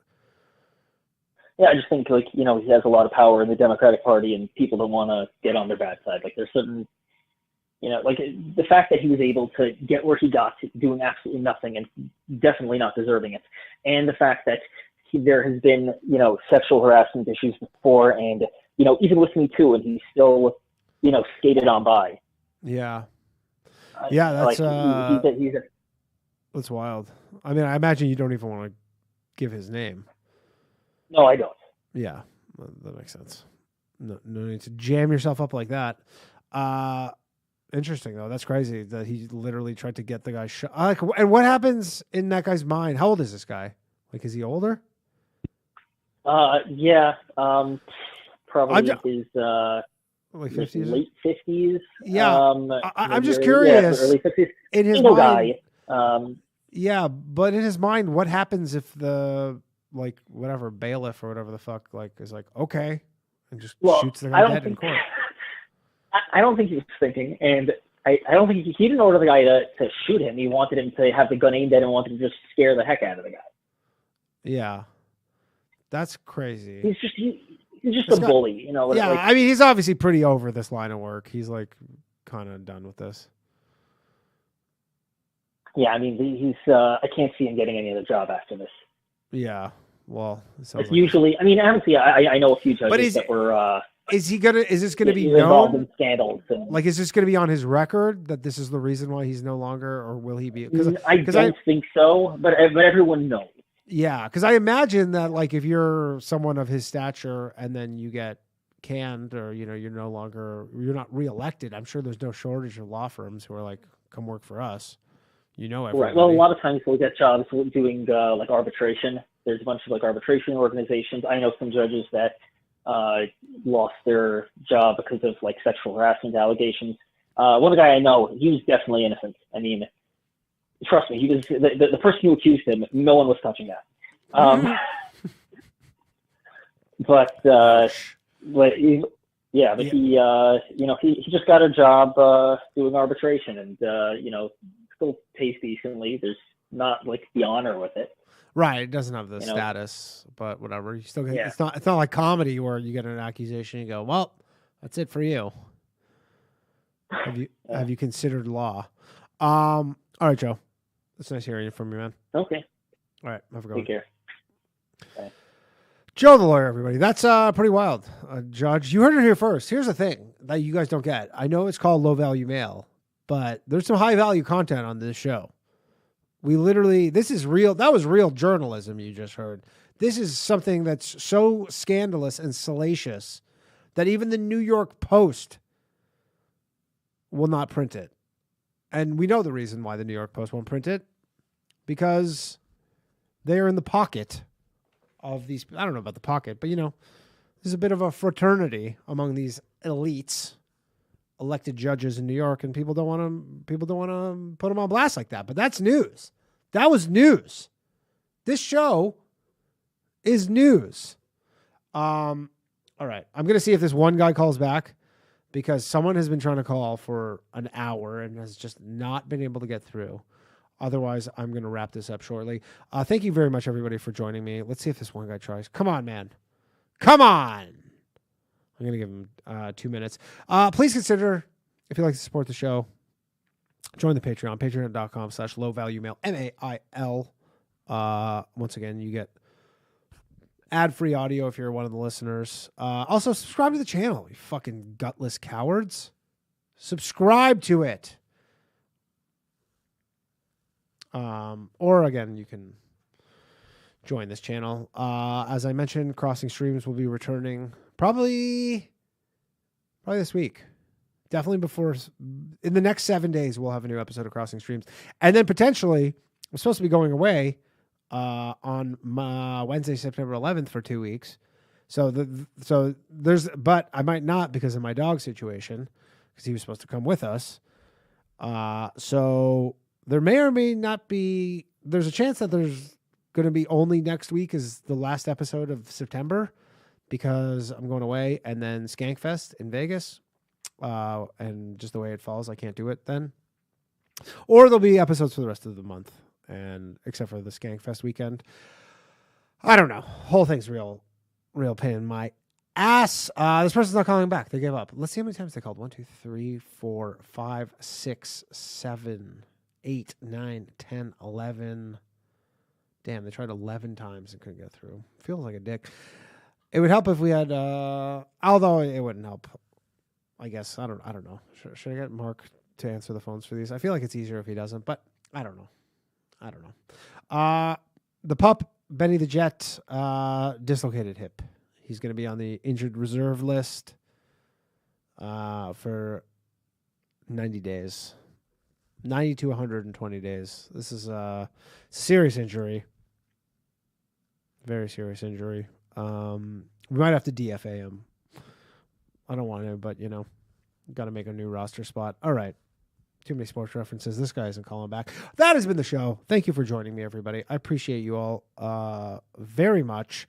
Yeah, I just think, like, you know, he has a lot of power in the Democratic Party, and people don't want to get on their bad side. Like, there's certain, you know, like, the fact that he was able to get where he got doing absolutely nothing and definitely not deserving it, and the fact that there has been, you know, sexual harassment issues before, and, you know, even with Me Too, and he still, you know, skated on by. Yeah. Yeah, that's like, that's wild. I mean, I imagine you don't even want to give his name. No, I don't. Yeah, that makes sense. No need to jam yourself up like that. Interesting, though. That's crazy that he literally tried to get the guy shot. And what happens in that guy's mind? How old is this guy? Like, is he older? Yeah. Probably his like 50s? late 50s. Yeah. I'm just curious. Early 50s. In his Single mind, guy. Yeah, but in his mind, what happens if the, like, whatever, bailiff or whatever the fuck, like, is like, okay, and just shoots the guy dead in court? I don't think he was thinking, and I don't think he didn't order the guy to shoot him. He wanted him to have the gun aimed at him and wanted to just scare the heck out of the guy. Yeah. That's crazy. He's just a bully, you know. Yeah, like, I mean, he's obviously pretty over this line of work. He's, like, kind of done with this. Yeah, I mean, he's. I can't see him getting any other job after this. Yeah, well, it's usually. I mean, honestly, I know a few judges that were. Is this gonna be involved known? In scandals? Like, is this gonna be on his record that this is the reason why he's no longer, or will he be? I don't think so, but everyone knows. Yeah, because I imagine that, like, if you're someone of his stature and then you get canned, or, you know, you're not reelected, I'm sure there's no shortage of law firms who are like, come work for us. You know, everybody. Right. Well, a lot of times we'll get jobs doing like arbitration. There's a bunch of like arbitration organizations. I know some judges that lost their job because of like sexual harassment allegations. One guy I know, he was definitely innocent. I mean, trust me, he was the person who accused him. No one was touching that. But he, you know, he just got a job doing arbitration, and you know, still pays decently. There's not like the honor with it. Right, it doesn't have the status, but whatever. You still get, it's not like comedy where you get an accusation and you go, well, that's it for you. Have you considered law? All right, Joe. It's nice hearing from you, man. Okay. All right, have a good one. Take care. Bye. Joe the lawyer, everybody. That's pretty wild. Judge, you heard it here first. Here's the thing that you guys don't get. I know it's called low value mail, but there's some high value content on this show. This is real. That was real journalism you just heard. This is something that's so scandalous and salacious that even the New York Post will not print it. And we know the reason why the New York Post won't print it, because they are in the pocket of these. I don't know about the pocket, but, you know, there's a bit of a fraternity among these elites, elected judges in New York, and people don't want to put them on blast like that. But that's news. That was news. This show is news. All right, I'm gonna see if this one guy calls back, because someone has been trying to call for an hour and has just not been able to get through. Otherwise, I'm going to wrap this up shortly. Thank you very much, everybody, for joining me. Let's see if this one guy tries. Come on, man. Come on. I'm going to give him 2 minutes. Please consider, if you'd like to support the show, join the Patreon, patreon.com/lowvaluemail, MAIL. Once again, you get ad-free audio if you're one of the listeners. Also, subscribe to the channel, you fucking gutless cowards. Subscribe to it. Or again, you can join this channel. As I mentioned, Crossing Streams will be returning probably this week. Definitely in the next 7 days, we'll have a new episode of Crossing Streams. And then potentially, we're supposed to be going away on Wednesday, September 11th for 2 weeks. But I might not because of my dog situation, because he was supposed to come with us. So there may or may not be, there's a chance that there's going to be only next week is the last episode of September, because I'm going away, and then Skankfest in Vegas. And just the way it falls, I can't do it then. Or there'll be episodes for the rest of the month, and except for the Skankfest weekend. I don't know. Whole thing's real pain in my ass. This person's not calling back. They gave up. Let's see how many times they called. 1, 2, 3, 4, 5, 6, 7, 8, 9, 10, 11. Damn, they tried 11 times and couldn't get through. Feels like a dick. It would help if we had, although it wouldn't help. I guess I don't know. Should I get Mark to answer the phones for these? I feel like it's easier if he doesn't, but I don't know. The pup, Benny the Jet, dislocated hip. He's going to be on the injured reserve list for 90 days. 90 to 120 days. This is a serious injury. Very serious injury. We might have to DFA him. I don't want to, but, got to make a new roster spot. All right. Too many sports references. This guy isn't calling back. That has been the show. Thank you for joining me, everybody. I appreciate you all very much.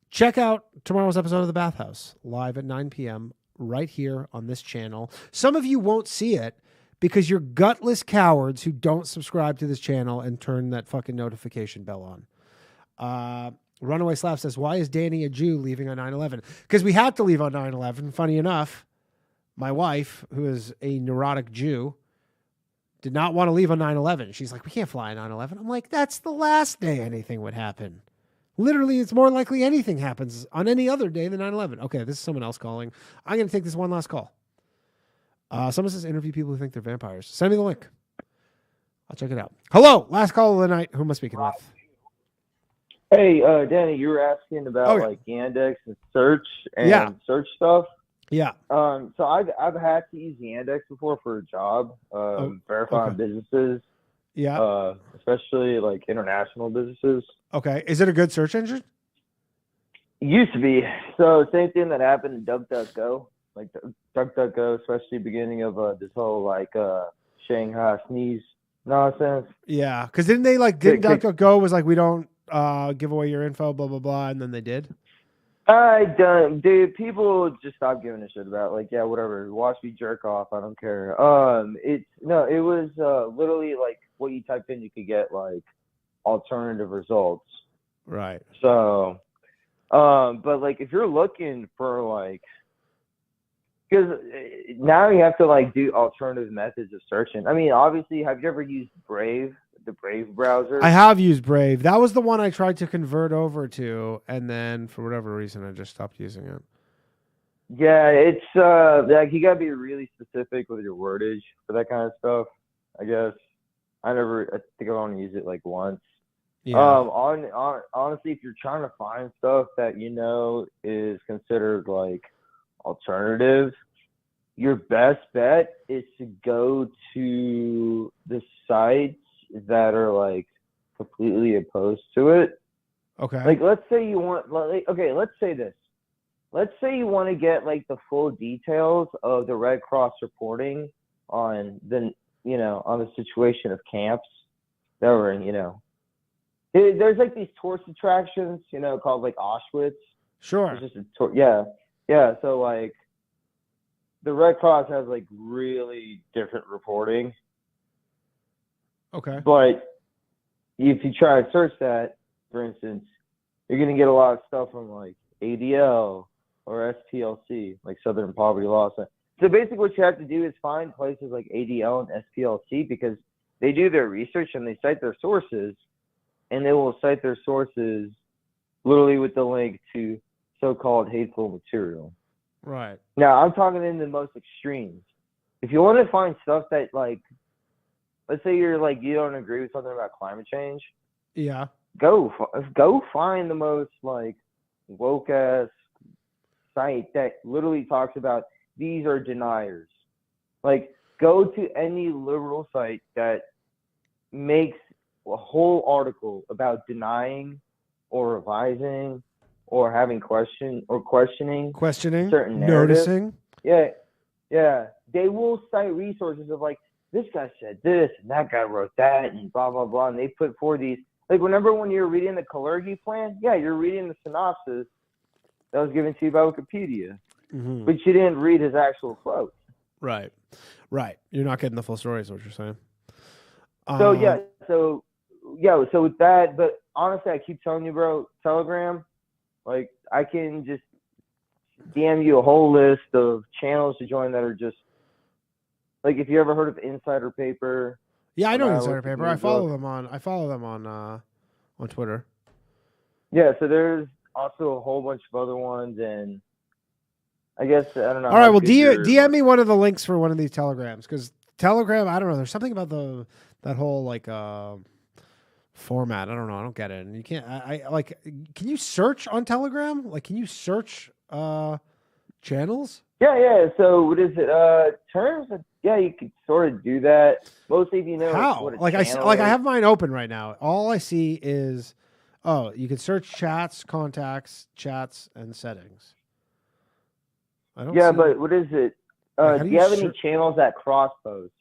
Check out tomorrow's episode of The Bathhouse, live at 9 p.m. right here on this channel. Some of you won't see it because you're gutless cowards who don't subscribe to this channel and turn that fucking notification bell on. Runaway Slap says, why is Danny a Jew leaving on 9/11? Because we had to leave on 9/11. Funny enough, my wife, who is a neurotic Jew, did not want to leave on 9/11. She's like, we can't fly on 9/11. I'm like, that's the last day anything would happen. Literally, it's more likely anything happens on any other day than 9/11. Okay, this is someone else calling. I'm going to take this one last call. Someone says, interview people who think they're vampires. Send me the link. I'll check it out. Hello, last call of the night. Who am I speaking with? Hey, Danny, you were asking about like Yandex and search search stuff. Yeah. So I've had to use Yandex before for a job, verifying businesses. Yeah. Especially like international businesses. Okay. Is it a good search engine? It used to be. So same thing that happened in DuckDuckGo. Like DuckDuckGo, especially beginning of this whole like Shanghai sneeze nonsense. Yeah. Because didn't DuckDuckGo was like, we don't give away your info, blah, blah, blah. And then they did. Dude, people just stopped giving a shit about like, yeah, whatever. Watch me jerk off. I don't care. It was literally like what you typed in, you could get like alternative results. Right. So, but like if you're looking for like, because now you have to like do alternative methods of searching. I mean, obviously, have you ever used Brave? The Brave browser? I have used Brave. That was the one I tried to convert over to, and then for whatever reason I just stopped using it. Yeah, it's like you gotta be really specific with your wordage for that kind of stuff, I guess. I think I've only used it like once. Yeah. Honestly, if you're trying to find stuff that is considered like alternative, your best bet is to go to the sites that are like completely opposed to it. Okay. Like let's say you want let's say this. Let's say you want to get like the full details of the Red Cross reporting on the on the situation of camps that were in, there's like these tourist attractions, called like Auschwitz. Sure. It's just a tour. Yeah. So like the Red Cross has like really different reporting. Okay. But if you try to search that, for instance, you're going to get a lot of stuff from like ADL or SPLC, like Southern Poverty Law Center. So basically what you have to do is find places like ADL and SPLC because they do their research and they cite their sources, and they will cite their sources literally with the link to so-called hateful material. Right. Now, I'm talking in the most extremes. If you want to find stuff that like, let's say you're like, you don't agree with something about climate change. Yeah. go find the most like woke ass site that literally talks about these are deniers. Like, go to any liberal site that makes a whole article about denying or revising or having questioning certain narratives. noticing. Yeah. They will cite resources of like, this guy said this and that guy wrote that and blah blah blah, and they put forward these, like, remember when you're reading the Kalergi plan? Yeah, you're reading the synopsis that was given to you by Wikipedia, but you didn't read his actual quote. Right. You're not getting the full story, is what you're saying. So with that, but honestly, I keep telling you, bro, Telegram, like, I can just DM you a whole list of channels to join that are just, like, if you ever heard of Insider Paper. Yeah, I know Insider Paper. I follow them on Twitter. Yeah, so there's also a whole bunch of other ones, and I guess, I don't know. All right, well, DM me one of the links for one of these Telegrams, because Telegram, I don't know, there's something about that whole, like, format. I don't know. I don't get it. And you can't, I like, can you search on Telegram? Like, can you search channels? Yeah. So what is it? Terms of, yeah, you could sort of do that. Mostly if you know how. What a like channel I is. have mine open right now. All I see is, you can search chats, contacts, chats, and settings. I don't. Yeah, but what is it? Like, do you have any channels that cross post?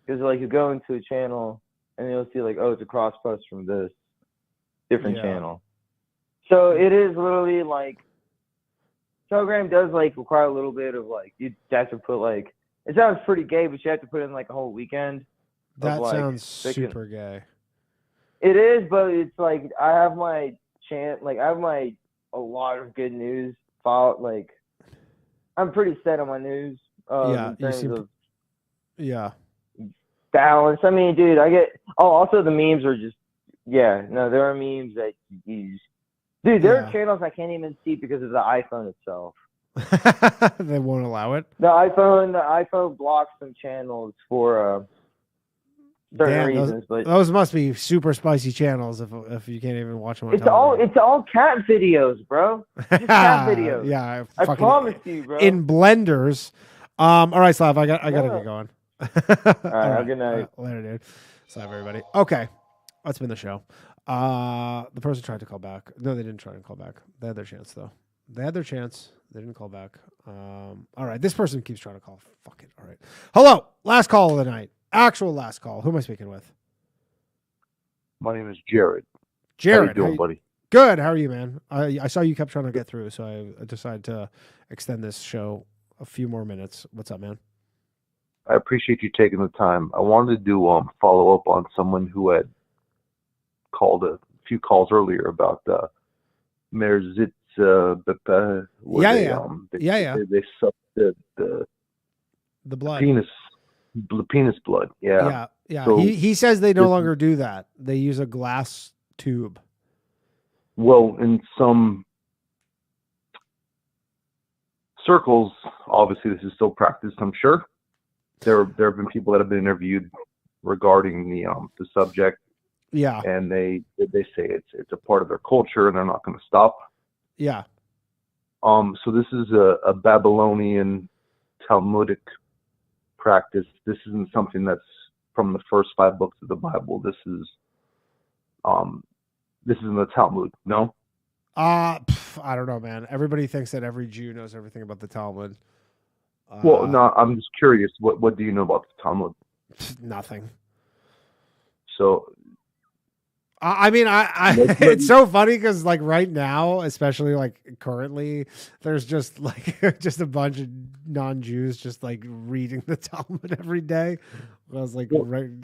Because like you go into a channel and you'll see like, oh, it's a cross post from this different channel. So it is literally like, Telegram does like require a little bit of like, you have to put like, it sounds pretty gay, but you have to put in like a whole weekend. That like, sounds super gay. It is, but it's like, I have my a lot of good news follow, like, I'm pretty set on my news. In terms of balance. I mean, dude, also the memes are just, there are memes that you use. Dude, there are channels I can't even see because of the iPhone itself. They won't allow it. The iPhone blocks some channels for certain reasons, but those must be super spicy channels if you can't even watch them on it's television. all cat videos, bro. Just cat videos. Yeah, I promise you, bro. In blenders. All right, Slav, I gotta get going. All right, good night. Later, dude. Slav, everybody. Okay, that's been the show. The person tried to call back. No, they didn't try to call back. They had their chance, though. They didn't call back. All right, this person keeps trying to call. Fuck it. All right. Hello, last call of the night. Actual last call. Who am I speaking with? My name is Jared. Jared, how you doing, buddy? Good. How are you, man? I saw you kept trying to get through, so I decided to extend this show a few more minutes. What's up, man? I appreciate you taking the time. I wanted to do follow up on someone who had called a few calls earlier about Merzitz. They sucked the blood. The penis blood. Yeah. So he says they no longer do that. They use a glass tube. Well, in some circles, obviously this is still practiced, I'm sure. There have been people that have been interviewed regarding the subject. Yeah. And they say it's a part of their culture and they're not going to stop. Yeah. So this is a Babylonian Talmudic practice. This isn't something that's from the first 5 books of the Bible. This is in the Talmud. No? I don't know, man. Everybody thinks that every Jew knows everything about the Talmud. Well, no, I'm just curious. What do you know about the Talmud? Nothing. So, I mean, it's so funny because like right now, especially like currently, there's just like just a bunch of non-Jews just like reading the Talmud every day. I was like,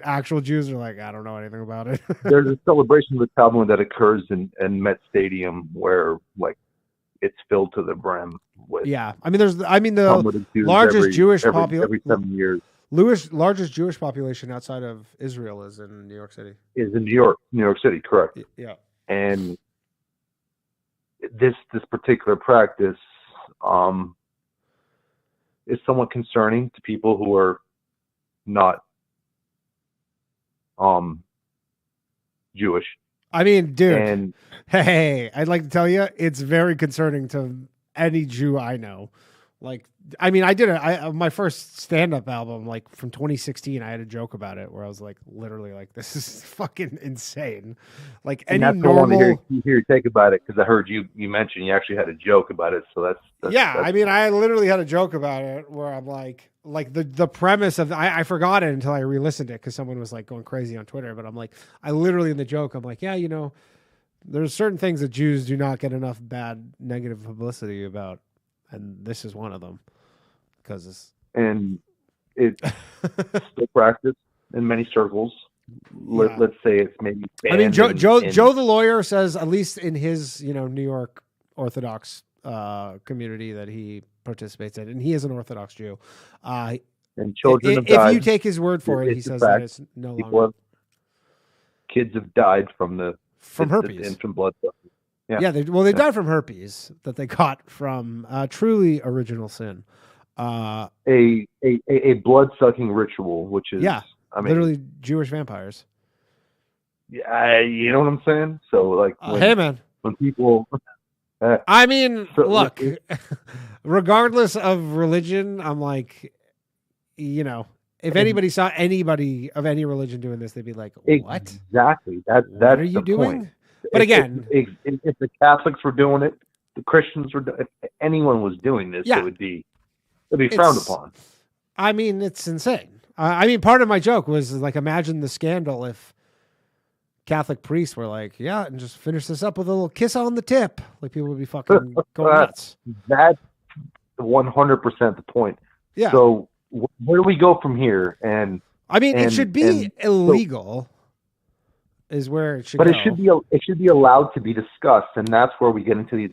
actual Jews are like, I don't know anything about it. There's a celebration of the Talmud that occurs in Met Stadium where like it's filled to the brim with. Yeah, I mean, the largest Jewish population every 7 years. Largest Jewish population outside of Israel is in New York City. Is in New York City, correct? Yeah. And this particular practice is somewhat concerning to people who are not Jewish. I mean, dude, And hey, I'd like to tell you, it's very concerning to any Jew I know. Like, I mean, I did my first stand-up album, like from 2016. I had a joke about it where I was like, literally, like, this is fucking insane. Like, and any that's what I want to normal. hear your take about it, because I heard you mention you actually had a joke about it. So that's Yeah, I mean, I literally had a joke about it where I'm like the premise of I forgot it until I re-listened it because someone was like going crazy on Twitter. But I'm like, I literally in the joke, I'm like, yeah, you know, there's certain things that Jews do not get enough bad negative publicity about, and this is one of them because it's still practiced in many circles. Let's say it's maybe. I mean, Joe the lawyer says, at least in his New York Orthodox community that he participates in, and he is an Orthodox Jew. And children have died. If you take his word for it, he says that it's no longer. Kids have died from herpes, the infant blood. Yeah, they died from herpes that they got from truly original sin. A blood sucking ritual, which is I mean, literally Jewish vampires. Yeah, you know what I'm saying. So like, hey man, when people. I mean, look, regardless of religion, I'm like, if anybody saw anybody of any religion doing this, they'd be like, what? Exactly. That's what are you the doing? Point. But again, if the Catholics were doing it, the Christians were, if anyone was doing this, it'd be frowned upon. I mean, it's insane. I mean, part of my joke was like, imagine the scandal if Catholic priests were like, yeah, and just finish this up with a little kiss on the tip. Like, people would be fucking going nuts. That's 100% the point. Yeah. So where do we go from here? And I mean, it should be illegal. Is where it should. But go. it should be allowed to be discussed, and that's where we get into these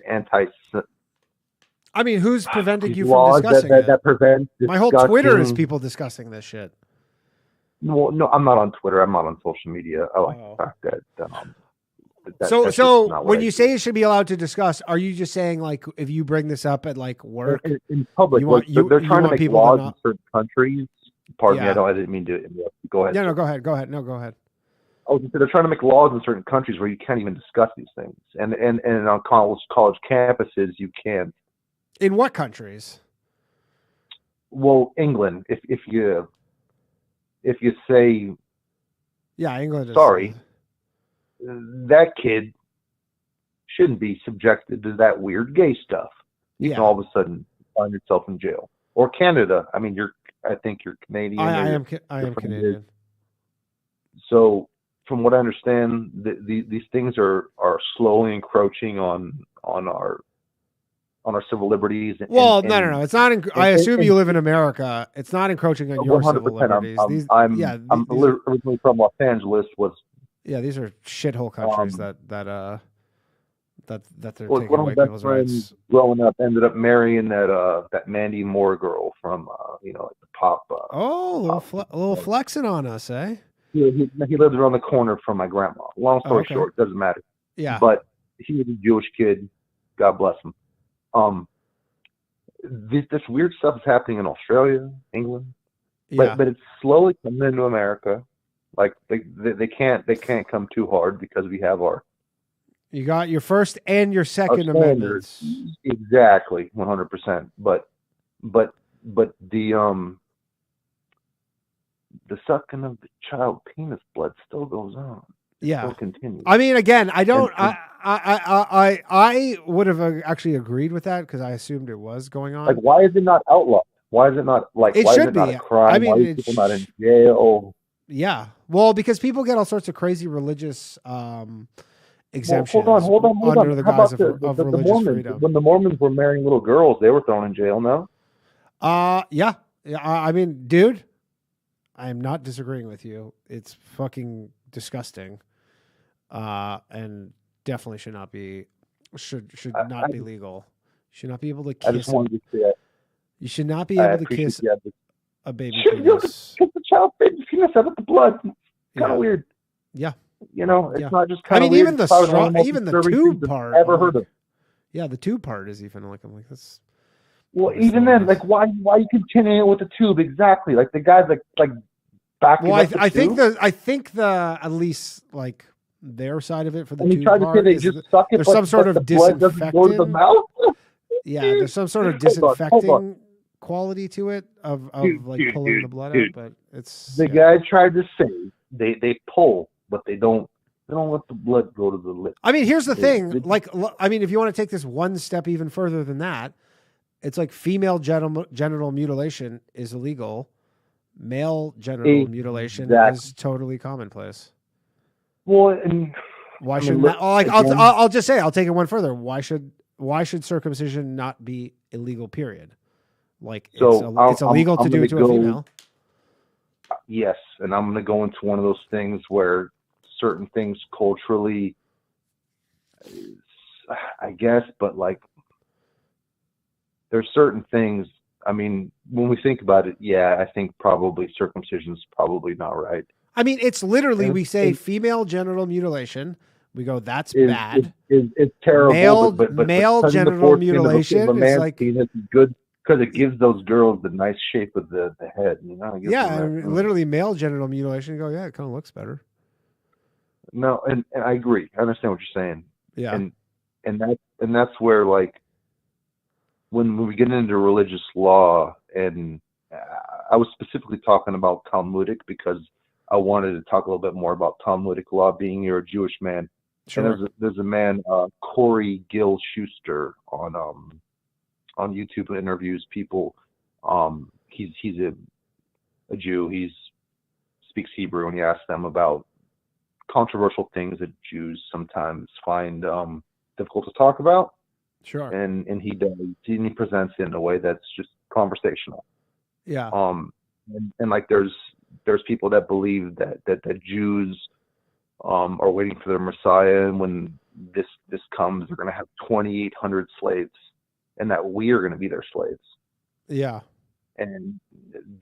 I mean, who's preventing you laws from discussing it? That prevent my whole Twitter is people discussing this shit. Well, no, I'm not on Twitter. I'm not on social media. I like the fact that. So when you say it should be allowed to discuss, are you just saying like if you bring this up at like work in public? They're trying to make laws in certain countries. Pardon me, I didn't mean to interrupt. Go ahead. Yeah, no, go ahead. No, go ahead. They're trying to make laws in certain countries where you can't even discuss these things, and on college campuses you can't. In what countries? Well, England. If you say, yeah, England is sorry, that kid shouldn't be subjected to that weird gay stuff. You can all of a sudden find yourself in jail. Or Canada. I mean, I think you're Canadian. I am Canadian. So, from what I understand, these things are slowly encroaching on our civil liberties. No. It's not. I assume you live in America. It's not encroaching on your civil liberties. I'm originally from Los Angeles. These are shithole countries that they're taking one of away my people's best friends rights. growing up ended up marrying that Mandy Moore girl from like the pop. Little flexing on us, eh? He lives around the corner from my grandma. Long story short, doesn't matter. Yeah. But he was a Jewish kid. God bless him. This weird stuff is happening in Australia, England, but it's slowly coming into America. Like they can't come too hard because we have our. You got your First and your Second Amendments. Exactly, 100%. But the sucking of the child penis blood still goes on. It still continues. I mean, again, I don't. I would have actually agreed with that because I assumed it was going on. Like, why is it not outlawed? Why is it not like? It why should is it not be. a crime? I mean, why are people not in jail? Yeah, well, because people get all sorts of crazy religious exemptions. Hold on. Under the guise of the religious Mormons, freedom. when the Mormons were marrying little girls, they were thrown in jail. No. Yeah. I mean, dude, I am not disagreeing with you. It's fucking disgusting, and definitely should not be legal. Should not be able to kiss. I just wanted to say that. You should not be able to kiss a baby penis. Kiss the child baby penis out of the blood. It's kind of weird. Yeah. It's not just kind of weird. Even the tube part. Ever heard of? Yeah, the tube part is even like, I'm like, this. Well, even then, like, why you continuing with the tube exactly? Like the guy's like backing. Well, up the I think tube? I think at least like their side of it for the And he tube tried to part. say they just suck it, There's but, some sort but of the blood doesn't go to the disinfecting. mouth. Yeah, there's some sort of Hold on, hold disinfecting on. quality to it of Dude, pulling the blood dude. out, but it's The guy tried to say they pull, but they don't let the blood go to the lips. I mean, here's the thing. I mean, if you want to take this one step even further than that, it's like female genital mutilation is illegal. Male genital mutilation is totally commonplace. Well, and why should I'll just say, I'll take it one further. Why should circumcision not be illegal? Period. Like it's illegal to do it to a female. Yes, and I'm going to go into one of those things where certain things culturally, I guess, but like there's certain things. I mean, when we think about it, yeah, I think probably circumcision is probably not right. I mean, it's literally, we say female genital mutilation. We go, that's bad. It's terrible. Male genital mutilation is like penis is good because it gives those girls the nice shape of the head. You know? Literally male genital mutilation. You go, yeah, it kind of looks better. No, and I agree. I understand what you're saying. Yeah, and that's where like when we get into religious law, and I was specifically talking about Talmudic because I wanted to talk a little bit more about Talmudic law, being you're a Jewish man. Sure. And there's a man, Corey Gill Schuster, on YouTube who interviews people. He's a Jew. He speaks Hebrew, and he asks them about controversial things that Jews sometimes find difficult to talk about. Sure. And he does. And he presents it in a way that's just conversational. Yeah. And like there's people that believe that Jews are waiting for their Messiah, and when this comes, they're going to have 2,800 slaves, and that we are going to be their slaves. Yeah. And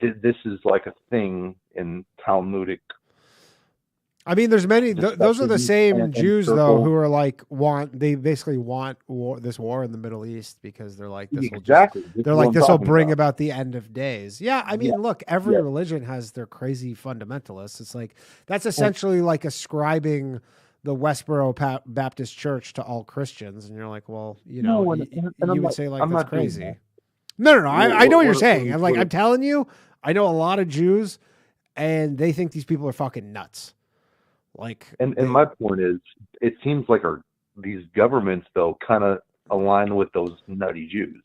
this is like a thing in Talmudic. I mean, there's many. Those are the same Jews though who are like they basically want this war in the Middle East because they're like this will bring about the end of days. Yeah, I mean, look, every religion has their crazy fundamentalists. It's like that's essentially like ascribing the Westboro Baptist Church to all Christians, and you're like, well, you know, you would say like that's crazy. No. I know what you're saying. I'm telling you, I know a lot of Jews, and they think these people are fucking nuts. And my point is, it seems like these governments though kind of align with those nutty Jews.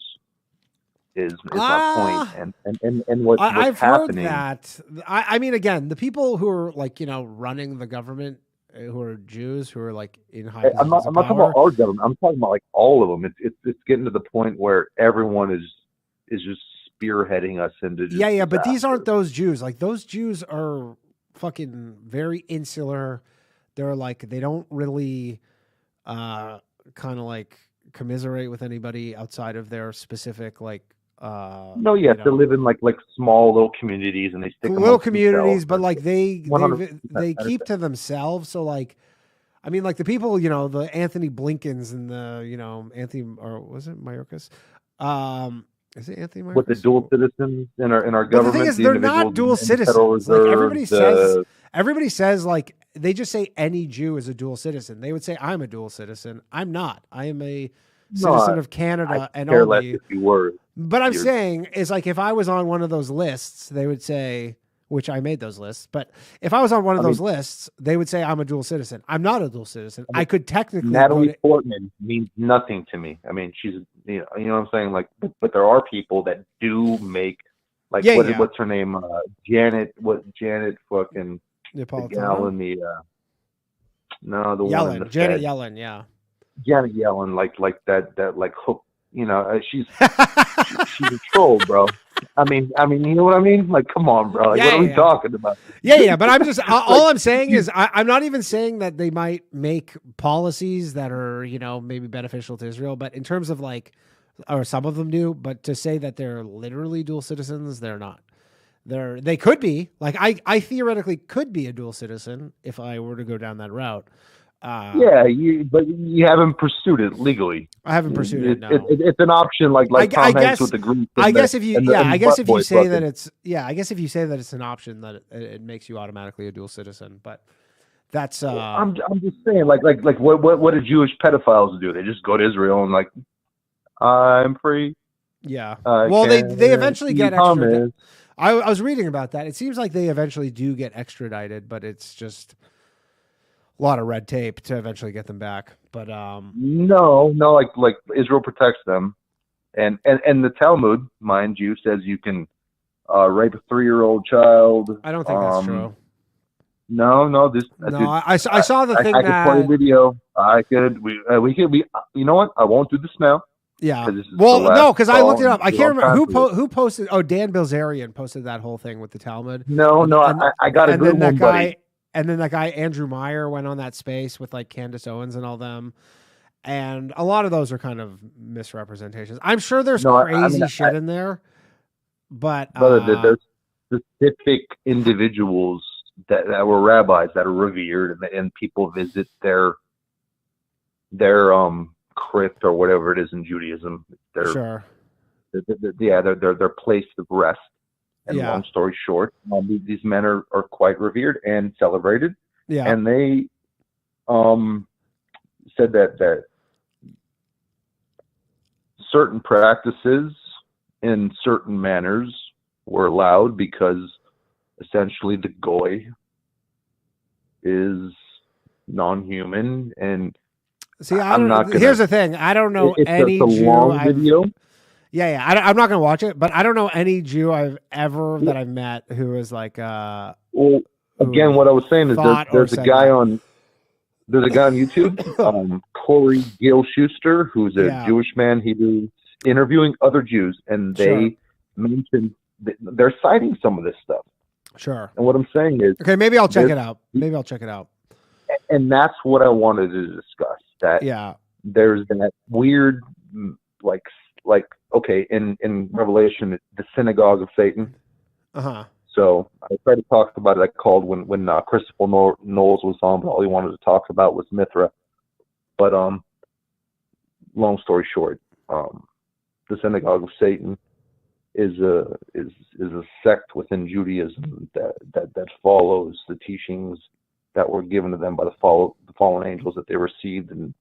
Is my point, and what's I've happening. Heard that. I mean, again, the people who are like running the government, who are Jews, who are like in high. I'm not talking about our government. I'm talking about like all of them. It's getting to the point where everyone is just spearheading us into. But these aren't those Jews. Like those Jews are fucking very insular. They're like they don't really kind of like commiserate with anybody outside of their specific like they live in like small little communities, and they stick little communities, but like they keep to themselves. So like I mean like the people, the Anthony Blinkens and the Anthony, or was it Mayorkas? Is it Anthony Mayorkas? With the dual citizens in our government? But the thing is, they're not dual citizens. Like everybody says like they just say any Jew is a dual citizen. They would say I'm a dual citizen. I'm not. I am a citizen of Canada and care only. Less if you were. But I'm saying is like if I was on one of those lists, they would say, which I made those lists, but if I was on one of those lists, they would say I'm a dual citizen. I'm not a dual citizen. I could technically. Natalie Portman means nothing to me. I mean, she's you know what I'm saying. Like, but there are people that do make like what's her name? Janet fucking the gal in the the Yellen, one in the Janet Fed. Yellen, yeah. Janet Yellen, like that like hook. She's she's a troll, bro. I mean, you know what I mean? Like, come on, bro. Like, what are we talking about? Yeah. But I'm just all I'm saying is I'm not even saying that they might make policies that are maybe beneficial to Israel, but in terms of like, or some of them do, but to say that they're literally dual citizens, they're not. They could be like I theoretically could be a dual citizen if I were to go down that route. But you haven't pursued it legally. I haven't pursued it. No. It's an option, like Tom Hanks with the group. I guess if you say that it's an option, that it makes you automatically a dual citizen. But That's I'm just saying, like what do Jewish pedophiles do? They just go to Israel and like, I'm free. Yeah. Well, they eventually get extradited. I was reading about that. It seems like they eventually do get extradited, but it's just a lot of red tape to eventually get them back. But no, like Israel protects them, and the Talmud, mind you, says you can rape a 3-year-old child. I don't think that's true. No. I saw the thing I that could play a video. I could. We could. You know what? I won't do this now. Yeah. Well, no, because I looked it up. I can't remember who posted. Oh, Dan Bilzerian posted that whole thing with the Talmud. I got a good one, buddy. And then that guy Andrew Meyer went on that space with like Candace Owens and all them. And a lot of those are kind of misrepresentations. I'm sure there's crazy shit in there, but there's specific individuals that were rabbis that are revered, and people visit their crypt or whatever it is in Judaism. They're place of rest. And long story short, these men are quite revered and celebrated. Yeah. And they said that certain practices in certain manners were allowed because essentially the goy is non-human. And see, here's the thing. I don't know any Jew. Video. Yeah. I'm not going to watch it, but I don't know any Jew that I've met who is like. Well, again, what I was saying is there's a guy on YouTube, Corey Gil Schuster, who's a Jewish man. He was interviewing other Jews, and they mentioned they're citing some of this stuff. Sure. And what I'm saying is, okay, maybe I'll check it out. And that's what I wanted to discuss. That there's that weird, like okay, in Revelation, the synagogue of Satan. So I tried to talk about it. I called when Christopher Knowles was on, but all he wanted to talk about was Mithra. But long story short, the synagogue of Satan is a sect within Judaism that follows the teachings that were given to them by the fallen angels that they received and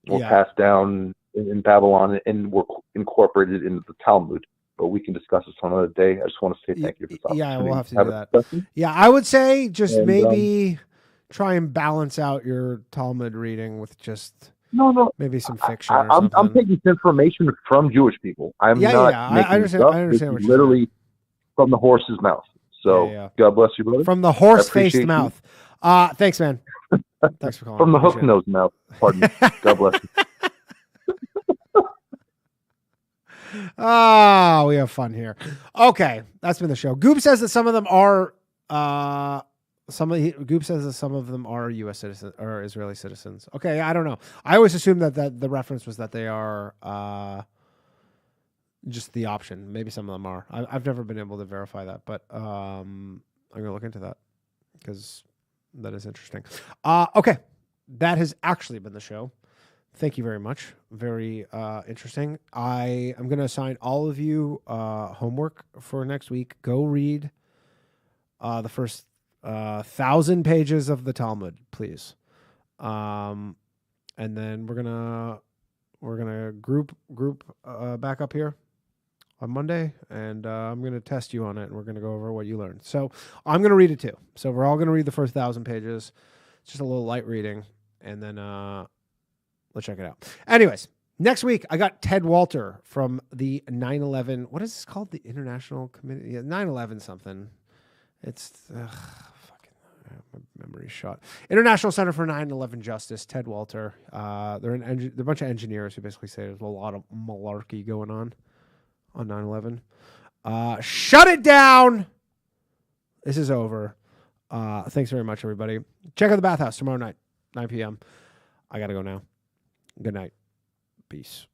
were passed down in Babylon and were incorporated into the Talmud. But we can discuss this on another day. I just want to say thank you for this opportunity. Yeah, we'll have to do that. Yeah, I would say maybe try and balance out your Talmud reading with just maybe some fiction. I'm taking this information from Jewish people. I'm not. I understand. I understand what you're literally from the horse's mouth. So God bless you, brother. From the horse-faced mouth. Thanks, man. Thanks for calling. From the hook-nosed mouth. Pardon me. God bless you. We have fun here. Okay, that's been the show. Goop says that some of them are Goop says that some of them are U.S. citizens or Israeli citizens. Okay, I don't know. I always assumed that the reference was that they are just the option. Maybe some of them are. I've never been able to verify that, but I'm gonna look into that because that is interesting. Okay, that has actually been the show. Thank you very much. Very interesting. I am going to assign all of you homework for next week. Go read the first 1,000 pages of the Talmud, please. And then we're gonna group back up here on Monday, and I'm gonna test you on it, and we're gonna go over what you learned. So I'm gonna read it too. So we're all gonna read the first 1,000 pages. It's just a little light reading, and then let's check it out. Anyways, next week, I got Ted Walter from the 9/11. What is this called? The International Committee? Yeah, 9/11 something. It's fucking my memory's shot. International Center for 9/11 Justice. Ted Walter. They're a bunch of engineers who basically say there's a lot of malarkey going on 9/11. Shut it down. This is over. Thanks very much, everybody. Check out the Bathhouse tomorrow night, 9 p.m. I gotta go now. Good night. Peace.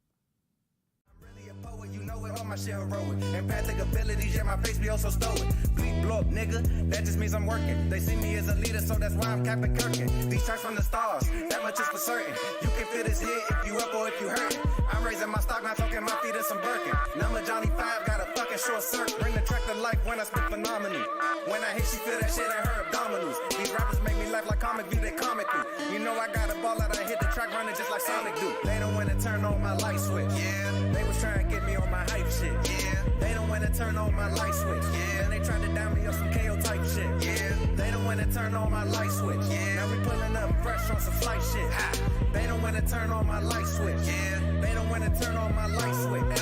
You know it on my shell road. Empathic abilities, yeah, my face be also stoic. Bleep, blow up, nigga. That just means I'm working. They see me as a leader, so that's why I'm Captain Kirkin. These tracks from the stars, that much is for certain. You can feel this hit if you up or if you hurt. I'm raising my stock, not talking my feet in some Birkin. Number Johnny 5 got a fucking short circuit. Bring the track to life when I spit phenomenal. When I hit, she feel that shit in her abdominals. These rappers make me laugh like comic view, they comic through. You know I got a ball out, I hit the track running just like Sonic do. They don't wanna turn on my light switch. Yeah. They was trying to get me on my hype shit. Yeah. They don't wanna turn on my light switch. Yeah. And they tried to down me on some KO type shit. Yeah. They don't wanna turn on my light switch. Yeah. Now we pulling up fresh on some flight shit. Ha. They don't wanna turn on my light switch. Yeah. They don't wanna turn on my light switch.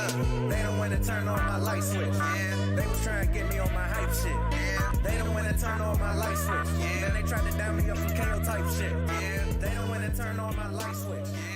They don't wanna turn on my light switch. Yeah. They was trying to get me on my hype shit. Yeah. They don't wanna turn on my light switch. Yeah. Then they tried to down me up some KO type shit. Yeah. They don't wanna turn on my light switch. Yeah.